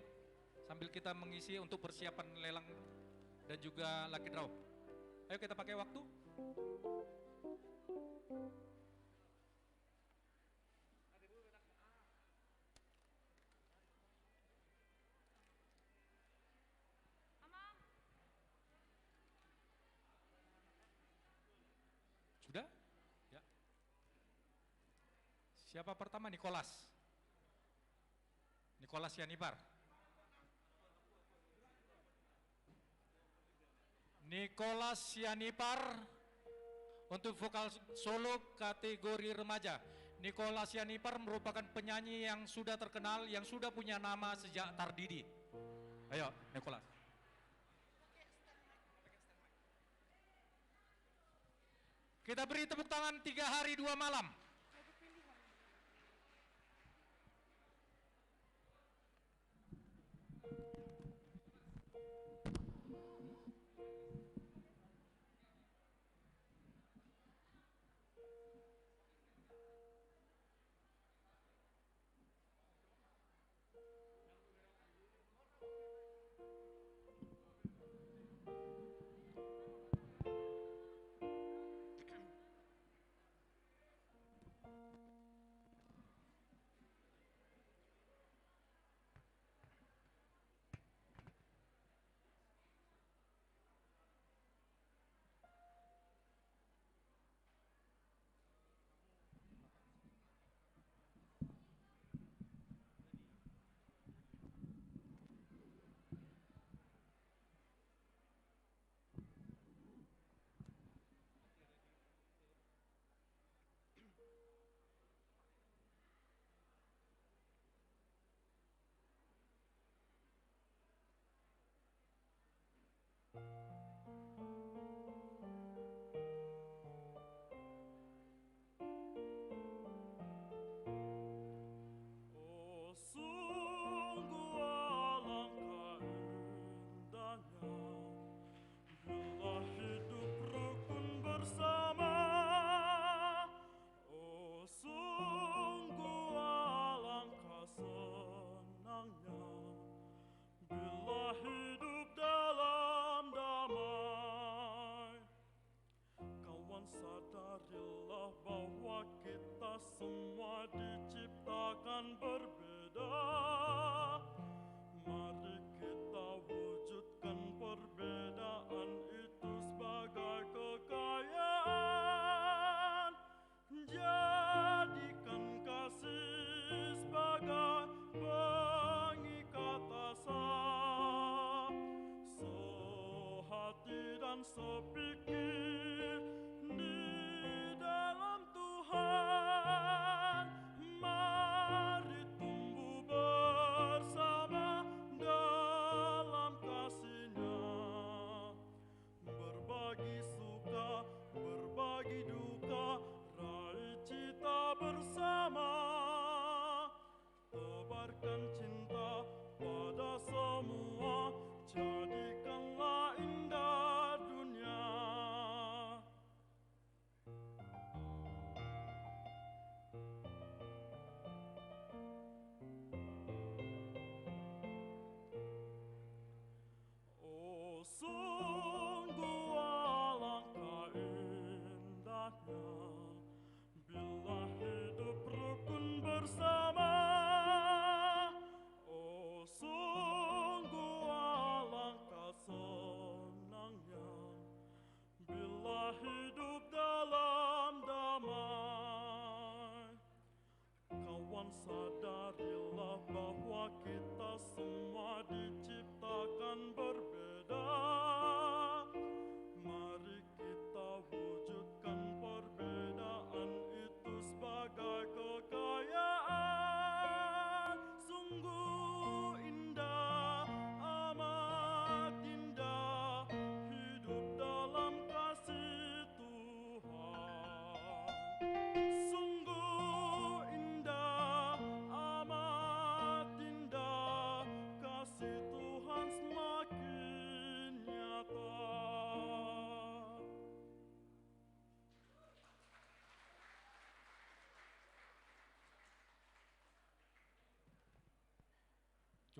sambil kita mengisi untuk persiapan lelang dan juga lucky draw. Ayo kita pakai waktu. Sudah? Ya. Siapa pertama? Nicholas Yanipar. Nicholas Yanipar untuk vokal solo kategori remaja. Nicholas Yanipar merupakan penyanyi yang sudah terkenal, yang sudah punya nama sejak tardidi. Ayo, Nicholas. Kita beri tepuk tangan 3 hari 2 malam.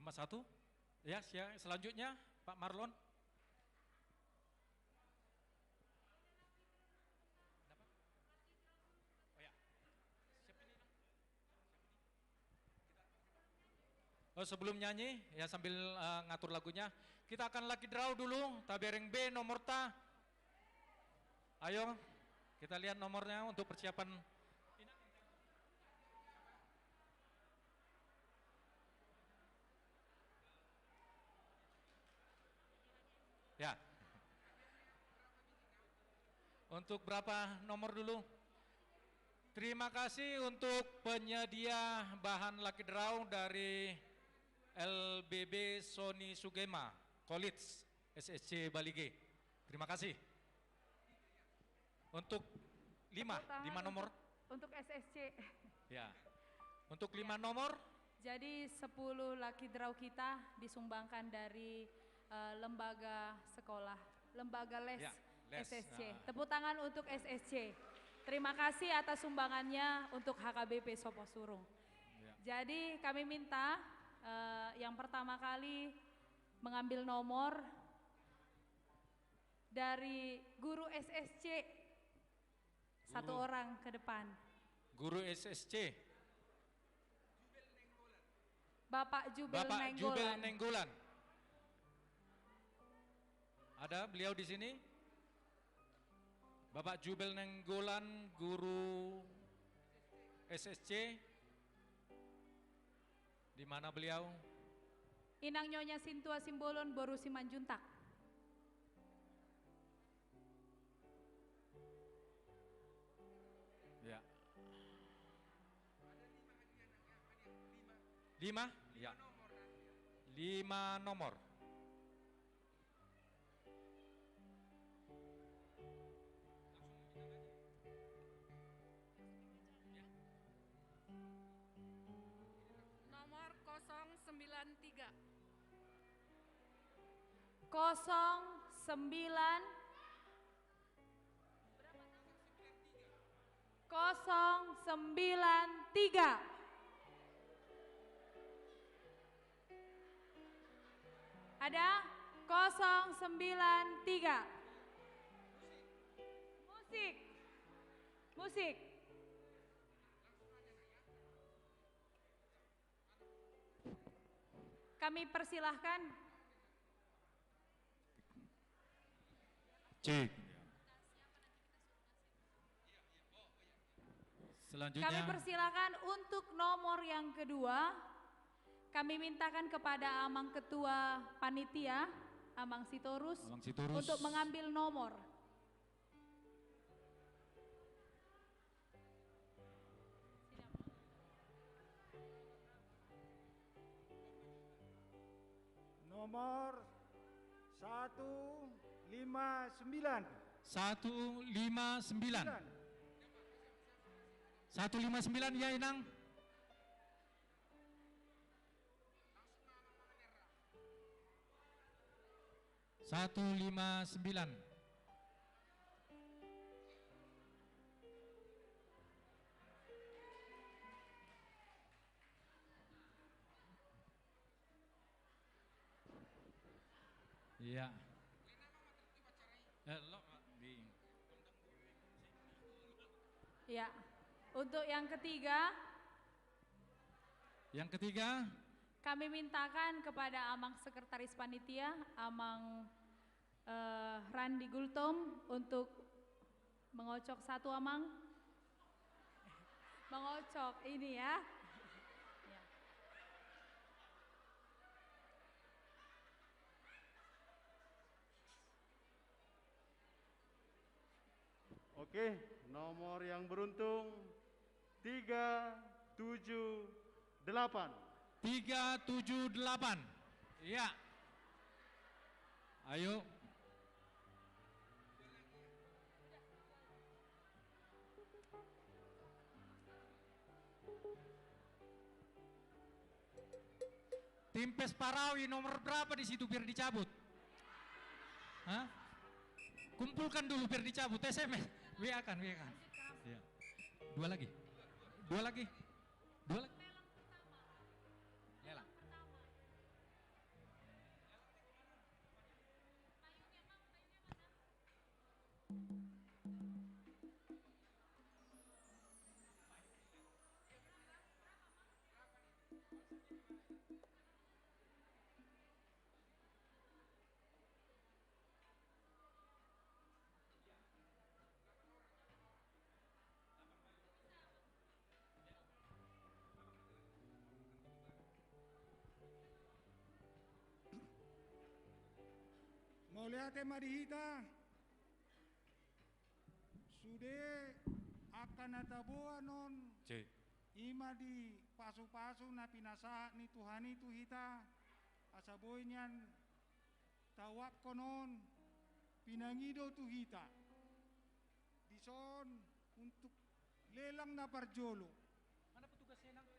Cuma satu. Ya, selanjutnya Pak Marlon. Oh, sebelum nyanyi, ya sambil ngatur lagunya, kita akan lucky draw dulu, tabering B nomor ta. Ayo, kita lihat nomornya untuk persiapan. Ya. Untuk berapa nomor dulu? Terima kasih untuk penyedia bahan lucky draw dari LBB Sony Sugema College SSC Balige. Terima kasih. Untuk 5 nomor. Untuk SSC. Ya. Untuk 5 nomor. Jadi 10 lucky draw kita disumbangkan dari lembaga sekolah, lembaga les, Ya, les. SSC. Tepuk tangan untuk SSC. Terima kasih atas sumbangannya untuk HKBP Soposurung. Ya. Jadi kami minta yang pertama kali mengambil nomor dari guru SSC, satu orang ke depan. Guru SSC. Bapak Jubel Bapak Nenggolan. Jubel Nenggolan. Ada beliau di sini? Bapak Jubel Nenggolan, guru SSC. Di mana beliau? Inang Nyonya Sintua Simbolon Boru Simanjuntak. Ya. 5? Ya. 5 nomor. Nomor 093. 093. Ada 093. Musik. Kami persilahkan. Cek. Selanjutnya. Kami persilakan untuk nomor yang kedua. Kami mintakan kepada Amang Ketua Panitia, Amang Sitorus, untuk mengambil nomor. Nomor 159. 159. 159 ya Inang. Satu lima sembilan. Iya. Ya. Untuk yang ketiga. Yang ketiga. Kami mintakan kepada Amang Sekretaris Panitia, Amang Randi Gultom untuk mengocok satu Amang. Mengocok ini ya. Oke, nomor yang beruntung 378. 378. Iya. Ayo. Tim Pesparawi nomor berapa di situ biar dicabut? Hah? Kumpulkan dulu biar dicabut, SMS. WA kan. Ya. Dua lagi. Lelang. Mau lihat marihita. Sudah akan nataboa non. Cik. Ima di pasu-pasu na pinasa ni Tuhan itu hita. Asaboy niyan tawak konon. Pinangido tu hita. Dison untuk lelang na parjolo. Mana petugasnya nang?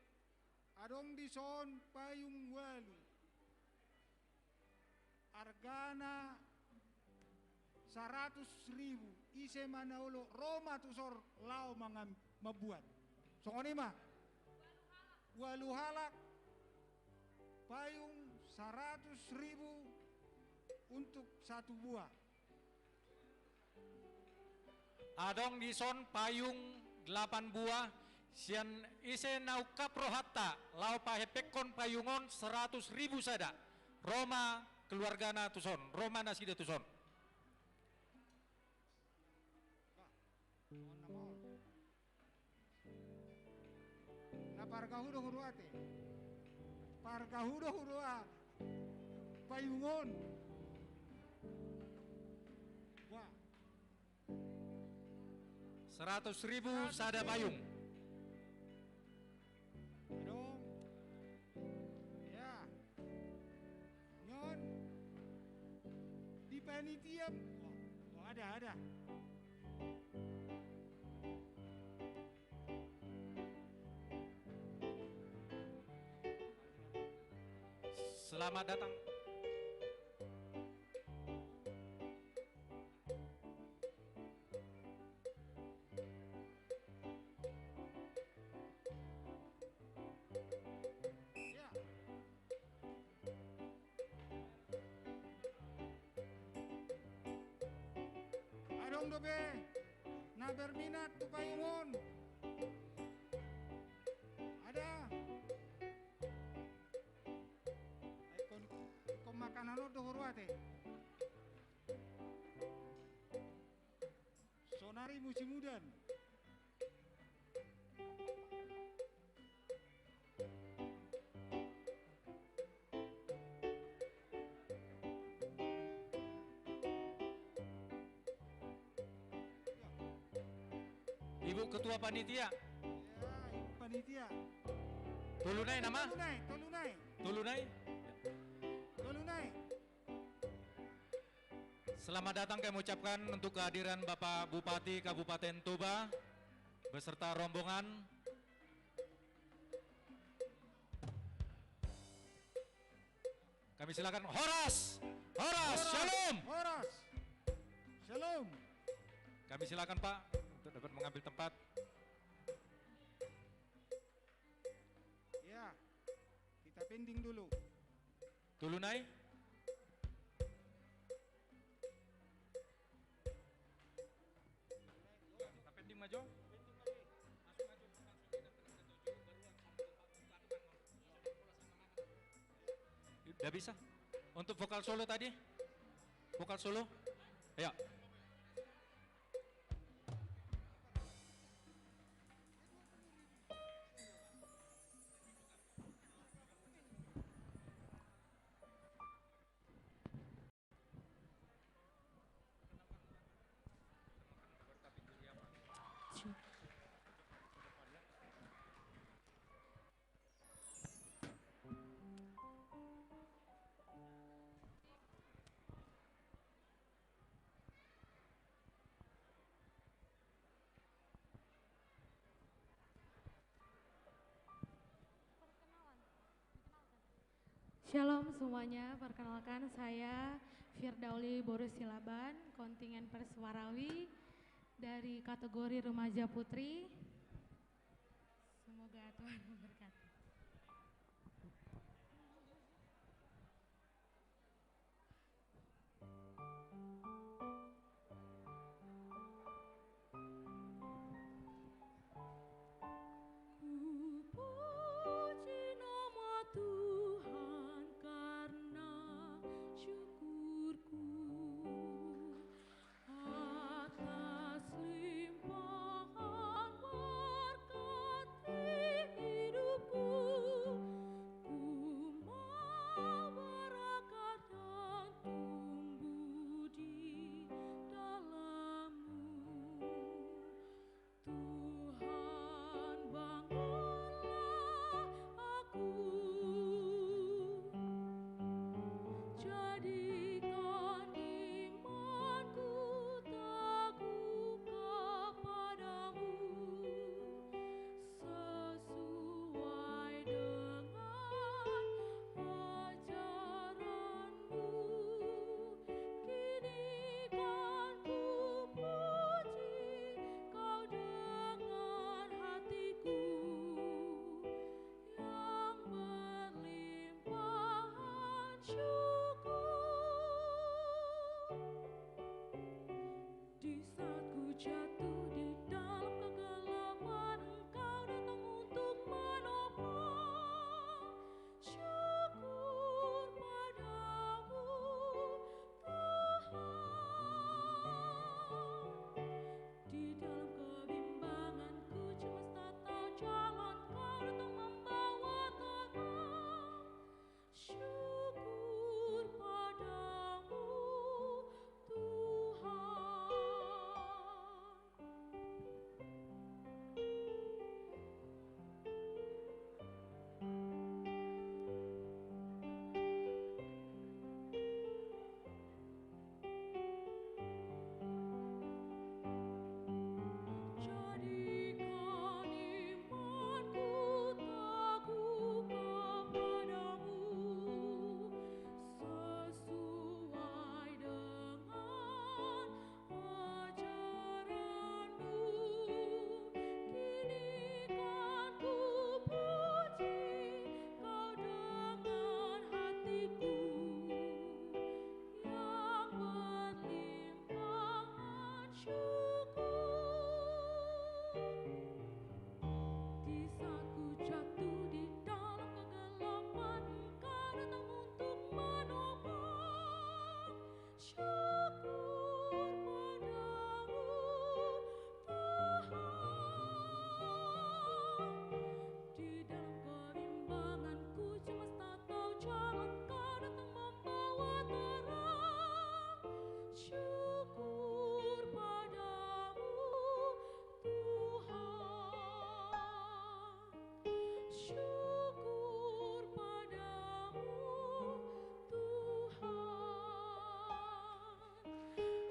Adong dison payung walu. Argana 100.000 ise manaulo Roma tusor lao mabuat. Songoni mah walu halak payung 100.000 untuk satu buah. Adong dison payung 8 buah sian ise naukap rohatta lau pahepekon payungon 100.000 sada. Roma keluargana tuson, Roma nasida tuson. Na pargahudo huruate. Pargahudo hurua payungon. Wah. 100.000 sada payung. Dong. Ya. Nyon. Di panitia. Oh, ada. Selamat datang. Ya. Adong dobe. Na berminat tu payungon. Ada. Kon makanan do horwate. Sonari musim mudan. Ibu Ketua Panitia, Ya, ibu panitia. Tulunai nama? Tolunai. Tulunai. Selamat datang kami ucapkan untuk kehadiran Bapak Bupati Kabupaten Toba beserta rombongan. Kami silakan Horas, Shalom. Horas. Shalom. Kami silakan Pak untuk dapat mengambil tempat. Ya. Kita pending dulu. Tulunai. Pending maju. Udah bisa. Untuk vokal solo tadi. Vokal solo. Ya. Shalom semuanya, perkenalkan saya Firdauli Boris Silaban, kontingen Perswarawi dari kategori remaja putri. Semoga Tuhan memberkati.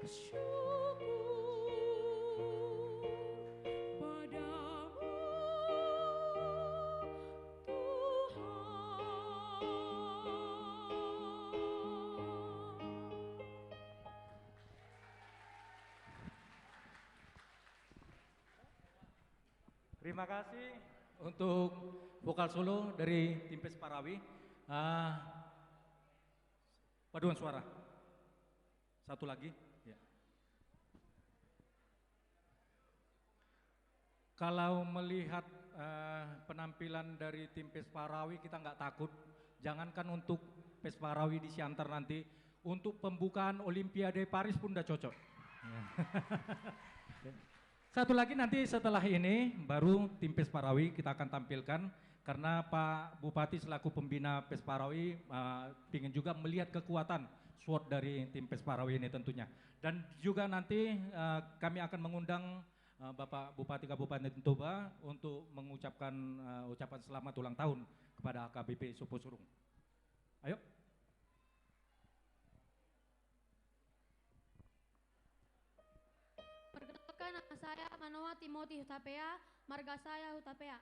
Terima kasih untuk vokal solo dari tim Pesparawi. Paduan suara. Satu lagi. Ya. Kalau melihat penampilan dari tim Pesparawi kita nggak takut. Jangankan untuk Pesparawi di Siantar nanti, untuk pembukaan Olimpiade Paris pun udah cocok. Satu lagi nanti setelah ini baru tim Pesparawi kita akan tampilkan karena Pak Bupati selaku pembina Pesparawi ingin juga melihat kekuatan SWOT dari tim Pesparawi ini tentunya. Dan juga nanti kami akan mengundang Bapak Bupati Kabupaten Toba untuk mengucapkan ucapan selamat ulang tahun kepada AKBP Supo Surung. Ayo. Perkenalkan, nama saya Manoa Timothy Hutapea, marga saya Hutapea.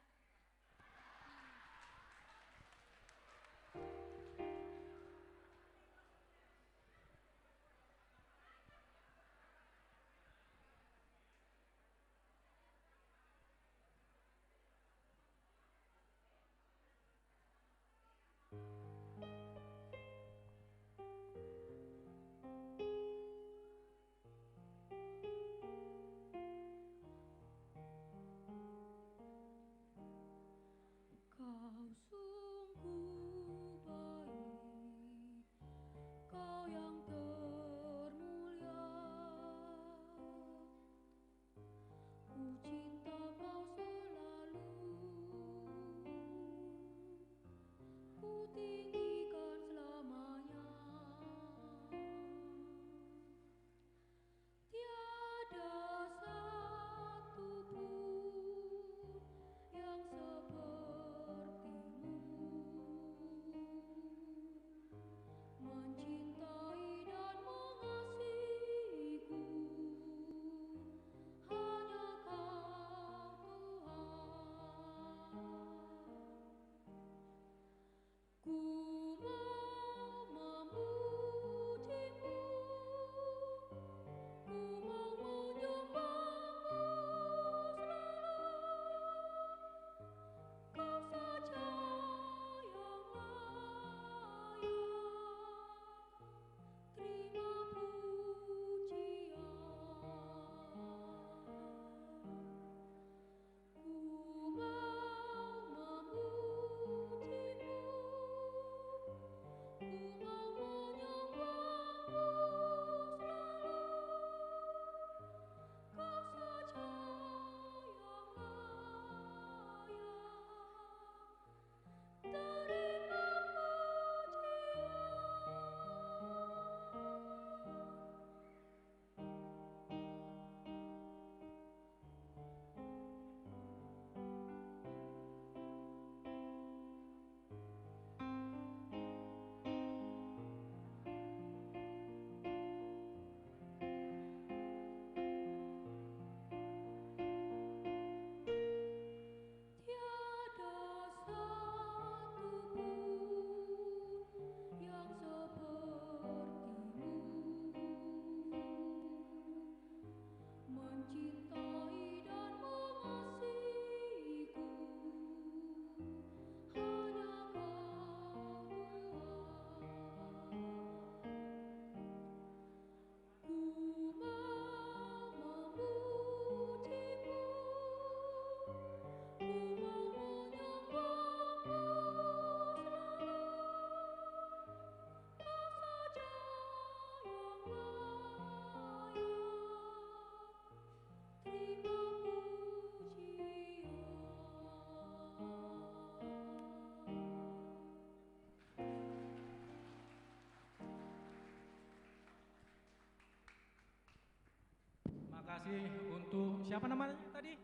Kasih untuk siapa namanya tadi?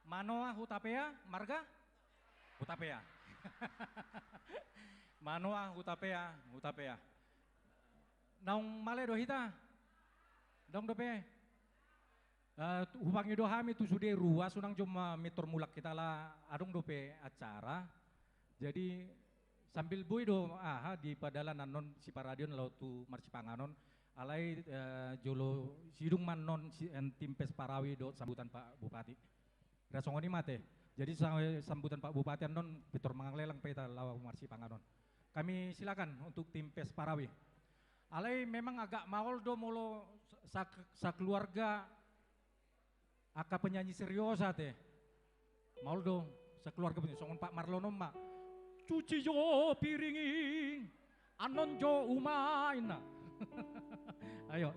Manoa Hutapea, marga? Hutapea. Manoa Hutapea, Hutapea. naung male do hita. Dong dope. Hubangi do hami tu sude ruas sunang cuma metor mulak kita lah adong dope acara. Jadi sambil bui do di padalan non si paradion lau tu marsi panganon alai jolo sidung man non si timpes parawi do sambutan Pak Bupati. Rasongoni mate. Jadi sambutan Pak Bupati non pitor manglelang peta lau marsi panganon. Kami silakan untuk tim pes parawi. Alai memang agak maol do molo sa keluarga aka penyanyi serius teh. Maol do sa keluarga penyanyi songon Pak Marlono mak. Cuci jo piringi anon jo umaina. Ayo.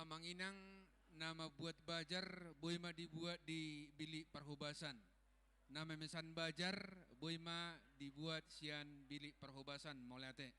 Amang inang nama buat bajar boy ma dibuat di bilik perhobasan. Nama mesan bajar boy ma dibuat sian bilik perhobasan moliate.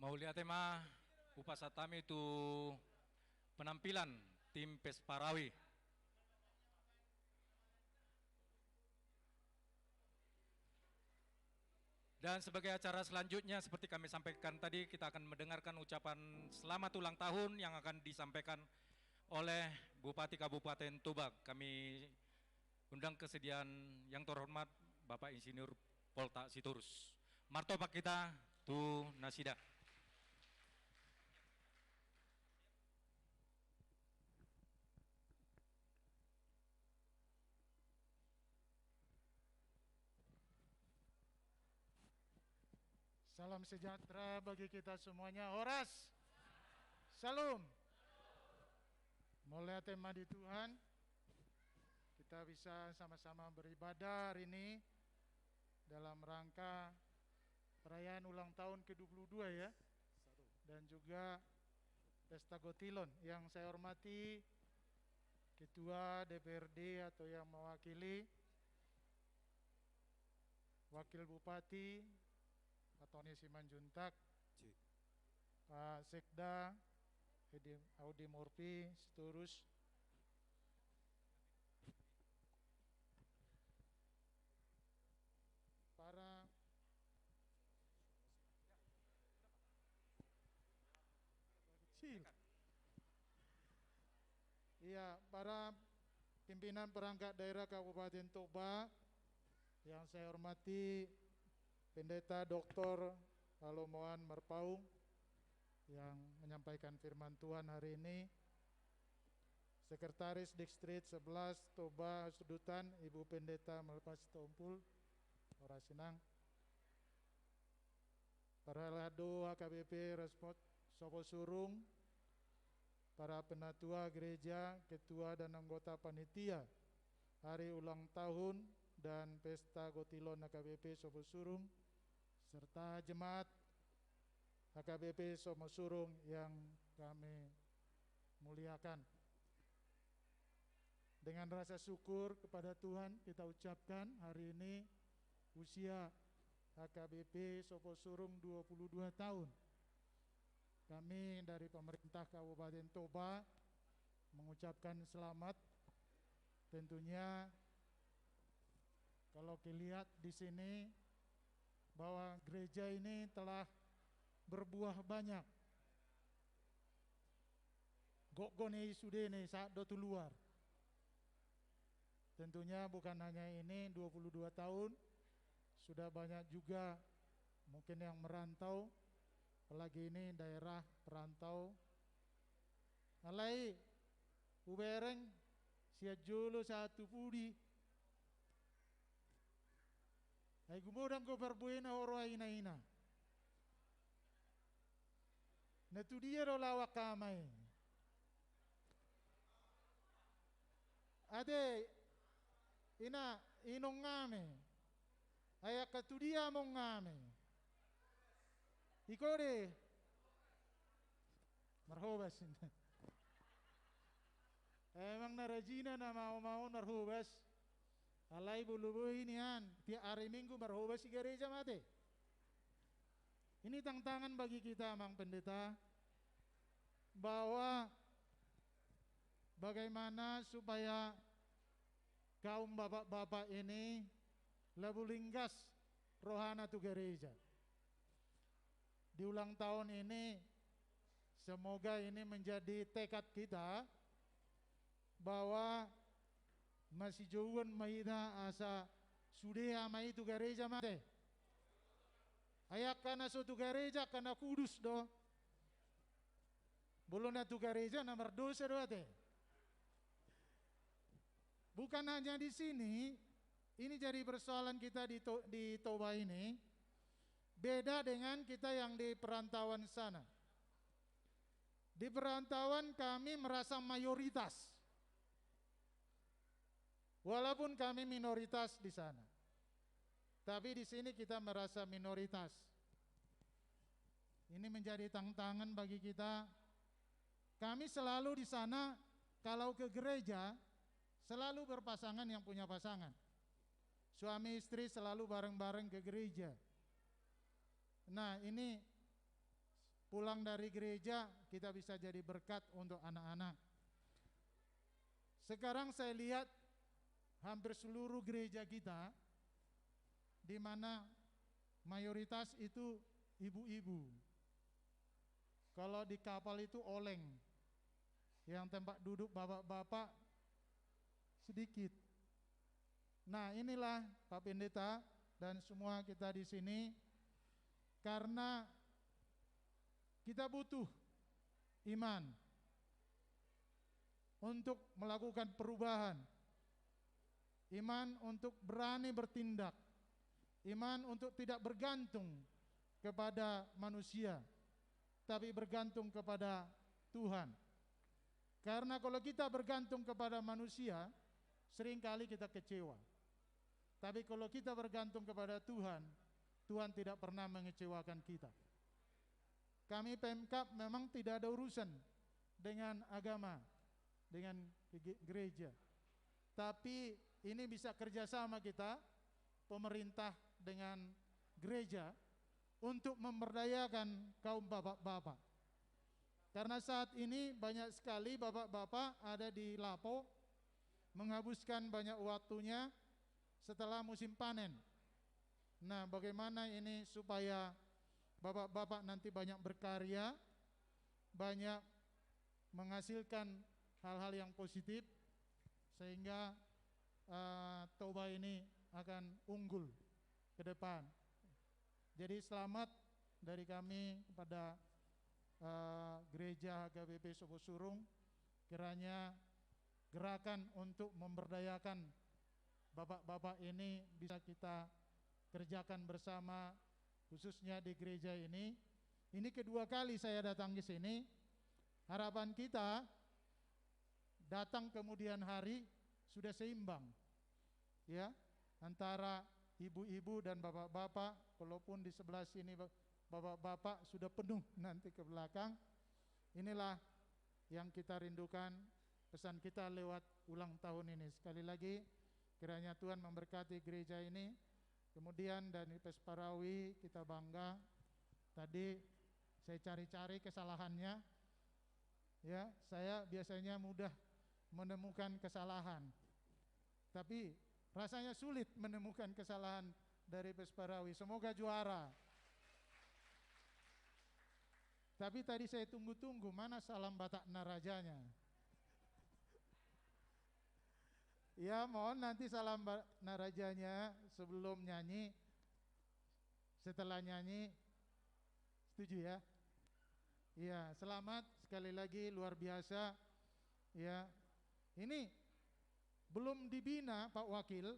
Mau lihat tema upasatami itu penampilan tim Pesparawi. Dan sebagai acara selanjutnya seperti kami sampaikan tadi, kita akan mendengarkan ucapan selamat ulang tahun yang akan disampaikan oleh Bupati Kabupaten Toba. Kami undang kesediaan yang terhormat Bapak Insinyur Polta Sitorus. Martoba kita tu nasida. Salam sejahtera bagi kita semuanya. Horas. Salam. Mulia tema di Tuhan. Kita bisa sama-sama beribadah hari ini dalam rangka perayaan ulang tahun ke-22 ya. Dan juga Pesta Gotilon yang saya hormati Ketua DPRD atau yang mewakili Wakil Bupati Pak Tony Simanjuntak, Pak Sekda Audi Murphy Sitorus, para para pimpinan perangkat daerah Kabupaten Toba yang saya hormati Pendeta Dr. Alomoan Marpaung yang menyampaikan firman Tuhan hari ini, Sekretaris Distrik 11 Toba Sudutan Ibu Pendeta Melepas Tompul Ora Sinang, para lado HKBP Respot Sopo Surung, para penatua gereja, ketua dan anggota panitia hari ulang tahun dan pesta Gotilon HKBP Sopo Surung, serta jemaat HKBP Sopo Surung yang kami muliakan. Dengan rasa syukur kepada Tuhan kita ucapkan hari ini usia HKBP Sopo Surung 22 tahun. Kami dari pemerintah Kabupaten Toba mengucapkan selamat. Tentunya kalau dilihat di sini bahwa gereja ini telah berbuah banyak. Gokgone sudene saat dotu luar. Tentunya bukan hanya ini 22 tahun, sudah banyak juga mungkin yang merantau, apalagi ini daerah perantau. Alai ubereng siat jolo satu pudi. Ay gumodang ko barbuena oro ay ina. Natudia ro lawak kamay. Ade ina inong ngame. Ay katudia mong ngame. Ikore. Marhobas. Emang narajina na mau narhobas. Alay bulubu inian, tiap hari Minggu berhubung si gereja mati. Ini tantangan bagi kita, Mang Pendeta, bahwa bagaimana supaya kaum bapak-bapak ini lebih linggas rohana tu gereja. Di ulang tahun ini, semoga ini menjadi tekad kita bahwa masih jauhan maida asa sudah mai tu gereja mate. Ayak kana suatu gereja kana kudus do. Belum na tu gereja na berdosa do ate. Bukan hanya di sini, ini jadi persoalan kita di Toba ini. Beda dengan kita yang di perantauan sana. Di perantauan kami merasa mayoritas. Walaupun kami minoritas di sana, tapi di sini kita merasa minoritas. Ini menjadi tantangan bagi kita. Kami selalu di sana, kalau ke gereja, selalu berpasangan yang punya pasangan. Suami istri selalu bareng-bareng ke gereja. Nah ini pulang dari gereja kita bisa jadi berkat untuk anak-anak. Sekarang saya lihat hampir seluruh gereja kita, di mana mayoritas itu ibu-ibu. Kalau di kapal itu oleng, yang tempat duduk bapak-bapak sedikit. Nah, inilah Pak Pendeta dan semua kita di sini, karena kita butuh iman untuk melakukan perubahan, iman untuk berani bertindak, iman untuk tidak bergantung kepada manusia, tapi bergantung kepada Tuhan. Karena kalau kita bergantung kepada manusia, seringkali kita kecewa. Tapi kalau kita bergantung kepada Tuhan, Tuhan tidak pernah mengecewakan kita. Kami Pemkab memang tidak ada urusan dengan agama, dengan gereja. Tapi ini bisa kerjasama kita, pemerintah dengan gereja, untuk memberdayakan kaum bapak-bapak. Karena saat ini banyak sekali bapak-bapak ada di Lapo, menghabiskan banyak waktunya setelah musim panen. Nah, bagaimana ini supaya bapak-bapak nanti banyak berkarya, banyak menghasilkan hal-hal yang positif, sehingga Toba ini akan unggul ke depan. Jadi selamat dari kami kepada Gereja HKBP Soposurung, kiranya gerakan untuk memberdayakan bapak-bapak ini bisa kita kerjakan bersama, khususnya di gereja ini. Ini kedua kali saya datang ke sini. Harapan kita datang kemudian hari sudah seimbang, ya, antara ibu-ibu dan bapak-bapak. Walaupun di sebelah sini bapak-bapak sudah penuh nanti ke belakang. Inilah yang kita rindukan, pesan kita lewat ulang tahun ini. Sekali lagi kiranya Tuhan memberkati gereja ini. Kemudian dari Pesparawi kita bangga. Tadi saya cari-cari kesalahannya. Ya, saya biasanya mudah menemukan kesalahan, tapi rasanya sulit menemukan kesalahan dari Pesparawi. Semoga juara. Tapi tadi saya tunggu-tunggu, mana salam Batak Narajanya? Ya, mohon nanti salam Narajanya sebelum nyanyi, setelah nyanyi. Setuju ya? Ya, selamat sekali lagi, luar biasa. Ya, ini belum dibina Pak Wakil.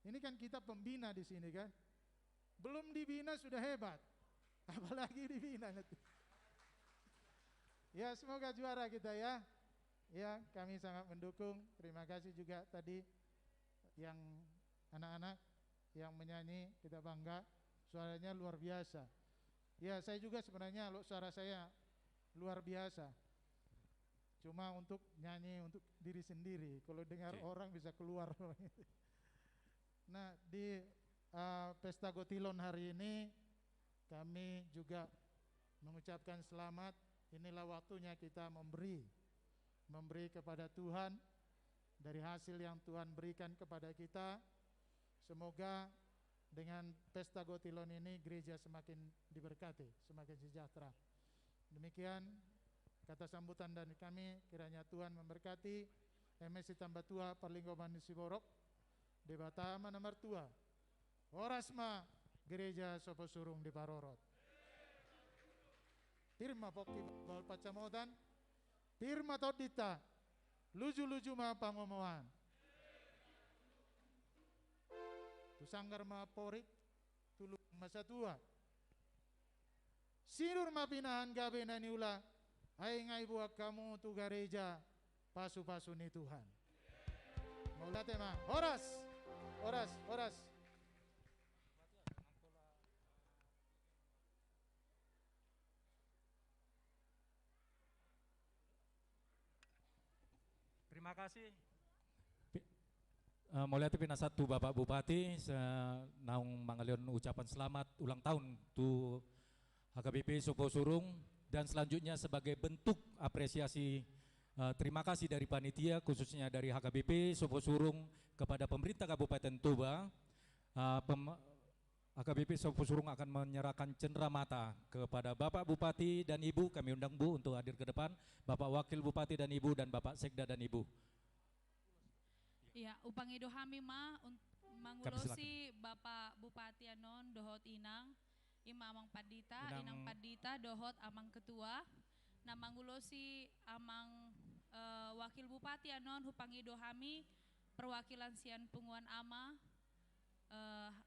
Ini kan kita pembina di sini kan. Belum dibina sudah hebat, apalagi dibina nanti. Ya, semoga juara kita ya. Ya, kami sangat mendukung. Terima kasih juga tadi yang anak-anak yang menyanyi, kita bangga. Suaranya luar biasa. Ya, saya juga sebenarnya suara saya luar biasa. Cuma untuk nyanyi untuk diri sendiri. Kalau dengar orang bisa keluar. Nah, di Pesta Gotilon hari ini kami juga mengucapkan selamat. Inilah waktunya kita memberi kepada Tuhan dari hasil yang Tuhan berikan kepada kita. Semoga dengan Pesta Gotilon ini gereja semakin diberkati, semakin sejahtera. Demikian kata sambutan dari kami, kiranya Tuhan memberkati MSI Tambah Tua Perlinggoman Siborok, Debata nomor tua Orasma Gereja Soposurung di Parorot. Pirma Pokki Bal Pacamodan, Pirma Todita, Luju-luju ma pangomoan. Tusanggar ma porik, tulung masa tua. Sinur ma pinahan gabe na niula, ay ngay buak kamu tu gereja pasu-pasu ni Tuhan. Maulate ma, oras, oras, oras. Terima kasih. Mulyati Pinasatu Bapak Bupati, naung mangalion ucapan selamat ulang tahun tu HKBP Sopo Surung, dan selanjutnya sebagai bentuk apresiasi terima kasih dari panitia khususnya dari HKBP Sopo Surung kepada pemerintah Kabupaten Toba, HKBP Sopo Surung akan menyerahkan cenderamata kepada Bapak Bupati dan Ibu. Kami undang Bu untuk hadir ke depan, Bapak Wakil Bupati dan Ibu dan Bapak Sekda dan Ibu. Ya, upang ido hami ma mangulosi Bapak Bupati anon dohot inang, ima amang padita, inang padita dohot amang ketua, na mangulosi amang Wakil Bupati anon hupang ido hami perwakilan sian punguan ama,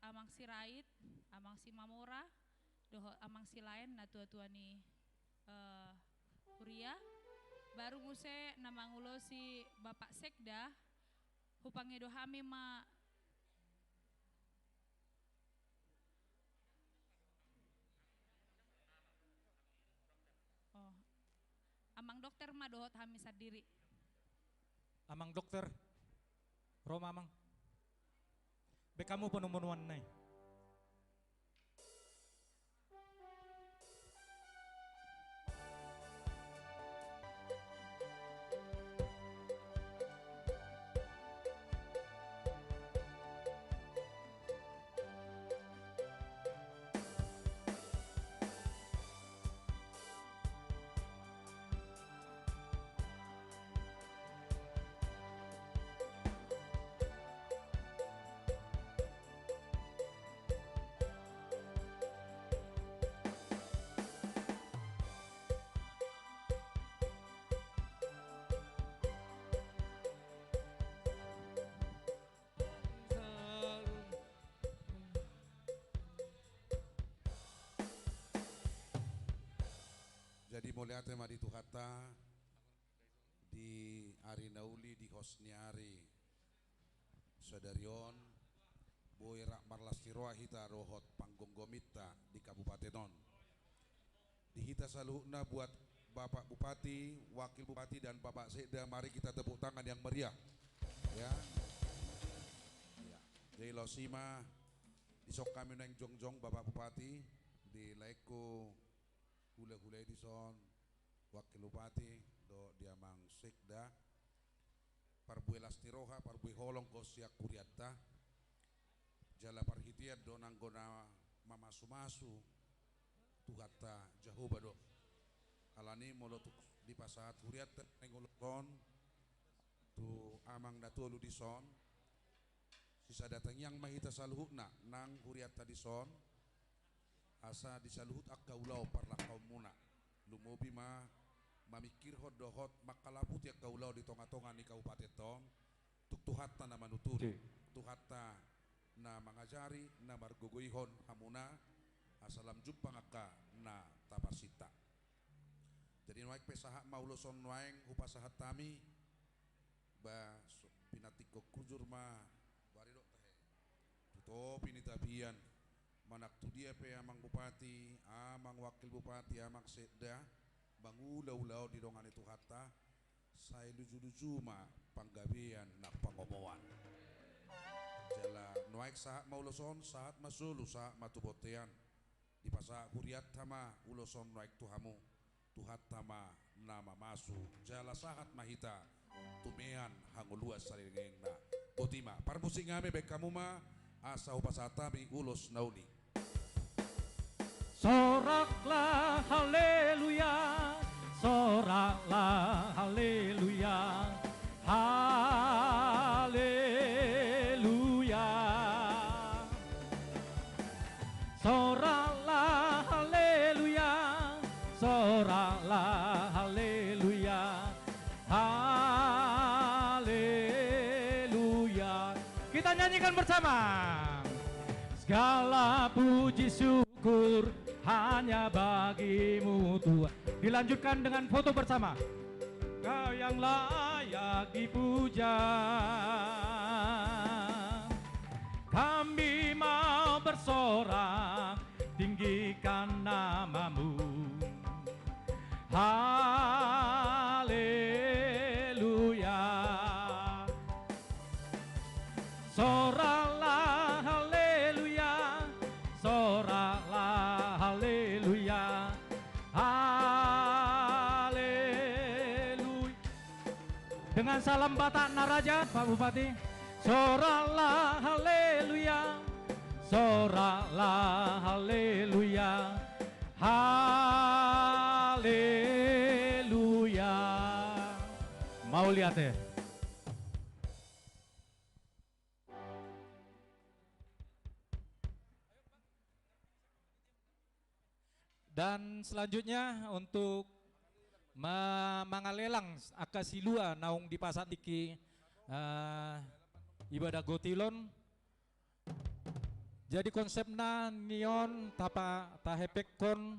amang si Rait, amang si Mamora, dohot amang si lain na tua-tua ni Kuria, baru nguse na mangulosi Bapak Sekda, hupang ido hami ma amang dokter ma dohot hami sadiri. Amang dokter, Roma amang. Bekamu penemuan nai. Jadi mulai tema di Tuhata di Ari Nauli di Hosniari Sadarion Boy Rak Marlastiroa hita rohot panggung gomita di Kabupaten Non. Di hita saluhna buat Bapak Bupati, Wakil Bupati dan Bapak Sekda, mari kita tepuk tangan yang meriah. Ya. Ya. Jadi losima isok kami neng jongjong Bapak Bupati di Laiko hule-hule di son Wakil Bupati do diamang Sekda parbue lastiroha parbue holong kosiak kuriatta jala parhitiat do nanggona mamasu-masu tuhata jahoba do alani molotuk di pasat kuriatta nengolokon tu amang datulu di son sisa datang yang mahita saluhna nang kuriatta di son asa disaluhut akkaulau parla kaum muna lumobi ma mamikir hodohot makalaput ya kaulau di tonga-tonga ni Kabupaten Tong tuk tuhatta na manuturi tuhatta na mangajari na margogoihon hamuna asalam jumpa ngaka na tapasita jadi nuaik pesaha mauloson nuaing upasahat tami ba pinatiko kujur ma baridok tahe tuto pinitapian manak tu dia pe amang bupati, amang wakil bupati, amang sekda, bangulau-lau di dongan itu kata, saya luju-luju ma panggabian nak pangomoan. Jala nuaik saat mauloson, saat masulu, saat matubotean, di pasar huriat tama uloson nuaik tuhamu, tuhat tama nama masu, jala saat mahita, tumean hanguluas saling na, botima, parmusing ngame bek kamu ma, asa upasatami ulos nauli. Soraklah haleluya, soraklah haleluya, haleluya. Soraklah haleluya, soraklah haleluya, haleluya. Kita nyanyikan bersama. Segala puji syukur hanya bagimu Tuhan. Dilanjutkan dengan foto bersama. Kau yang layak dipuja. Kami mau bersorak tinggikan namamu. Haleluya. Soraklah haleluya, soraklah haleluya, salam Batak Naraja, Pak Bupati. Soralah haleluya, soralah haleluya, haleluya. Mau lihat ya? Dan selanjutnya untuk mangalelang akasilua naung di pasat iki ibadah gotilon. Jadi konsepnya neon tapa tahepekon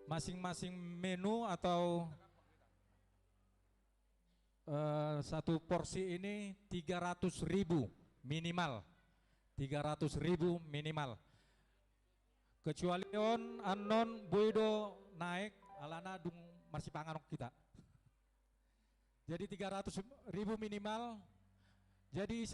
masing-masing menu atau satu porsi ini 300.000 minimal, 300.000 minimal. Kecuali on anon boido naik alana dung masih panganok kita. Jadi 300.000 minimal. Jadi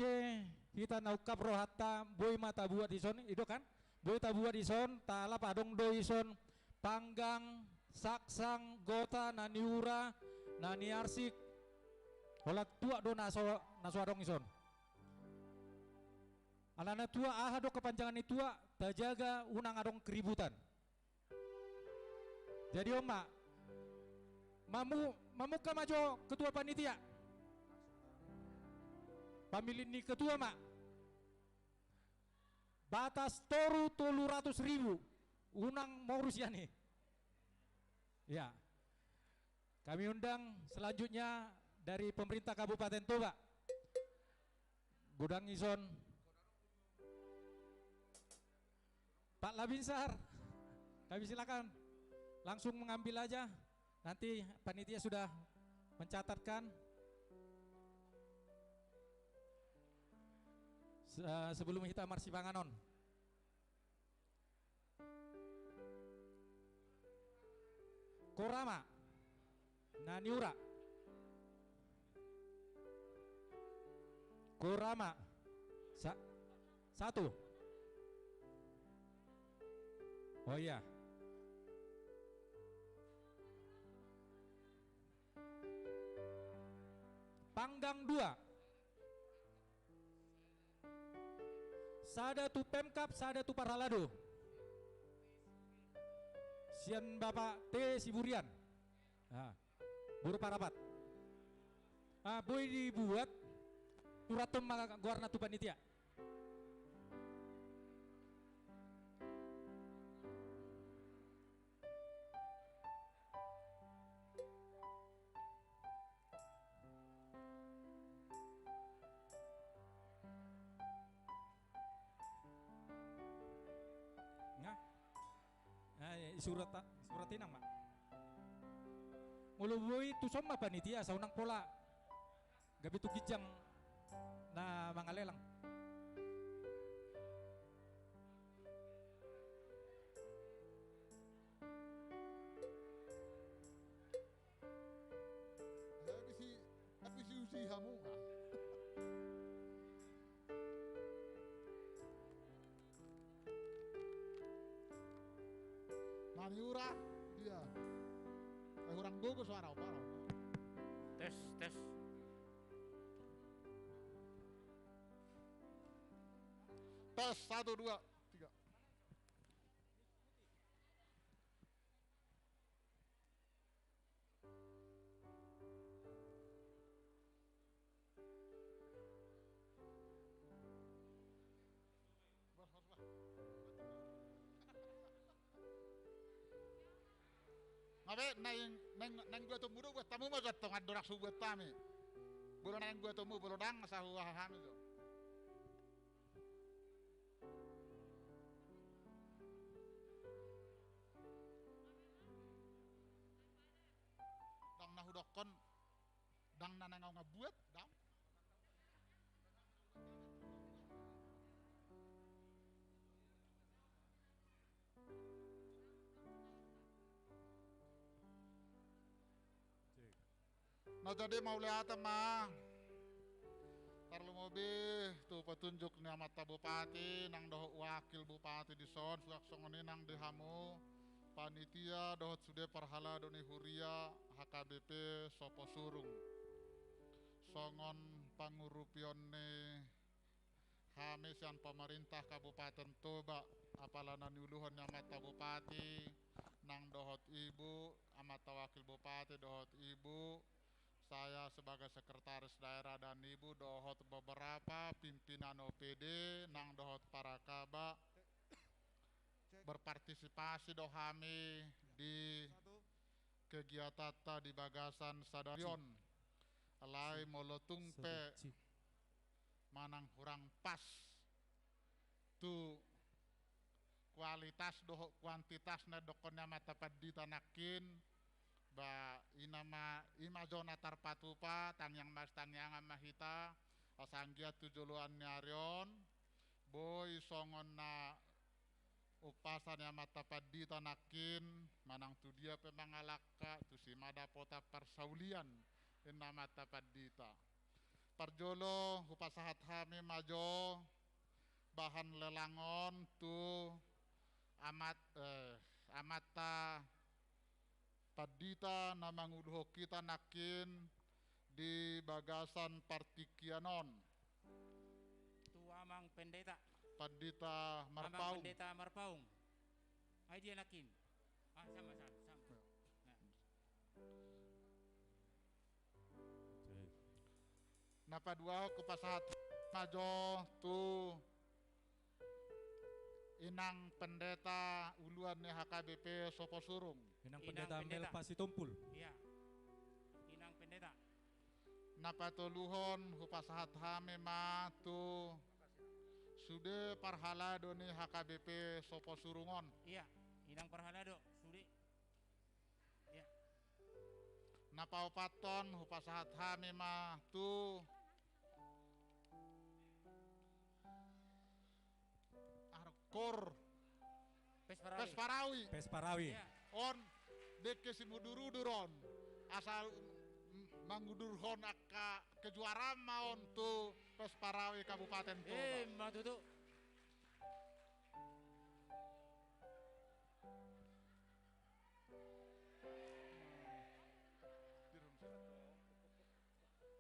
kita naukap rohata boy mata buat ison itu kan? Boy ta buat ison tala padong do ison panggang saksang gota naniura nani arsik holak tua do naso adong ison. Alana tua do kepanjangan itua tajaga unang adong keributan. Jadi oma mamu kamajo ketua panitia pamilih ni ketua mak batas toru 300.000 unang mau rusia nih ya. Kami undang selanjutnya dari pemerintah Kabupaten Toba Gudang Ison Pak Labinsar, kami silakan langsung mengambil aja. Nanti panitia sudah mencatatkan. Sebelum kita marsi panganon. Korama, Naniura, Korama, satu. Oh iya. Panggang 2. Sada tu Pemkap, sada tu Paralado. Sian Bapak T. Siburian. Nah, Buru Parapat. Boy dibuat turatum guarna tu panitia. Suratinang mak. Mulubui tu soma panitia saunang pola. Gabi tu gijang na mangalelang. Aku si usi hamu. Naniura dia. Orang gogo suara apa? Tes. Tes 1 2 3. Ngabe nang gua tuh mudo buat tamu mah gatong adorak su buat tami. Bolo nang gua tuh mu bolo dang sahu haham itu. Dang nahu dokon dang nanang ngabuat dang. Nah jadi mau lihat mah tarlu mobil tuh petunjuk nih mata bupati nang doh wakil bupati di son suak songoni nang dehamu panitia doh sudah parhala doni huria HKBP sopo surung songon pangurupione Hamisian pemerintah Kabupaten Toba apalana niuluhon amata bupati nang dohot ibu amata wakil bupati dohot ibu, saya sebagai sekretaris daerah dan ibu dohot beberapa pimpinan OPD nang dohot para kaba berpartisipasi dohami di kegiatan di Bagasan Sadarion alai molotungpe manang kurang pas tu kualitas doh kuantitas na dokonnya mata padi tanakin ba inama ima zona tarpatupa tangyang mas tangyang mahita asanggia tujuluan nyarion boy songon na upasan yang mata padi tanakin manang tu dia pemangalaka tu si madapota persaulian ina mata padita parjolo upasahat hami majo bahan lelangon tu amata padita namangudho kita nakin di Bagasan Partikianon tu amang pendeta Padita Marpaung. Amang pendeta Marpaung. Ay dia nakin. Sama. Napa dua kupasahat majo tu inang pendeta uluan ni HKBP Sopo Surung. Inang pendeta Mel Pasitumpul. Iya. Inang pendeta. Napa toluhon kupasahat hame ma tu sude parhalado ni HKBP Sopo Surungon. Iya, inang parhalado sude. Iya. Napa opaton hupasahat hame ma tu Arkor Pesparawi. Iya. On deke si muduruduron asal mangudurhon aka kejuaraan maon tu Pesparawi Kabupaten Toba. Matutu.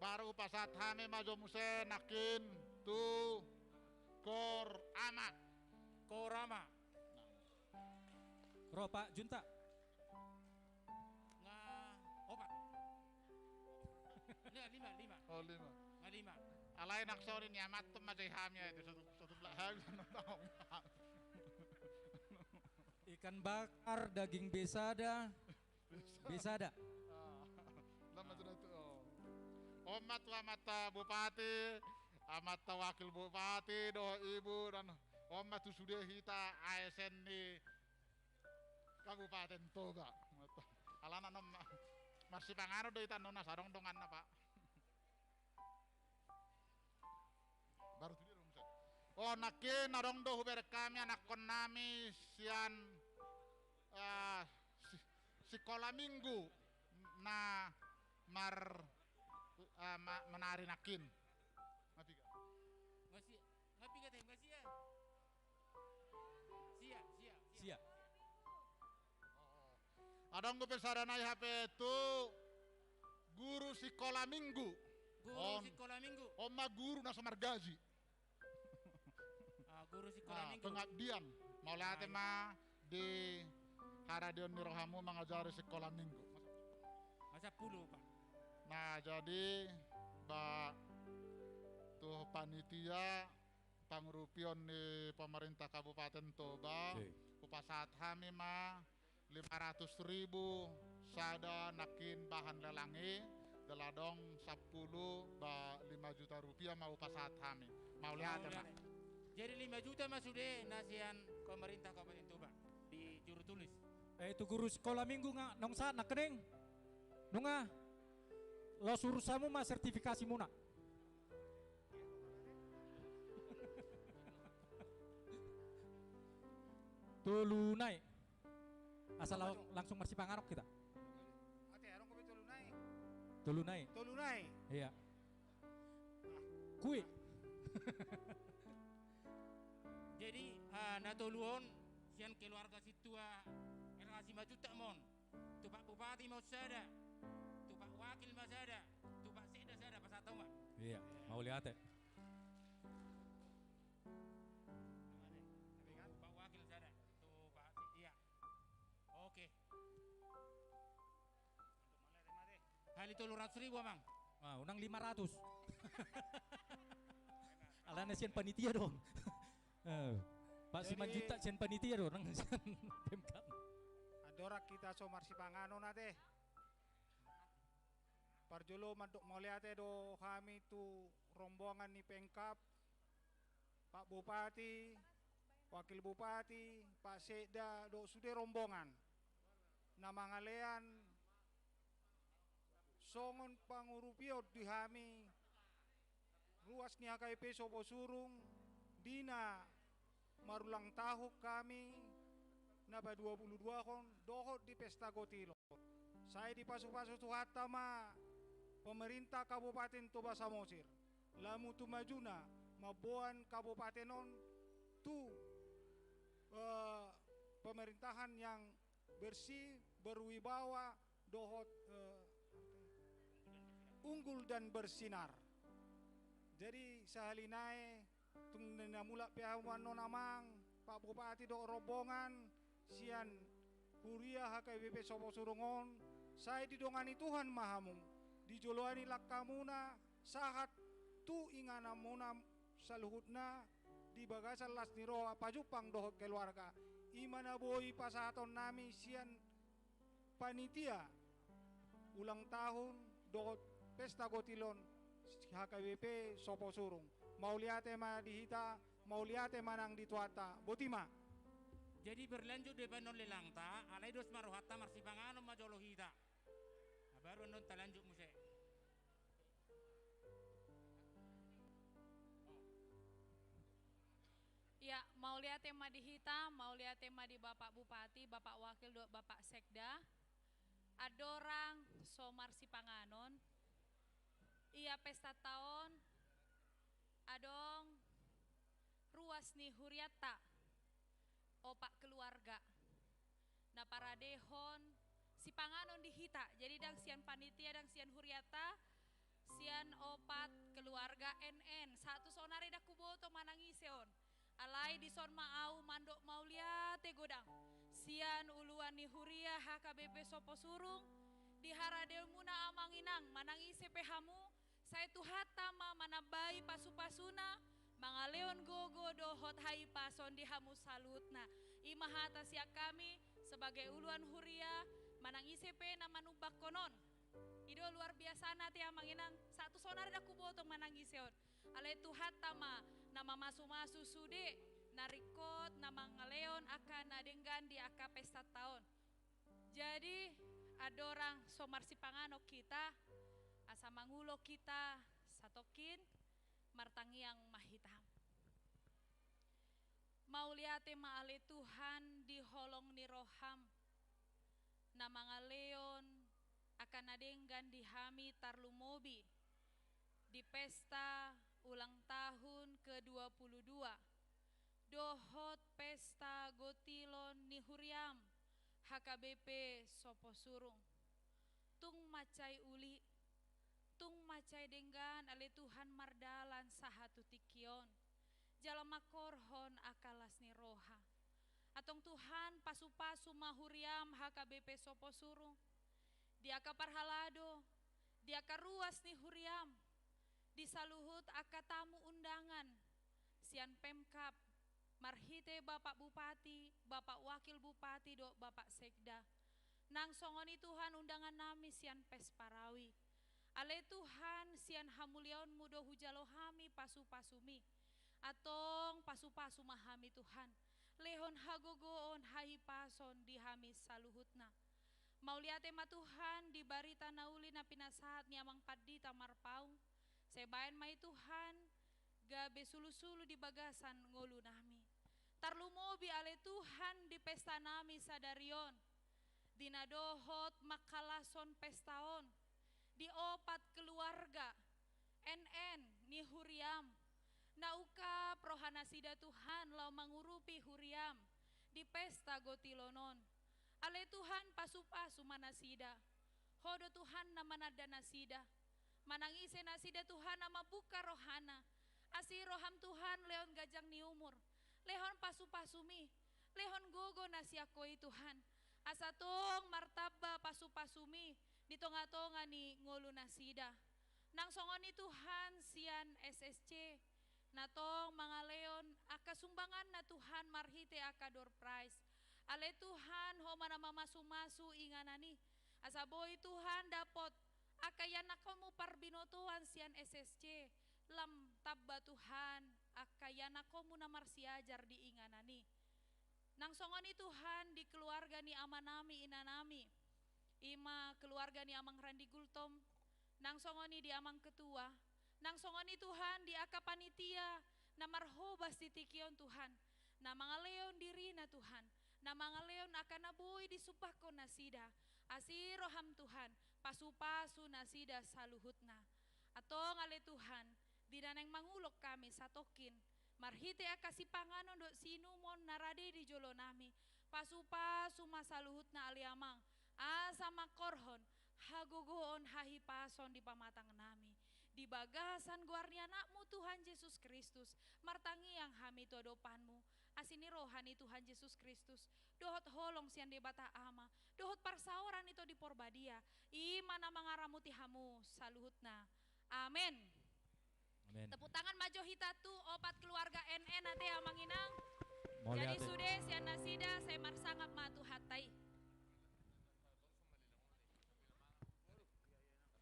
Baru pasat hame majo muse nakin tu Kor Ama. Ropa Junta. Opat. Lima. Oh 5. Lima. Alay naksorin nyamat tu majay hamnya itu satu belah Ikan bakar, daging besada. Lama sudah tu. Omat mata bupati, amata wakil bupati, doh ibu dan omat tu sudah hita ASN di Kabupaten Toba. Alana nom masih pangaruh do itan nona sarong dongan apa? Baru tu dia rumset. Oh nakin narong do huber kami anak konami sian sekolah minggu na menari nakin. Ngapi ka tayo siya. Sia. Adang gue pesaranai HP itu guru sekolah minggu. Sekolah minggu. Oma guru nasa margaji. Guru sekolah minggu. Pengabdian. Mau lihat mah di Haradion Nirohamu mengajari sekolah minggu. Masa 10 Pak. Nah jadi tuh panitia pangrupion di pemerintah Kabupaten Toba upasahat hami mah 500.000 sada nakin bahan lelangi deladong 10 5 juta rupiah mau upasahat hami mau lihat ya Pak. Jadi 5 juta mas sudah nasihan pemerintah Kabupaten Toba di juru tulis. Itu guru sekolah minggu nga nong sa nakening. Nunga lo suruh samu mah sertifikasi muna. Tulunai. Asal langsung masih pangarok kita. Ate, arong kami Tulunai. Iya. Kui. Jadi natuluon sian keluarga situa erasi maju tak mon. Tu Pak Bupati mau sada. Tu Pak Wakil masada. Tu Pak Sekda sada pasat tahu nggak? Iya, mau lihat ya. Pak Wakil sana. Tuh Pak, iya. Oke. Hal itu 200.000 Bang. Ah, unang 500. Alana sian panitia dong. Pak Siman Junta sian panitia dong, orang sian Pemkap. Adorak kita so marsipangano nate. Parjolo mantuk moliate do kami tu rombongan ni Pengkap, Pak Bupati, Wakil Bupati, Pak Sekda do sudah rombongan. Nama ngalean songon pangurupiot di kami ruas ni HKP Sopo Surung dina marulang tahuk kami naba 22 kon dohot di pesta gotilo. Saya di pasu-pasu tuhatama pemerintah Kabupaten Toba Samosir lamu tu majuna mabuan kabupaten non tu pemerintahan yang bersih berwibawa dohot unggul dan bersinar. Jadi sahalinae tung namula piawan nonamang Pak Bupati do rombongan sian Huria HKBP Sopo Surungon saya didongani Tuhan Mahamung dijoloani lakamuna sahat tu ingana muna saluhutna di bagasan las niro pajupang dohot keluarga imana boi pasaton nami sian panitia ulang tahun dohot pesta gotilon HKBP Sopo Surung mau liate ma dihita mau liate manang dituata botima. Jadi berlanjut depan non lelangta, alai dos marohata marsipangano majolohita. Nah, baru non talanjut muse. Ya, mau lihat tema di Hita, mau lihat tema di Bapak Bupati, Bapak Wakil, Bapak Sekda. Adorang Somar Sipanganon. Iya pesta tahun. Adong ruas nih huriata. Opak keluarga. Nah para dehon Sipanganon di Hita. Jadi dang sian panitia dang sian huriata. Sian opat keluarga NN. Satu sonare dak kuboto manangiseon. Alai di son maau mandok maulia tegodang sian uluan ni huria HKBP Sopo Surung di haradel muna amanginang manangi sepehamu saya tuhata ma manabai pasu-pasuna mangaleon gogo dohot hai pason di hamu salutna imahata siak kami sebagai uluan huria manangi sepe na manubak konon ido luar biasa nati amanginang satu sonar daku botong manangi seon alai tuhata ma nama masu-masu sude narikot nama ngaleon akan nadenggan di aka pesta tahun. Jadi ada orang Somar Sipangano kita asa mangulo kita satokin martangi yang mahitam. Mau liate maale Tuhan di holong ni roham nama ngaleon akan nadenggan di hami tarlumobi di pesta ulang tahun ke-22 dohot pesta gotilon ni huriam HKBP Sopo Surung tung macai uli tung macai denggan ale Tuhan mardalan sahatu tikion jalama korhon akalas ni roha atong Tuhan pasu-pasu mahuriam HKBP Sopo Surung diaka parhalado diaka ruas ni huriam disaluhut aka tamu undangan sian Pemkap marhite Bapak Bupati, Bapak Wakil Bupati do Bapak Sekda nang songoni Tuhan undangan nami sian Pesparawi ale Tuhan sian hamuliaon mudo hujalo hami pasu-pasumi atong pasu-pasu mahami Tuhan lehon hagogoon hai pason di hami saluhutna mau liate ma Tuhan di barita nauli na pinasahat ni amang paddi tamarpaung sebayan mai Tuhan gabe sulu-sulu di bagasan ngolu nami tarlumobi ale Tuhan di pesta nami sadarion dinadohot makalason pestaon di opat keluarga NN ni huriam nauka prohanasida Tuhan lau mangurupi huriam di pesta gotilonon ale Tuhan pasu-pasu manasida hodo Tuhan na manada nasida Manangise nasida Tuhan nama buka rohana. Asih roham Tuhan leon gajang ni umur. Lehon pasu-pasumi. Lehon gogo nasiakoi Tuhan. Asatong martaba pasu-pasumi. Di tonga-tonga ni ngolu nasida. Nang songoni Tuhan sian SSC. Natong mga leon aka sumbangan na Tuhan marhite aka door prize. Ale Tuhan ho manama masu-masu inganani. Asaboy Tuhan dapot akayan ako mo parbinotuan sian SSC. Lam tabba Tuhan akayan ako mo na marsiajar di inganani. Nang songoni Tuhan di keluarga ni ama nami ina nami. Ima keluarga ni amang Randi Gultom. Nang songoni di amang ketua. Nang songoni Tuhan di aka panitia. Na marhobas titikion Tuhan. Na mga leon diri na Tuhan. Na mga leon akan nabuhi di supako nasida. Asiroham Tuhan. Pasu-pasu nasida saluhutna. Atong ale Tuhan. Di naneng mangulok kami satokin. Marhite akasipanganon do sinumon narade di jolo nami. Pasu-pasu masaluhut na aliamang. Asa makorhon. Hagugoon hahipason di pamatang nami. Di bagasan guarnia anakmu Tuhan Yesus Kristus. Martangi yang hami todopanmu. Asini rohani Tuhan Yesus Kristus. Dohot holong sian de bata ama. Dohot parsaoran itu di porbadia. Imana mangaramuti hamu saluhutna. Amin. Amin. Tepuk tangan majo hitatu opat keluarga NN nanti amang inang. Mulia Jadi te. sudah sian nasida saya marsangap matu hatai.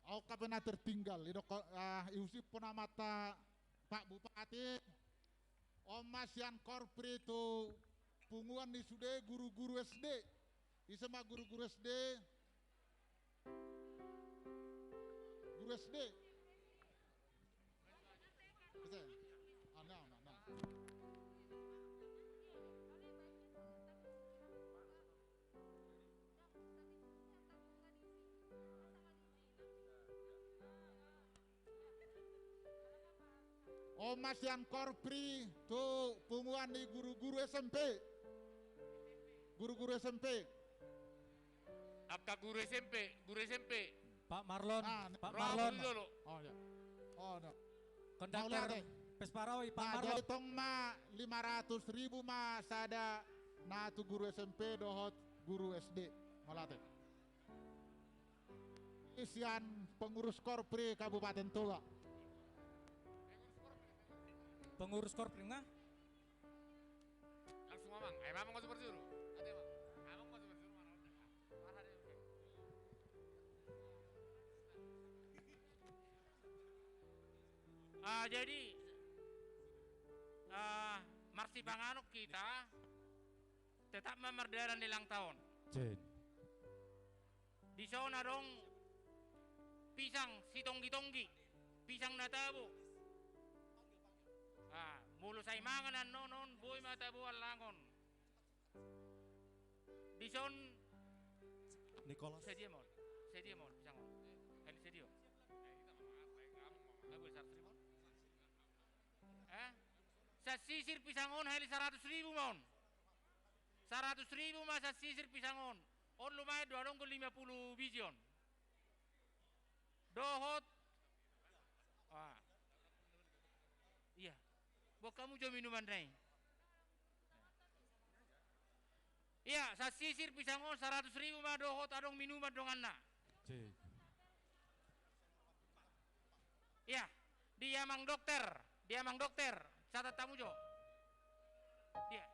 Au kabena tertinggal iusip penamata Pak Bupati Omas yang korpri itu punguan di sude guru-guru SD isema guru-guru SD Omas yang korpri tuh punguan di guru-guru SMP. Guru-guru SMP. Aka guru SMP. Pak Marlon, Pak Romo Marlon. dulu. Oh ya. Oh no. Konduktor Pesparawi, Pak Nah, Marlon. jadi tong ma 500.000 ma sada na tu guru SMP dohot guru SD malate. Isian pengurus korpri Kabupaten Toba. Pengurus korpri nggak? Langsung mamang, mamang masuk bersuru. Ada mamang masuk bersuru mana? Jadi Marsi Panganuk kita tetap memerdaran di ulang tahun. Di sana dong pisang si tonggi-tonggi, pisang natabu. Mulu say manganan nonon boy mata bual langon. Di son Nicholas. Sedia mon pisang mon. Kan sedio. Aku 100.000. Sa sisir pisangon heli 100.000 mon. 100.000 masa sisir pisangon. On lumayan 250 bijon. Dohot. Iya. Buat kamu jual minuman nih. Iya, sa sisir pisangon 100.000 mah dohot adong minuman dong anak. Iya, dia mang dokter, catat tamu jo. Dia,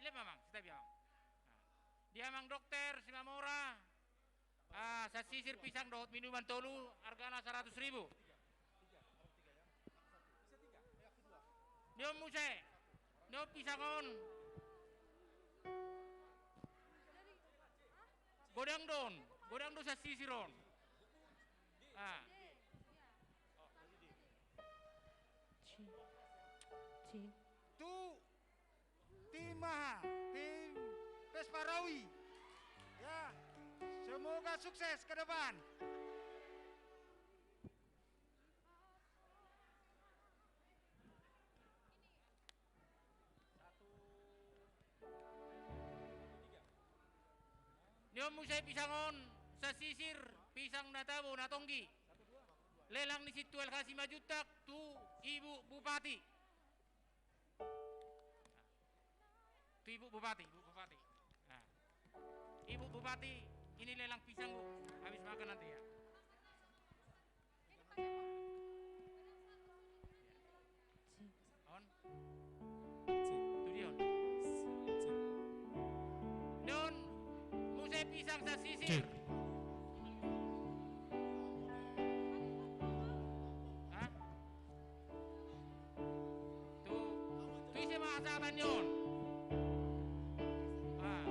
lihat mamang, kita bilang. Dia mang dokter, si mamora. Sa sisir pisang dohot minuman tolu, hargana 100.000. Dia muse, dia pisangon. Godang don sa sisiron. Tu tim Pesparawi. Ya, semoga sukses ke depan. Dia musai pisangon sa sisir pisang natabo natonggi. lelang ni situ el 5 juta tu Ibu Bupati. Tu Ibu Bupati, Ibu Bupati. Nah. Ibu Bupati, ini lelang pisang Bu, habis makan nanti ya. On. Tu dia on. Don, musai pisang sa sisir. Hah? Tu isi maasaban yun. Ah.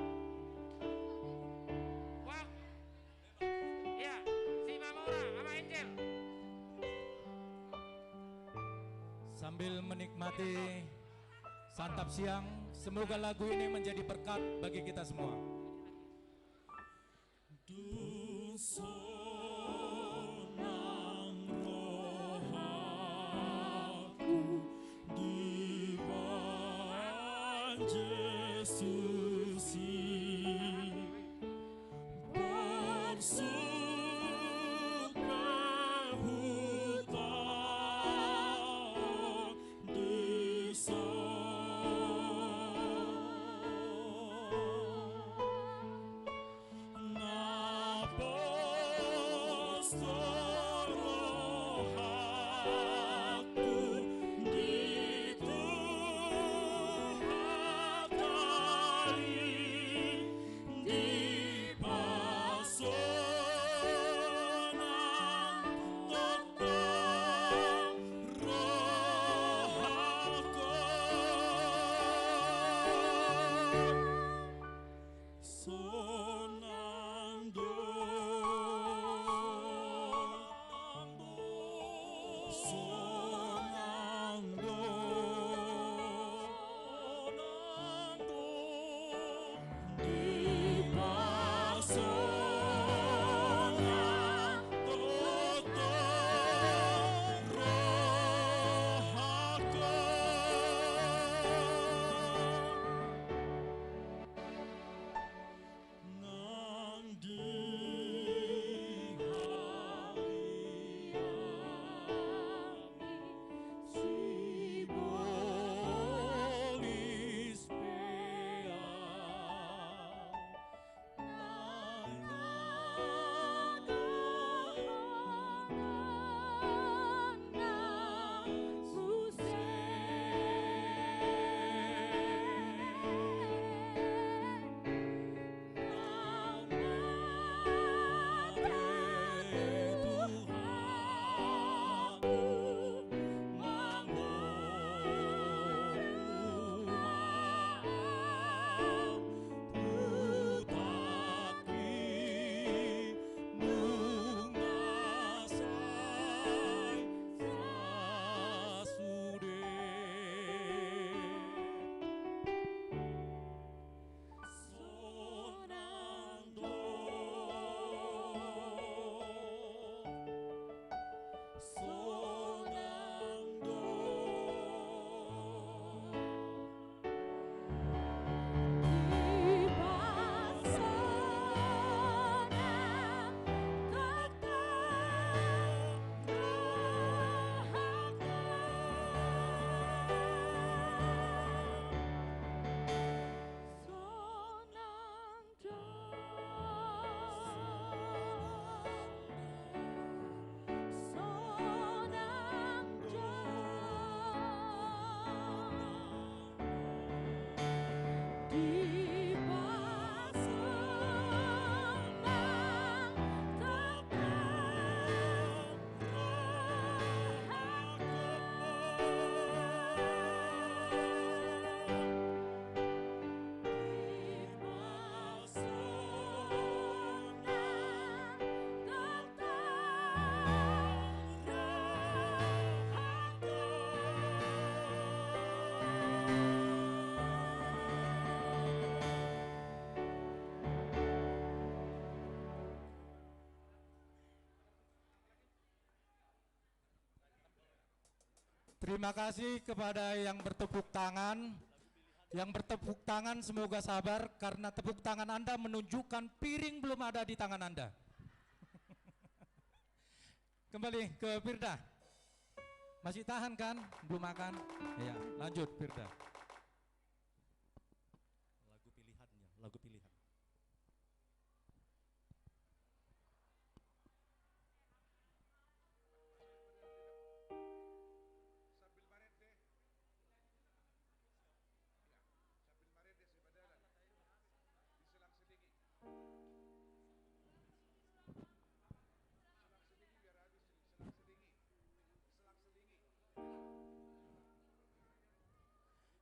Wak. Ya, si Mamora sama Angel. Sambil menikmati santap siang, semoga lagu ini menjadi berkat bagi kita semua. Sonang rohaku di bawah Yesus bersuk berhutang di Napos rohaku di Tuhan tali di pasonan tetap rohaku sonando sonando di pasonan tetap rohaku nang di si bolis pea Terima kasih kepada yang bertepuk tangan. Yang bertepuk tangan semoga sabar karena tepuk tangan Anda menunjukkan piring belum ada di tangan Anda. Kembali ke Firda. Masih tahan kan? Belum makan? Ya, lanjut Firda. Lagu pilihannya, lagu pilihan.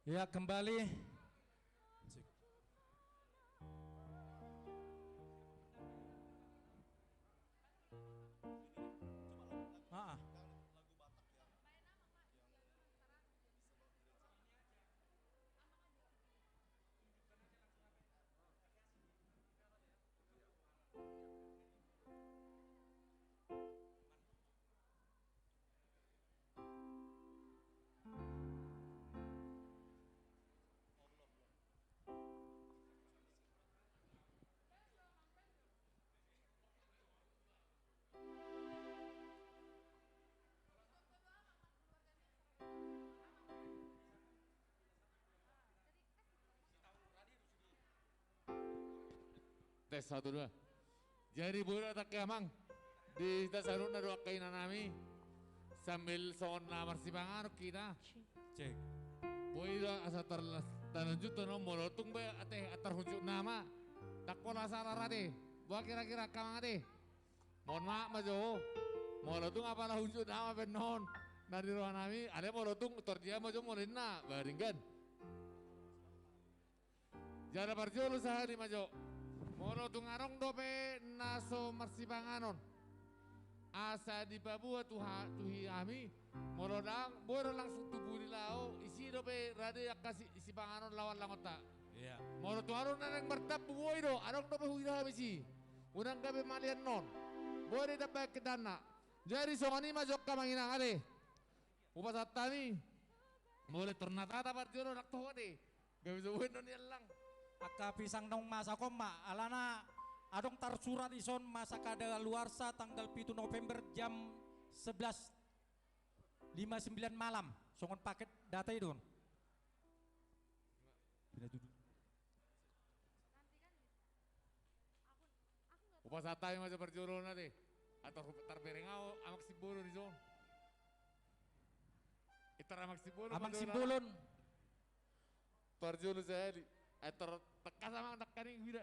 Ya, kembali. Tes 1 2. Jadi bura tak amang di dasarun na dua kainan nami sambil son lamar si pangar kita. Cek. Boy da asa tanunjuk tono molotung be ate atar hujuk nama. Takola salah rade. Buat kira-kira kamang ade. Mohon maaf majo. Molotung apalah hujuk nama benon. Dari ruang nami ada molotung tordia majo molina baringgan. Jara parjolo sehari majo. Moro tungarong dope naso marsipanganon. Asa di Papua tuhi ami. Moro lang, boro langsung tubuh di lao. Isi dope rade kasih isi panganon lawan langota. Iya. Moro tungarong naneng bertap buoi do. Arong dope huida misi. Unang gabe malian non. Bore dapat kedana. Jadi songani majok kamanginang ade. Upasat tani. Mole ternata dapat joro nak toh ade. Gabe sebuah non lang. Aka pisang nong masa koma alana adong tar surat ison masa kada luarsa tanggal 7 November jam 11.59 malam songon paket data itu. Upasata yang masih berjuru nanti atau tar berengau amak simbolo di zon. Itar amak simbolo. Amak simbolon. Berjuru sehari. Tekan sama tekan yang bida.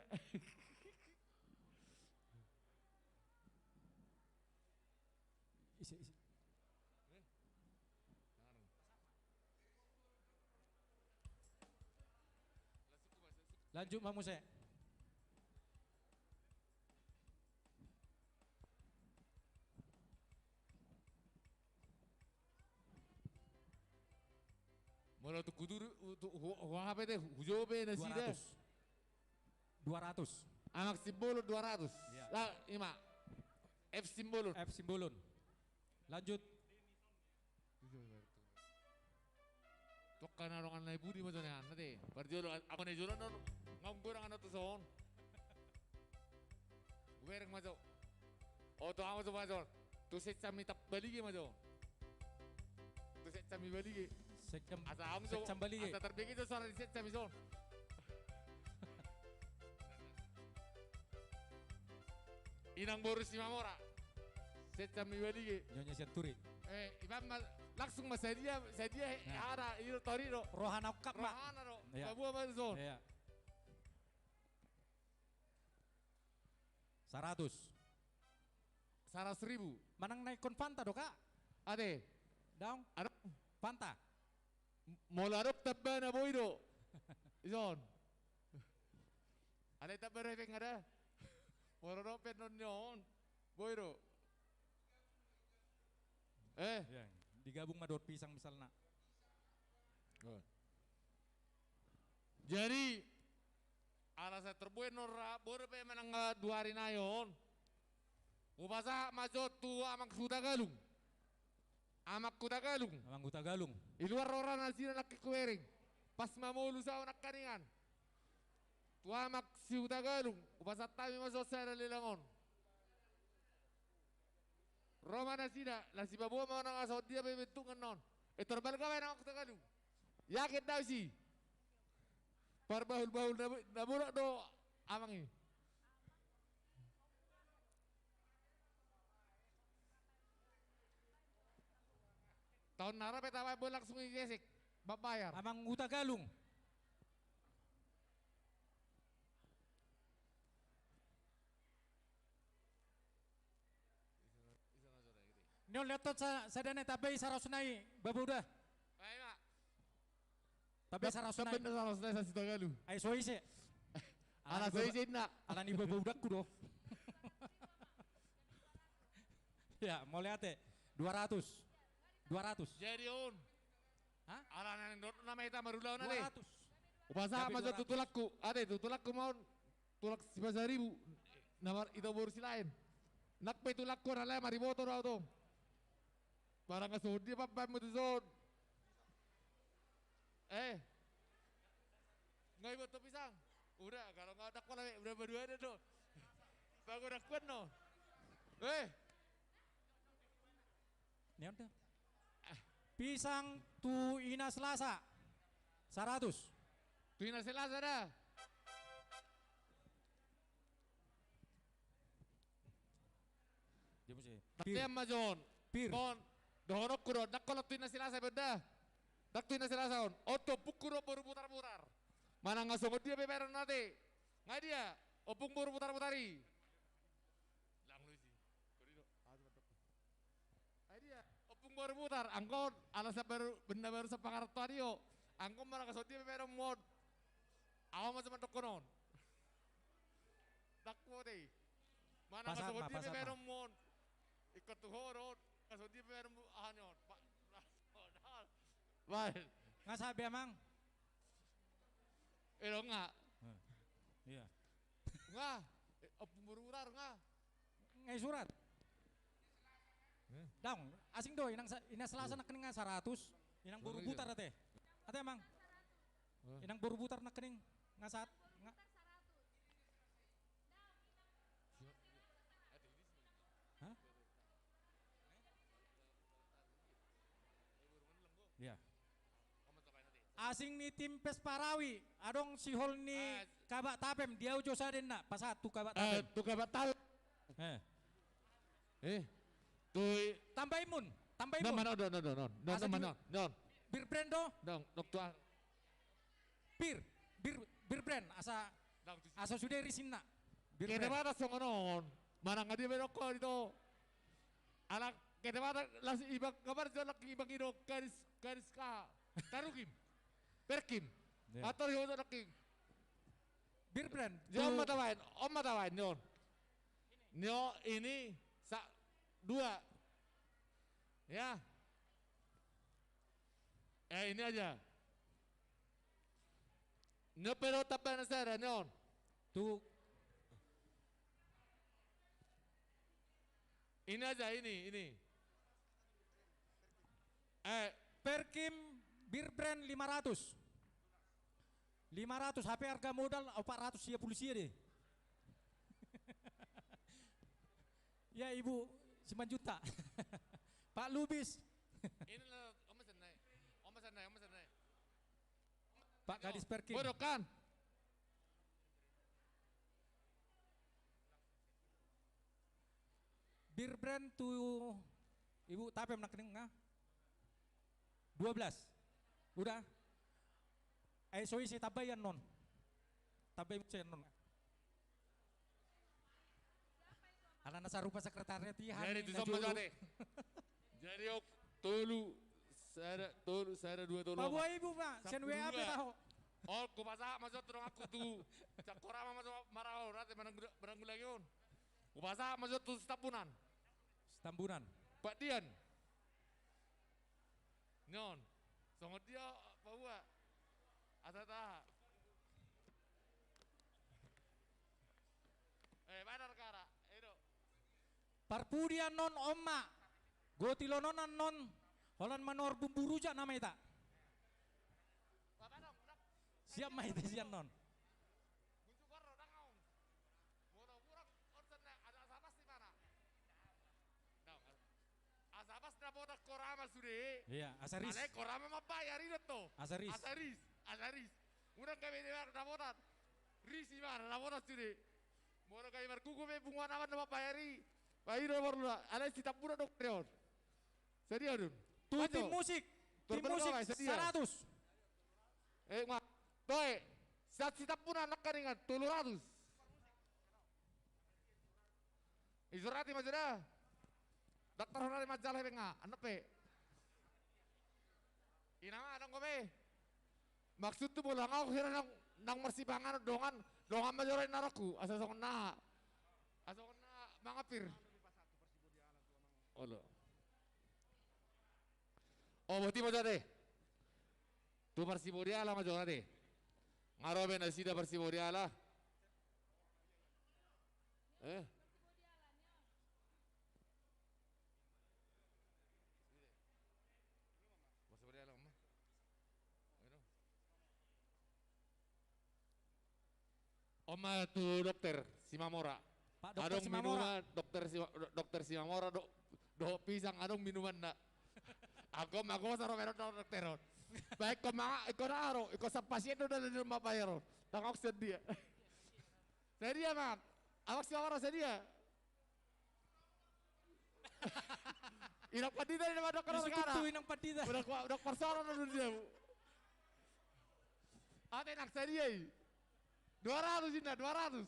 Isi. Lanjut Mbak Muse. Mula tu kudur uang apa deh? Hujo be nasi deh. 200. Anak simbol 200. Ya. Lah ima. F simbolon. F simbolon. Lanjut. Tok kana rongan nai budi macam ni nanti. Berjolo apa nih jolo non ngam kurang anak tu son. Bereng macam. Oh tu amat tu macam. Tu set kami tak balik macam. Tu set kami balik. Asa amso. Secam balik. Asa terbegi tu suara di set kami son. Inang boros si Mamora. Set kami balik. Nyonya Senturi. Ibang langsung mas saya ada itu tori do. Rohana kap mak. Rohana do. Iya. Babu apa zon? Iya. 100. 100.000. Manang naikon Fanta do kak? Ade. Daung. Arok. Fanta. Molarok tabba na boy do. Zon. Ada tabba refeng ada. Molarok penon nyon. Boy do. Ya, digabung mador pisang misalnya. Jadi alasan terbuat nora baru pe menang 2 hari nayon. Upasa majo tua amak sudah galung. Amak kuda galung. Amak kuda galung. Di luar orang nasir nak kekuering. Pas mamulu sa nak kaningan. Tua amak si kuda galung. Upasa tami majo saya lilangon. Romana sida, la si babuo mo nang asot dia bebentungan non. Terbal ka na ako tagalu. Yakin daw si. Parbahul-bahul na muna do amang ini. Tahun nara petawai bo langsung igesek. Babayar. Amang uta galung. Nyo letot sa dana tabay sarasunay babuda. Ay ma. Tabay sarasunay. Tabay sarasunay sa Sitagalu. Ay soise. Ala soise na. Ala ni babudak ku do. Ya, mau lihat 200. 200. Jadi on. Hah? Ala nang na may marulaw na 200. Ubasa masuk tutulakku. Ade tutulakku mau tulak 11.000. Namar itu borsi lain. Nak pe tulakku na lang mariboto raw to. Parang kasod di pa mo tuzod. Ngay mo to pisang. Udah kalau nggak ada kola udah berdua ada tuh. Bago nakuan no. Ini ada. Pisang tu ina Selasa 100. Tu ina Selasa dah. Tapi Amazon. Pir. Kon dohorok kuro dak kalau tu ina Selasa beda. Dak tu ina Selasa on. Oto pukuro baru putar-putar. Mana ngasong dia beberan nanti. Nggak dia. Opung baru putar-putari. Lang lu sih. Dia opung baru putar. Angkon alasan baru benda baru sepakat tario. Angkon mana ngasong dia beberan mod. Awam macam mana konon. Tak deh. Mana ngasong dia beberan mod. Ikut tuh horor. Ngasong dia beberan ahanyon. Baik. Nggak sabi amang. Enggak. Iya. Enggak. Pembururan enggak. Ngai surat. Dong, asing do inang Selasa nak kening 100, inang buru butar ate. Ate emang. Inang buru butar nak kening ngasat. Hah? Iya. Asing ni tim pes Parawi, adong si hol ni kabak tapem dia ujo saden nak pasat tu kabak tapem. Tu kabak tapem. Tu tambaimun. Non. Bir brando. Dong, dokter. Bir brand asa sudah risinna. Kene mana songonon. Mana ngadi beroko itu. Anak kene mana las ibak kabar jolak ibak ido garis ka. Tarukim. Perkim. Atau yo naking. Bir brand. Om matawain nyon. Nyo ini 2. Ya. Ini aja. Nyo pero tapan saya nyon. Tu. Ini aja ini. Perkim bir brand 500. 500 HP harga modal 400 ya polisi deh. Ya Ibu 9 juta. Pak Lubis. Ini Om senai. Pak Gadis Perkim. Bodoh kan? Bir brand tu Ibu tapem nak kening 12. Udah. Soi si tabayan non. Tabay non. Anak sarupa sekretariat iya. Jadi itu sama jadi. Jadi tolu saya 2 tolu. Pak buah Ibu Pak, sen WA apa tahu? Oh, ku pasak masuk terus aku tuh. Cakora masuk marah orang menang lagi on. Ku pasak masuk tuh stambunan. Pak Dian. Non. Songo dia bawa. Atata. Benar kara. Edo. Parpudian non omma. Gotilononan non. Holan manor bumburu jak nama ita. Siap mah itu siap non. korama sudah. Iya, asaris. Ale korama mah bayar itu tuh. Asaris. Asaris. Muna kami dengar rapotan. Risi mana rapotan sudah. Muna kami berkuku be bunga nama nama bayari. Bayar baru lah. Ale kita pura dokter. Sedia dun. Tuh tim musik. Tim musik 100. Mak. Doi. Saat kita pun anak karingan 200. Isurati majudah. Dokter honore majalah benga, anak pe. Inama adang kobe. Maksud tu bolang aku kira nang mersibangan dongan majorai naraku asa sokna. Asa sokna mangapir. Oh lo. Oh berarti majudah deh. Tu Persibodiala majudah deh. Ngarobe na sida Persibodiala. Oma tu dokter Simamora. Pak Dokter Simamora. Minuman dokter Simamora do pisang adong minuman na. Ako saro meron dokter. Baik ko mga ikonaro, iko sa pasyente na din mapayaro. Tangok sa dia. Sedia mak. Awak Simamora sedia. Inak padida ni naman dokter sekarang. Disukutuin ng padida. Udah persara na dun dia. Ate nak sedia. 200 Indah, 200.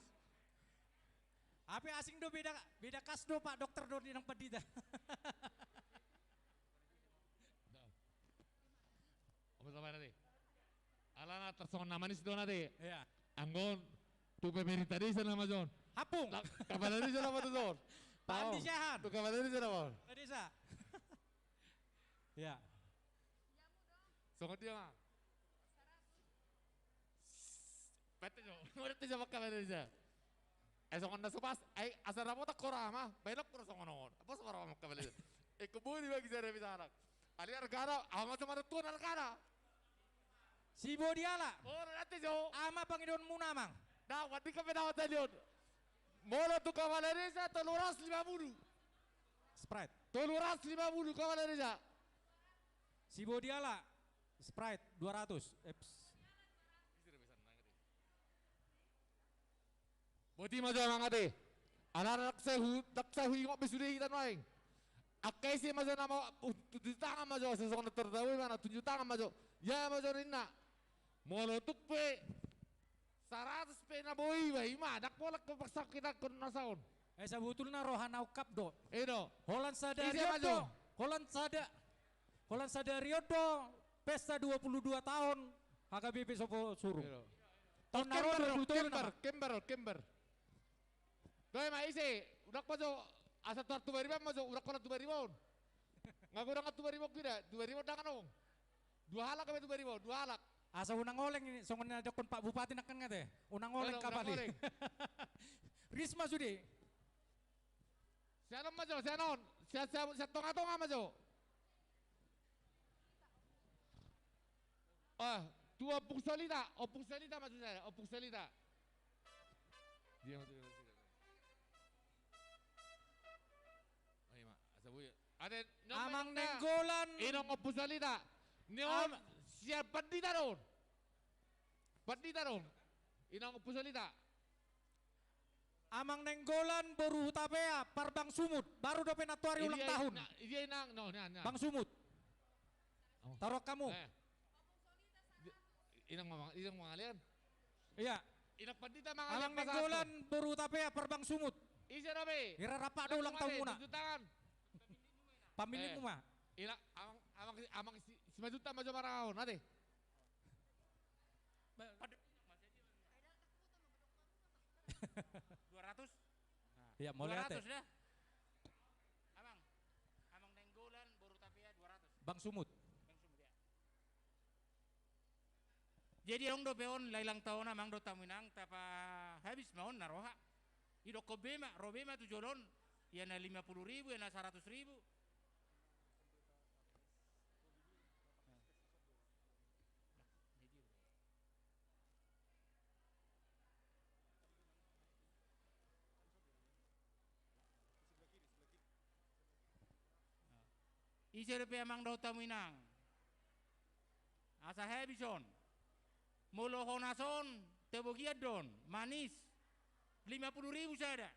Apa asing do beda kas do Pak Dokter do ng padida. Apa sama nanti? Alana tersona manis do nanti. Iya. Anggon tu pemerintah tadi sana Amazon. Hapung. Kapan tadi sana apa tuh? Pak Andi Syahan. Tu kapan tadi sana apa? Desa. Ya. Songot dia mah. Pete jo, ngerti sama kapan tadi sana. Songot na supas, asal rapo tak korama, belok kurang songot non. Apa sama kapan tadi? Kebun bagi saya bisa anak. Ali argana, ama sama tu argana. Si Bodiala. Oh, nanti jo. Ama Panginoon muna mang. Dah, wadi kami dah talion. Molo tu kavalerisa 350. Sprite. 350 kavalerisa. Si Bodiala. Sprite 200. Boti maju mangate. Anak-anak saya ngok besudi kita noing. Akai sih maju nama tujuh tangan maju sesuatu tertahu mana 7 tangan maju. Ya maju rina. Molo tu pe 100 pe na boy bayi mah. Dak pola kepaksa kita kena saun. Sebetulnya rohanau cup do. Edo. Holland Sadario do. Holland Sadario do. Pesta 22 tahun. HKBP Sopo suruh. Tahun naro Kember. Doi mah isi. Udah maju. Asa tuar 2000 maju. Udah kola 2000. Ngaku udah 2000 kira. 2000 dangan dong. 2 halak kami 2000. 2 halak. Asa unang oleng ini, songon na dokon Pak Bupati nakan nga te. Unang oleng kapali. Risma sudi. Siapa maju? Siapa tonga maju? Tua Pungsalita, Pungsalita maju saya, Pungsalita. Dia maju. Ayo mak, asabuy. Ada Amang Nenggolan. Inong Pungsalita. Niyon siap pandita ron. Inong Pungsalita. Amang Nenggolan baru tapea Parbang Sumut baru do penatuari ulang tahun. Iya inang Bang Sumut. Taruh kamu. Inang mangalian. Iya. Inang pandita mangalian. Amang Nenggolan baru tapea Parbang Sumut. Isi rabe. Kira rapak do ulang tahun muna. Tangan. Pamilih mah. Inang amang si majuta maju maraon nade. 200? Iya, mau lihat ya. 200 dah. Amang Nenggolan baru tapea 200. Bang Sumut. Ya. Jadi dong do peon lailang tahun amang do taminang tapa habis maon naroha. Ido kobema, robema tu jolon. Ya na 50.000, ya na 100.000. Isere amang daw taminang. Asa hebison. Molo honason tebogiadon manis 50.000 saya ada.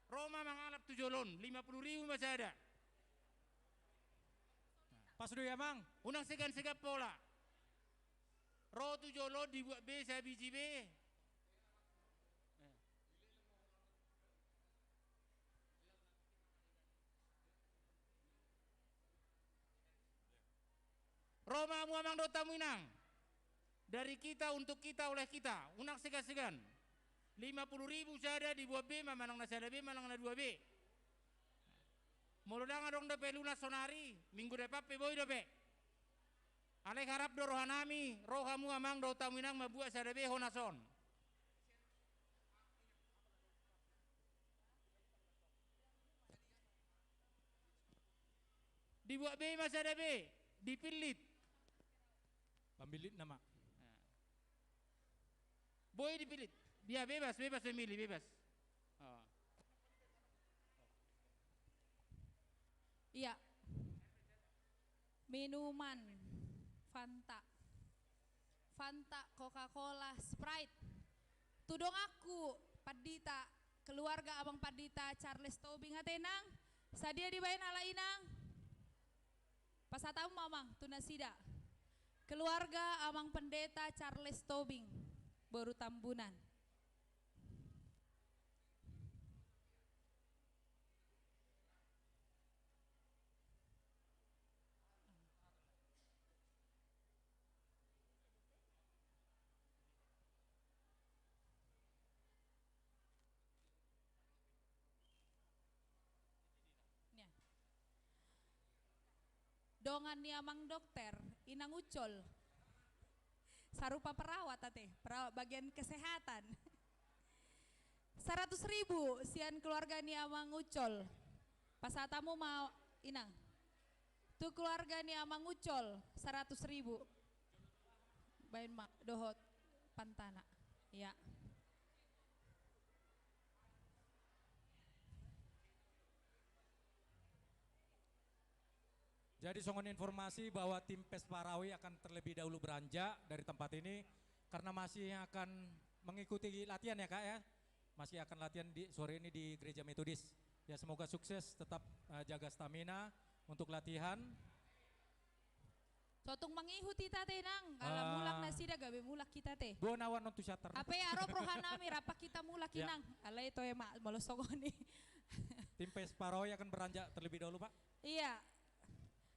Roma mangalap tujolon 50.000 masih ada. Pas dulu ya mang. Unang segan-segap pola. Ro tujolon dibuat B saya biji B. Roma muamang do taminang. Dari kita untuk kita oleh kita. Unak segan-segan. 50.000 saya di buah B, manang nasi ada B, manang na 2B. Molodang adong dape lunas sonari, minggu depan pe boy dape. Alek harap do rohanami, rohamu amang do taminang mabuat saya B honason. Dibuat B masih ada B, dipilit. Pemilik nama. Boy dipilih, dia bebas memilih bebas. Oh. Iya. Minuman Fanta, Coca-Cola, Sprite. Tudong aku, Padita, keluarga abang Padita, Charles Tobing atenang. Sadia dibayan ala inang. Pasatamu mamang, tunasida. Keluarga abang pendeta Charles Tobing. Baru Tambunan. Dongan ni amang dokter, inang ucol. Sarupa perawat ate, perawat bagian kesehatan. 100.000 sian keluarga ni amang ucol. Pasatamu mau inang. Tu keluarga ni amang ucol 100.000. Bain mak dohot pantana. Ya. Jadi songon informasi bahwa tim PES Parawi akan terlebih dahulu beranjak dari tempat ini karena masih akan mengikuti latihan ya Kak ya. Masih akan latihan di sore ini di Gereja Metodis. Ya semoga sukses, tetap jaga stamina untuk latihan. Sotung mangihuti tate nang, kalau mulak nasida gabe mulak kita teh. Bonawan nontu syatar. Apa ya rob rohanami rapak kita mulak inang. Alay itu ya mak malos sogoni. Tim PES Parawi akan beranjak terlebih dahulu Pak. Iya.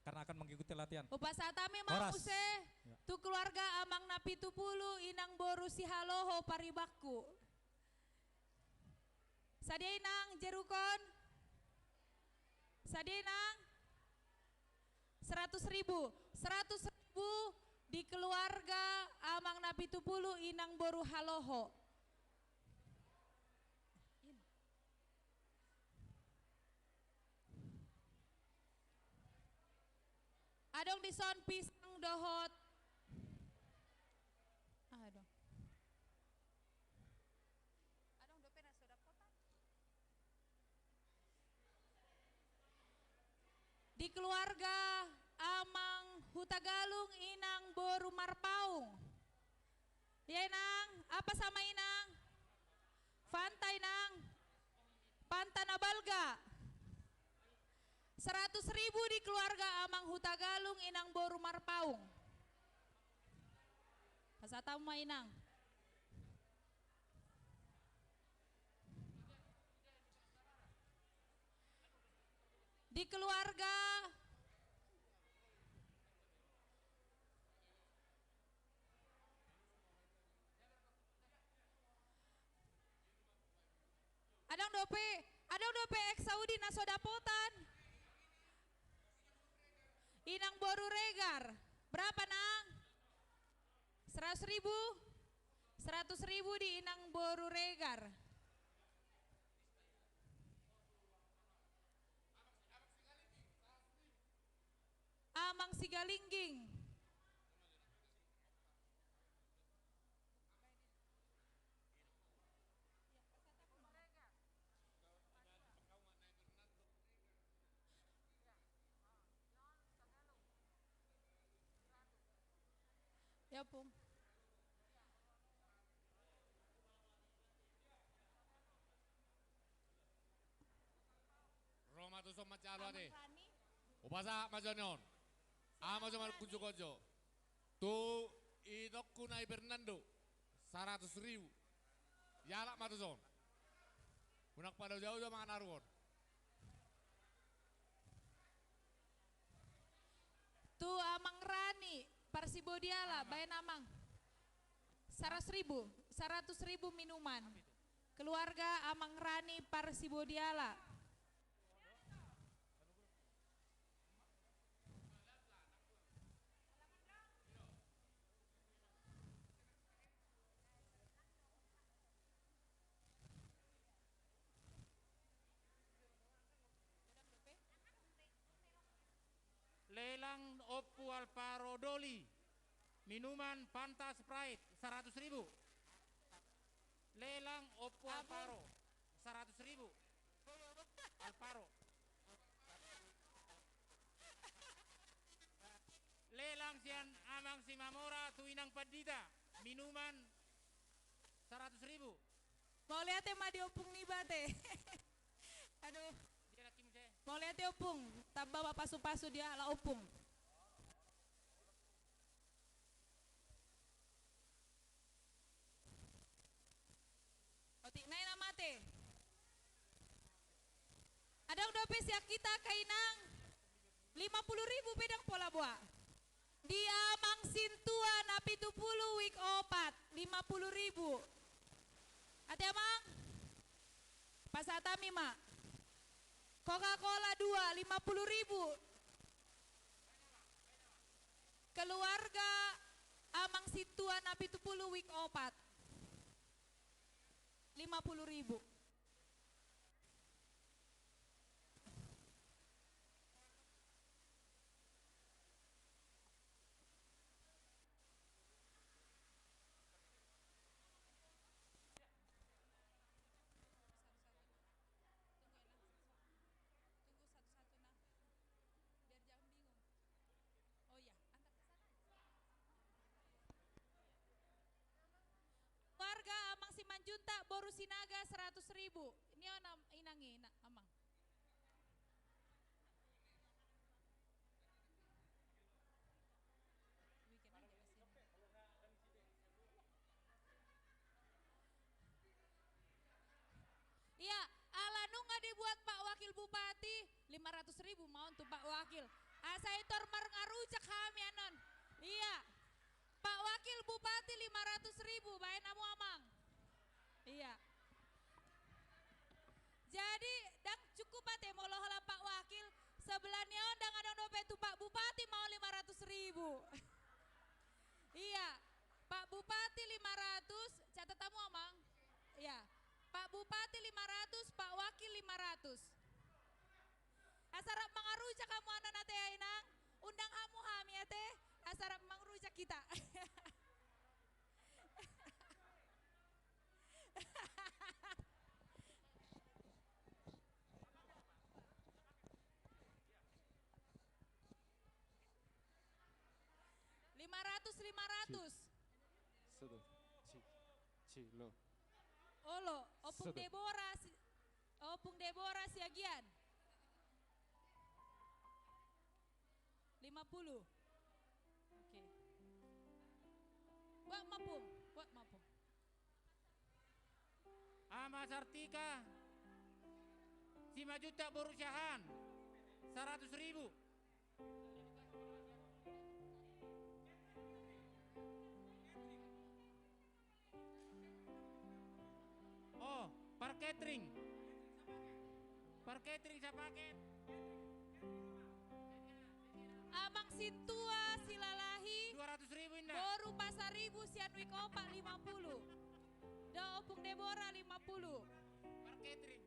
Karena akan mengikuti latihan. Upasatami mau use, ya. Tu keluarga amang napi tupulu inang boru si haloho paribaku. Sadia inang jerukon. Sadia inang 100.000 di keluarga amang napi tupulu inang boru haloho. Adong di son pisang dohot. Adong. Adong dope na soda potan. Di keluarga amang hutagalung inang boru marpaung. Ya inang, apa sama inang? Fanta inang. Panta nabalga. 100.000 di keluarga amang hutagalung inang boru marpaung. Pasatamu ma inang. Di keluarga adang dope ek Saudi na sodapotan. Inang boru regar, berapa nang? 100.000? 100.000 di inang boru regar. Amang sigalingging. opung. Roma tu sama calo ade. Upasa majonon. Ama sama kuncu kojo. Tu idokku nai Bernardo. 100.000. Yalak matuzon. Unak pada jauh-jauh makan argon. Tu Amang Rani, Parsibodiala, bayan Amang. 100.000, 100.000 minuman. Keluarga Amang Rani, Parsibodiala. Lelang Oppo Alvaro Doli. Minuman Fanta Sprite 100.000. Lelang Oppo Alvaro 100.000. Alvaro. Lelang sian Amang Simamora Tuinang Padita. Minuman 100.000. Mau lihat ya di opung nih bate. Aduh. Mau lihat ya opung, tak bawa pasu-pasu dia ala opung. Otik naik nama te. Ada udah pesiak kita kainang 50.000 pedang pola buah. Dia Amang Sintua napi 70 week opat 50.000. Ate Amang? Pasatami mak. Coca-Cola 2 50.000. Keluarga Amang Sintua napi 70 week opat 50.000. Warga Amang Simanjuntak Boru Sinaga 100.000. Ini onam inangi Amang. Iya, alanung nggak dibuat Pak Wakil Bupati 500.000 mau untuk Pak Wakil. Asaitor marngarucak kami anon. Iya. Pak Wakil Bupati 500.000, baik namu Amang. Iya. Jadi, dang cukup ate mau lohola Pak Wakil, sebelahnya ondang ada dompet tu Pak Bupati mau 500.000. Iya. Pak Bupati 500, catat tamu Amang. Iya. Pak Bupati 500, Pak Wakil 500. Asarap mangarucak kamu anak ate inang, undang kamu hami ate. Asarap mangrujak kita. Lima ratus. Sudah. Lo. Olo, opung Sudah. Deborah siagian. 50. Oke. Buat mapung. Ama Sartika 5 juta berusahaan 100.000. Oh, parketring saya paket. Amang Sintua Silalahi 200.000 indah. Boru Pasaribu Sianwik Opak 50. Da opung Deborah 50. Parketring.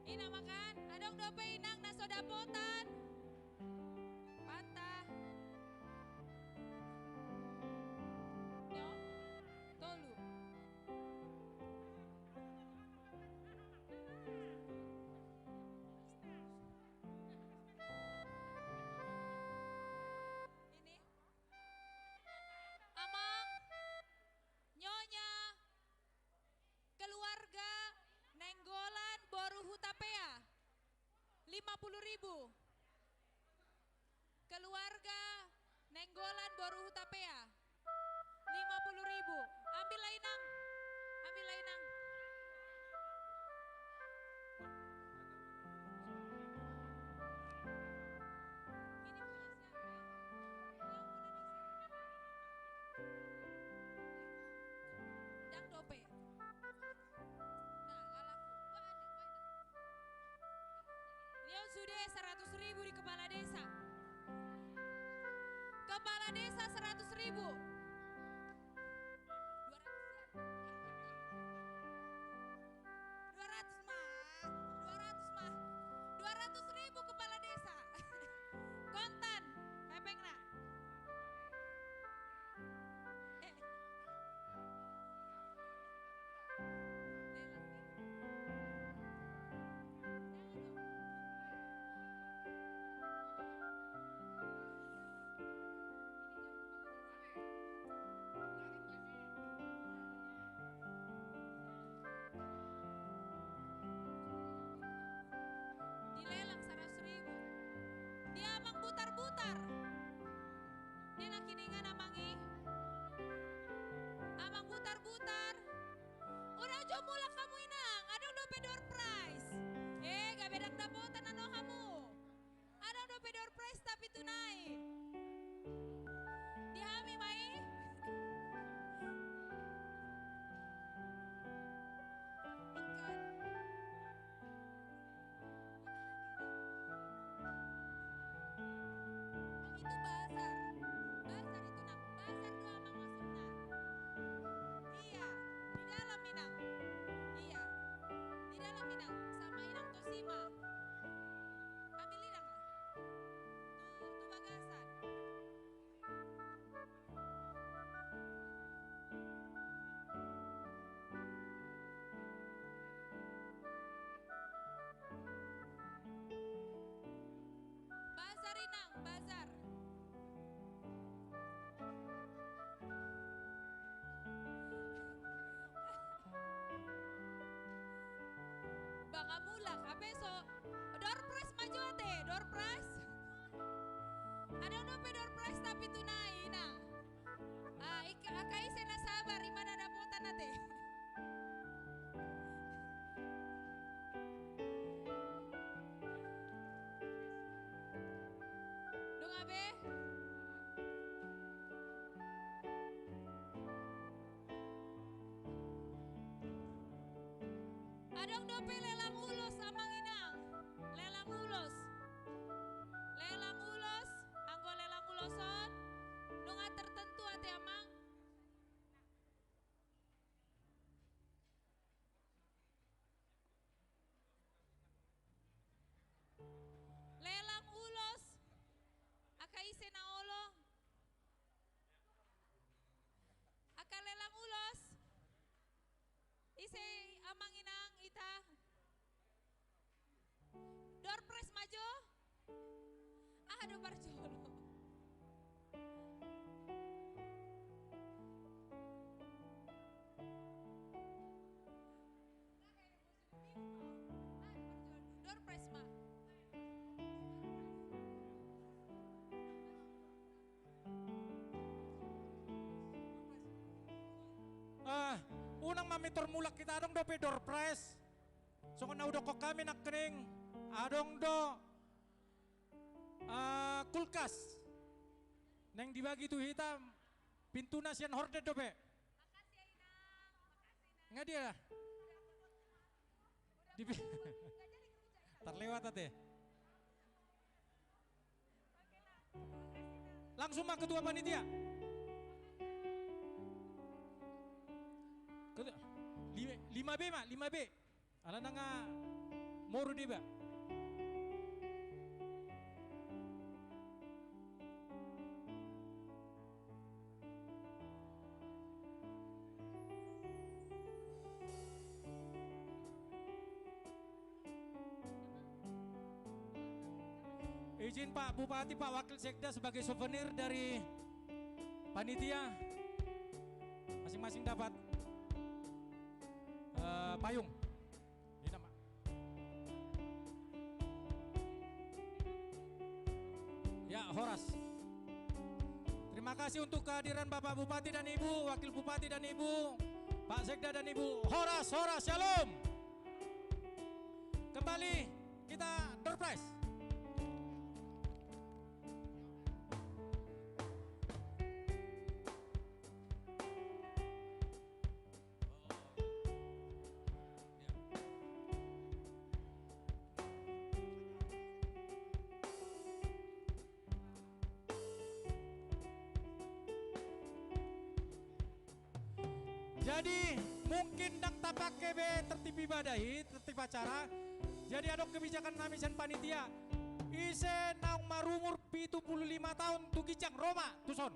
Ina makan, adong dope inang na sodapotan. Patah. Nyo, tolu. Ini. Amang, nyonya, keluarga, Nenggolan Boru Hutapea 50.000. Keluarga Nenggolan Boru Hutapea 50.000. Ambil lainang. Ambil lainang. Dang dope. Leon Sude 100.000 di kepala desa. Kepala desa 100.000. 200 mah. 200.000 kepala desa. Kontan, pepeng nak. Dilelang 100.000. Dia amang butar-butar. Dia nak kiningan amangi. Amang butar-butar. Udah jo mulak kamu inang. Adong dope door prize. Gak bedang dapotan ano kamu. Adong dope door prize tapi tunai. Dihami mai. Itu bazar. Bazar itu nak. Bazar tuh amang masukna. Iya, di dalam Minang. Iya. Di dalam Minang sama Inang Tosima. Ambil Inang lah. Tuh bagasan. Bazar Inang, bazar. Baka mulak, abeso. Door prize maju ate, door prize. Ada dope door prize tapi tunai Inang. Akai sena sabar, imana dapotan ate. Dong abe. Adong dope lelang ulos amang inang. Lelang ulos. Lelang ulos, anggo lelang uloson. Nunga tertentu ate amang. Lelang ulos. Akaise na olo. Aka lelang ulos. Ise amang inang ita. Door prize maju. Aduh parjolo. Door prize ma. Unang mamitor mulak kita adong do pe door prize. So na udah kok kami nak kening. Adong do kulkas. Neng dibagi tuh hitam. Pintu nasian horde do pe. Nggak dia lah. Terlewat ate. Langsung mah ketua panitia. 5B mak, 5B. Alana nga moro di ba? Izin Pak Bupati, Pak Wakil Sekda sebagai souvenir dari panitia, masing-masing dapat payung. Ini nama. Ya, Horas. Terima kasih untuk kehadiran Bapak Bupati dan Ibu, Wakil Bupati dan Ibu, Pak Sekda dan Ibu. Horas, Horas, Shalom. Kembali kita door prize. Jadi mungkin dang tapak kebe tertib ibadahi, tertib acara. Jadi ada kebijakan namisan panitia. Ise naung marumur 75 tahun tu kijang Roma tuson.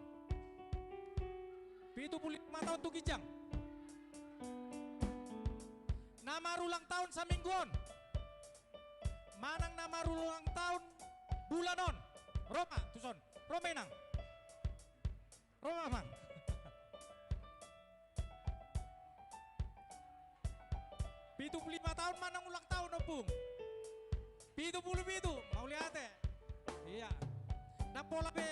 75 tahun tu kijang. Nama ulang tahun samingguon. Manang nama ulang tahun bulanon. Roma tuson. Romenang. Roma mang. Pitu 5 tahun manang ulang tahun opung. Pitu mau lihat iya. Nak pola be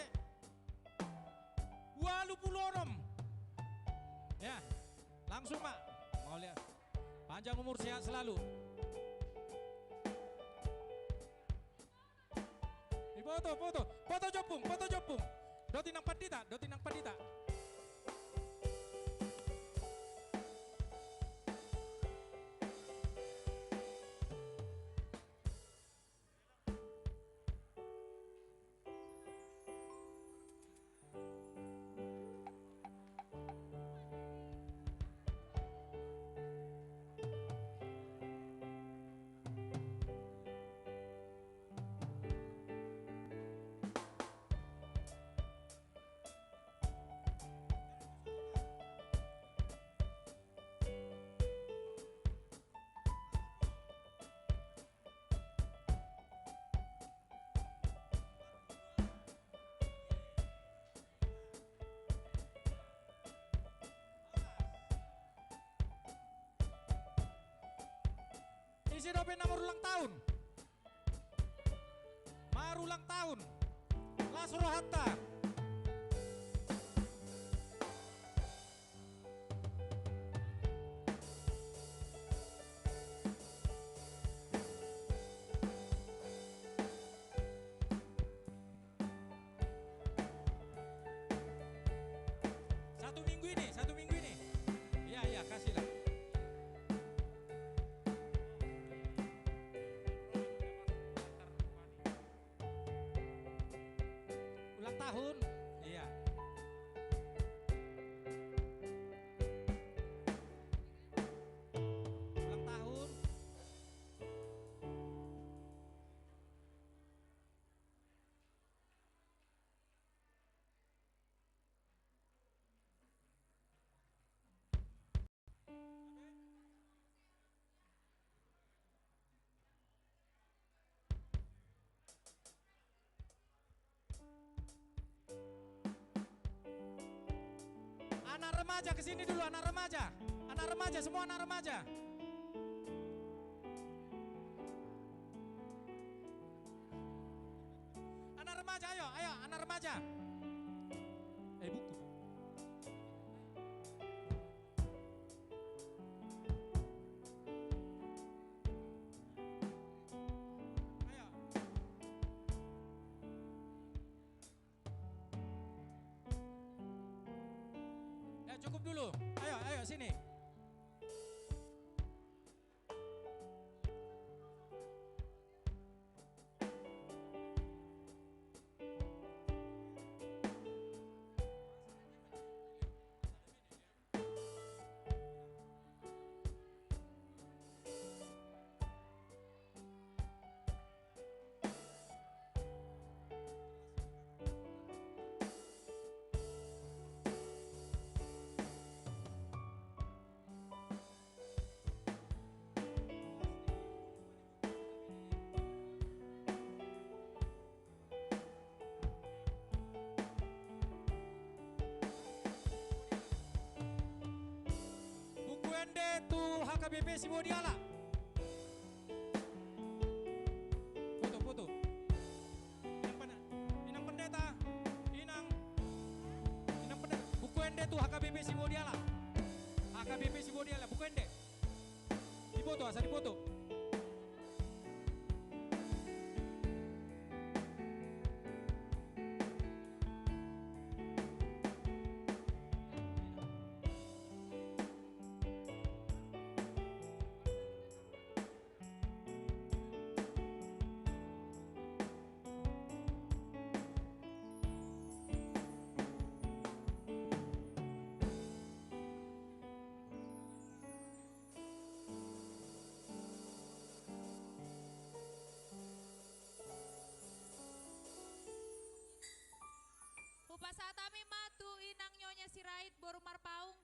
26. Ya, langsung mak. Mau lihat. Panjang umur sehat selalu. Di foto jopung. Doti nang pandita. Isi dope nomor ulang tahun. Mar ulang tahun. Lasro Hatta. Satu minggu ini. Iya, kasihlah. Ulang tahun, iya. Ulang tahun. Anak remaja kesini dulu, anak remaja, semua anak remaja. Anak remaja, ayo, anak remaja. Buku. Cukup dulu. Ayo sini. HKBP Sibodiala. Foto. Inang pendeta. Inang pendeta. Buku ende tuh HKBP Sibodiala. HKBP Sibodiala, buku ende. Difoto, asal difoto. Pasatami matu inang nyonya sirait borumar paung.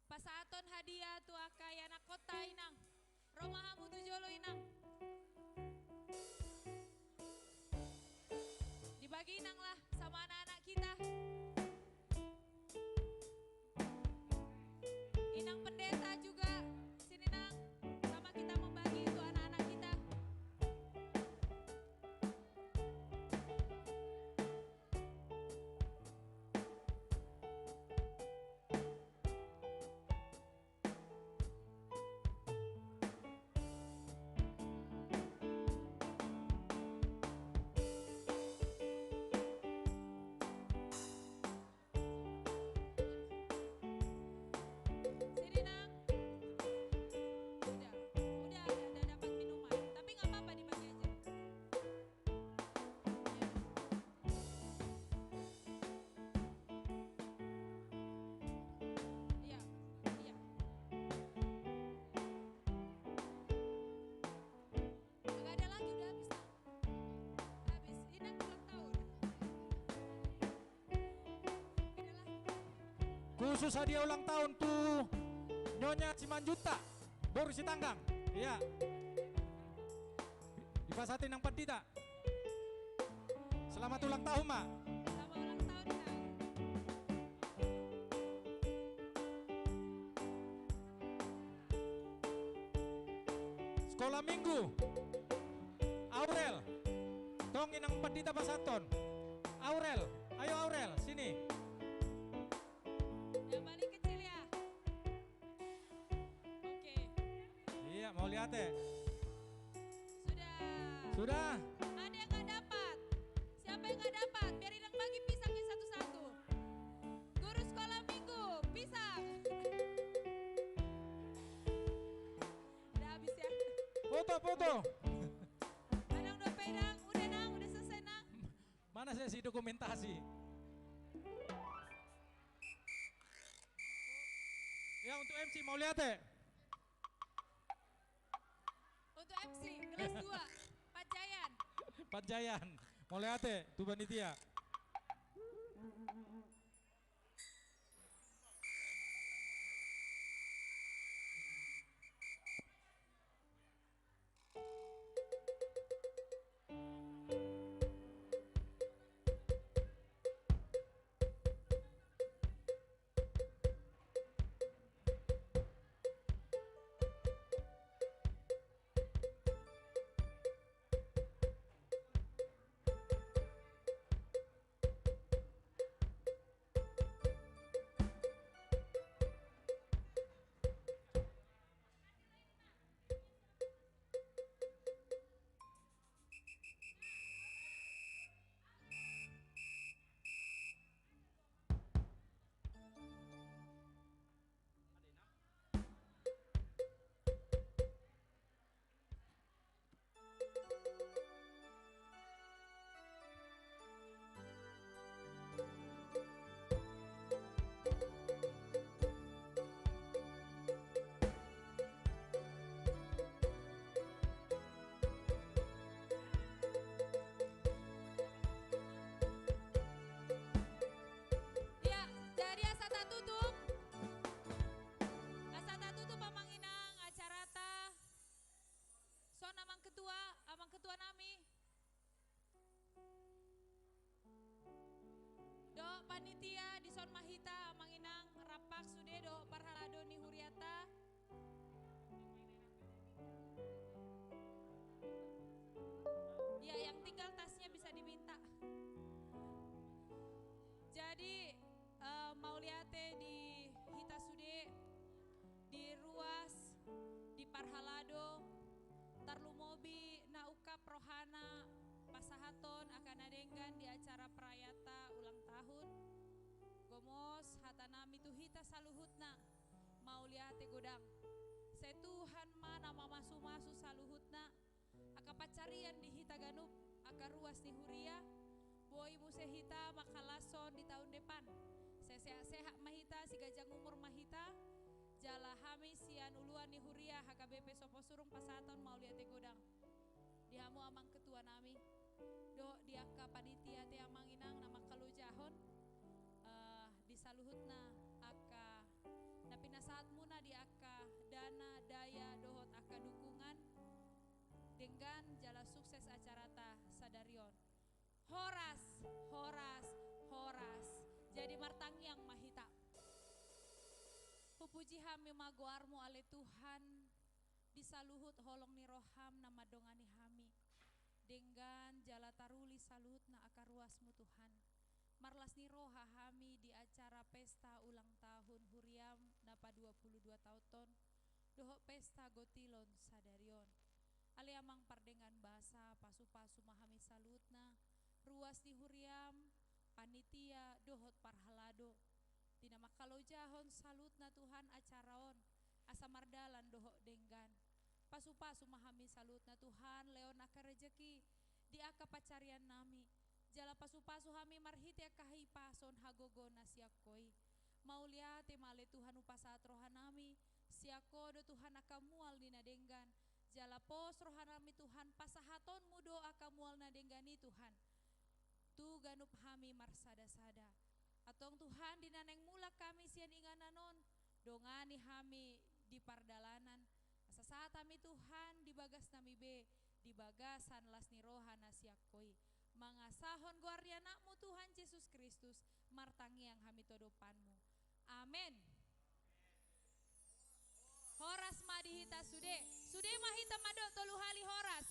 Pasaton hadiah tu akai anak kota inang. Romahamu tu jolo inang. Dibagi inang lah sama anak-anak kita. Inang pendeta juga sini nang. Sama kita membagi itu anak-anak kita. Khusus hadiah ulang tahun tuh Nyonya Simanjunta Boru Sitanggang. Iya. Dipasatin yang pendita. Selamat ulang tahun, Mak. Sekolah minggu Aurel tong inang pendita pasaton. Aurel, ayo Aurel, sini. Yang paling kecil ya. Oke. Iya, mau lihat ya? Sudah. Sudah. Ada yang nggak dapat? Siapa yang nggak dapat? Biar Inang bagi pisangnya satu-satu. Guru sekolah minggu, pisang. Udah habis ya? Foto. Adang dope Nang, udah Nang, udah selesai Nang. Mana sesi dokumentasi? Ya untuk MC mau lihat ya? Untuk MC, kelas 2, Pak Jayan. Pak Jayan, mau lihat ya? Tuh panitia. Ya, jadi asata tutup. Asata tutup amang Inang acara ta. Son amang ketua nami. Do panitia di son mahita amang Inang rapak sude do parhalado ni huriata. pasahaton akan adenggan di acara prayata ulang tahun. Gomos hatanami tuhita saluhutna mau lihat godang. Setuhan mana masu-masu saluhutna aka pacarian di hita ganup aka ruas ni huria. Boy musehita makalason di tahun depan. Sehat mahita si gajang umur mahita. Jala hami sian uluan ni huria HKBP Sopo Surung pasaton mau lihat godang. Dihamu amang ketua nami. Do diaka panitia te amang inang nama kalujahon. Disaluhutna aka napina saat muna di aka dana daya dohot aka dukungan dengan jala sukses acara ta sadarion. Horas, horas, horas. Jadi martangyang mahita. Pupuji hami magoarmu ale Tuhan. Disaluhut holong ni roham nama dongani hami. Dengan jala taruli saluhut na aka ruasmu Tuhan. Marlas ni roha hami di acara pesta ulang tahun huriam napa 22 tahun. Doho pesta gotilon sadarion. Ale amang pardengan bahasa pasu-pasu mahami salutna. Ruas di huriam panitia dohot parhalado. Dina makalojahon salutna Tuhan acaraon. Asa mardalan doho denggan. Pasu-pasu mahami salutna Tuhan leon aka rejeki. Di aka pacarian nami. Jala pasu-pasu hami marhiti akahi pason hagogo na siakoi. Mau liate male Tuhan upasat rohanami. Siako do Tuhan akamual dina denggan. Jala pos rohanami Tuhan pasahaton mudo akamual na denggani Tuhan. Tu ganup hami marsada-sada. Atong Tuhan dinaneng mulak kami sian ingananon. Dongani hami di pardalanan. Asa saat kami Tuhan di bagas nami be. Di bagasan las ni rohana siakoi. Mangasahon guardianakmu Tuhan Yesus Kristus. Martangi yang hami todopanmu. Amin. Horas madihita sude. Sude mahita madok tolu hali horas.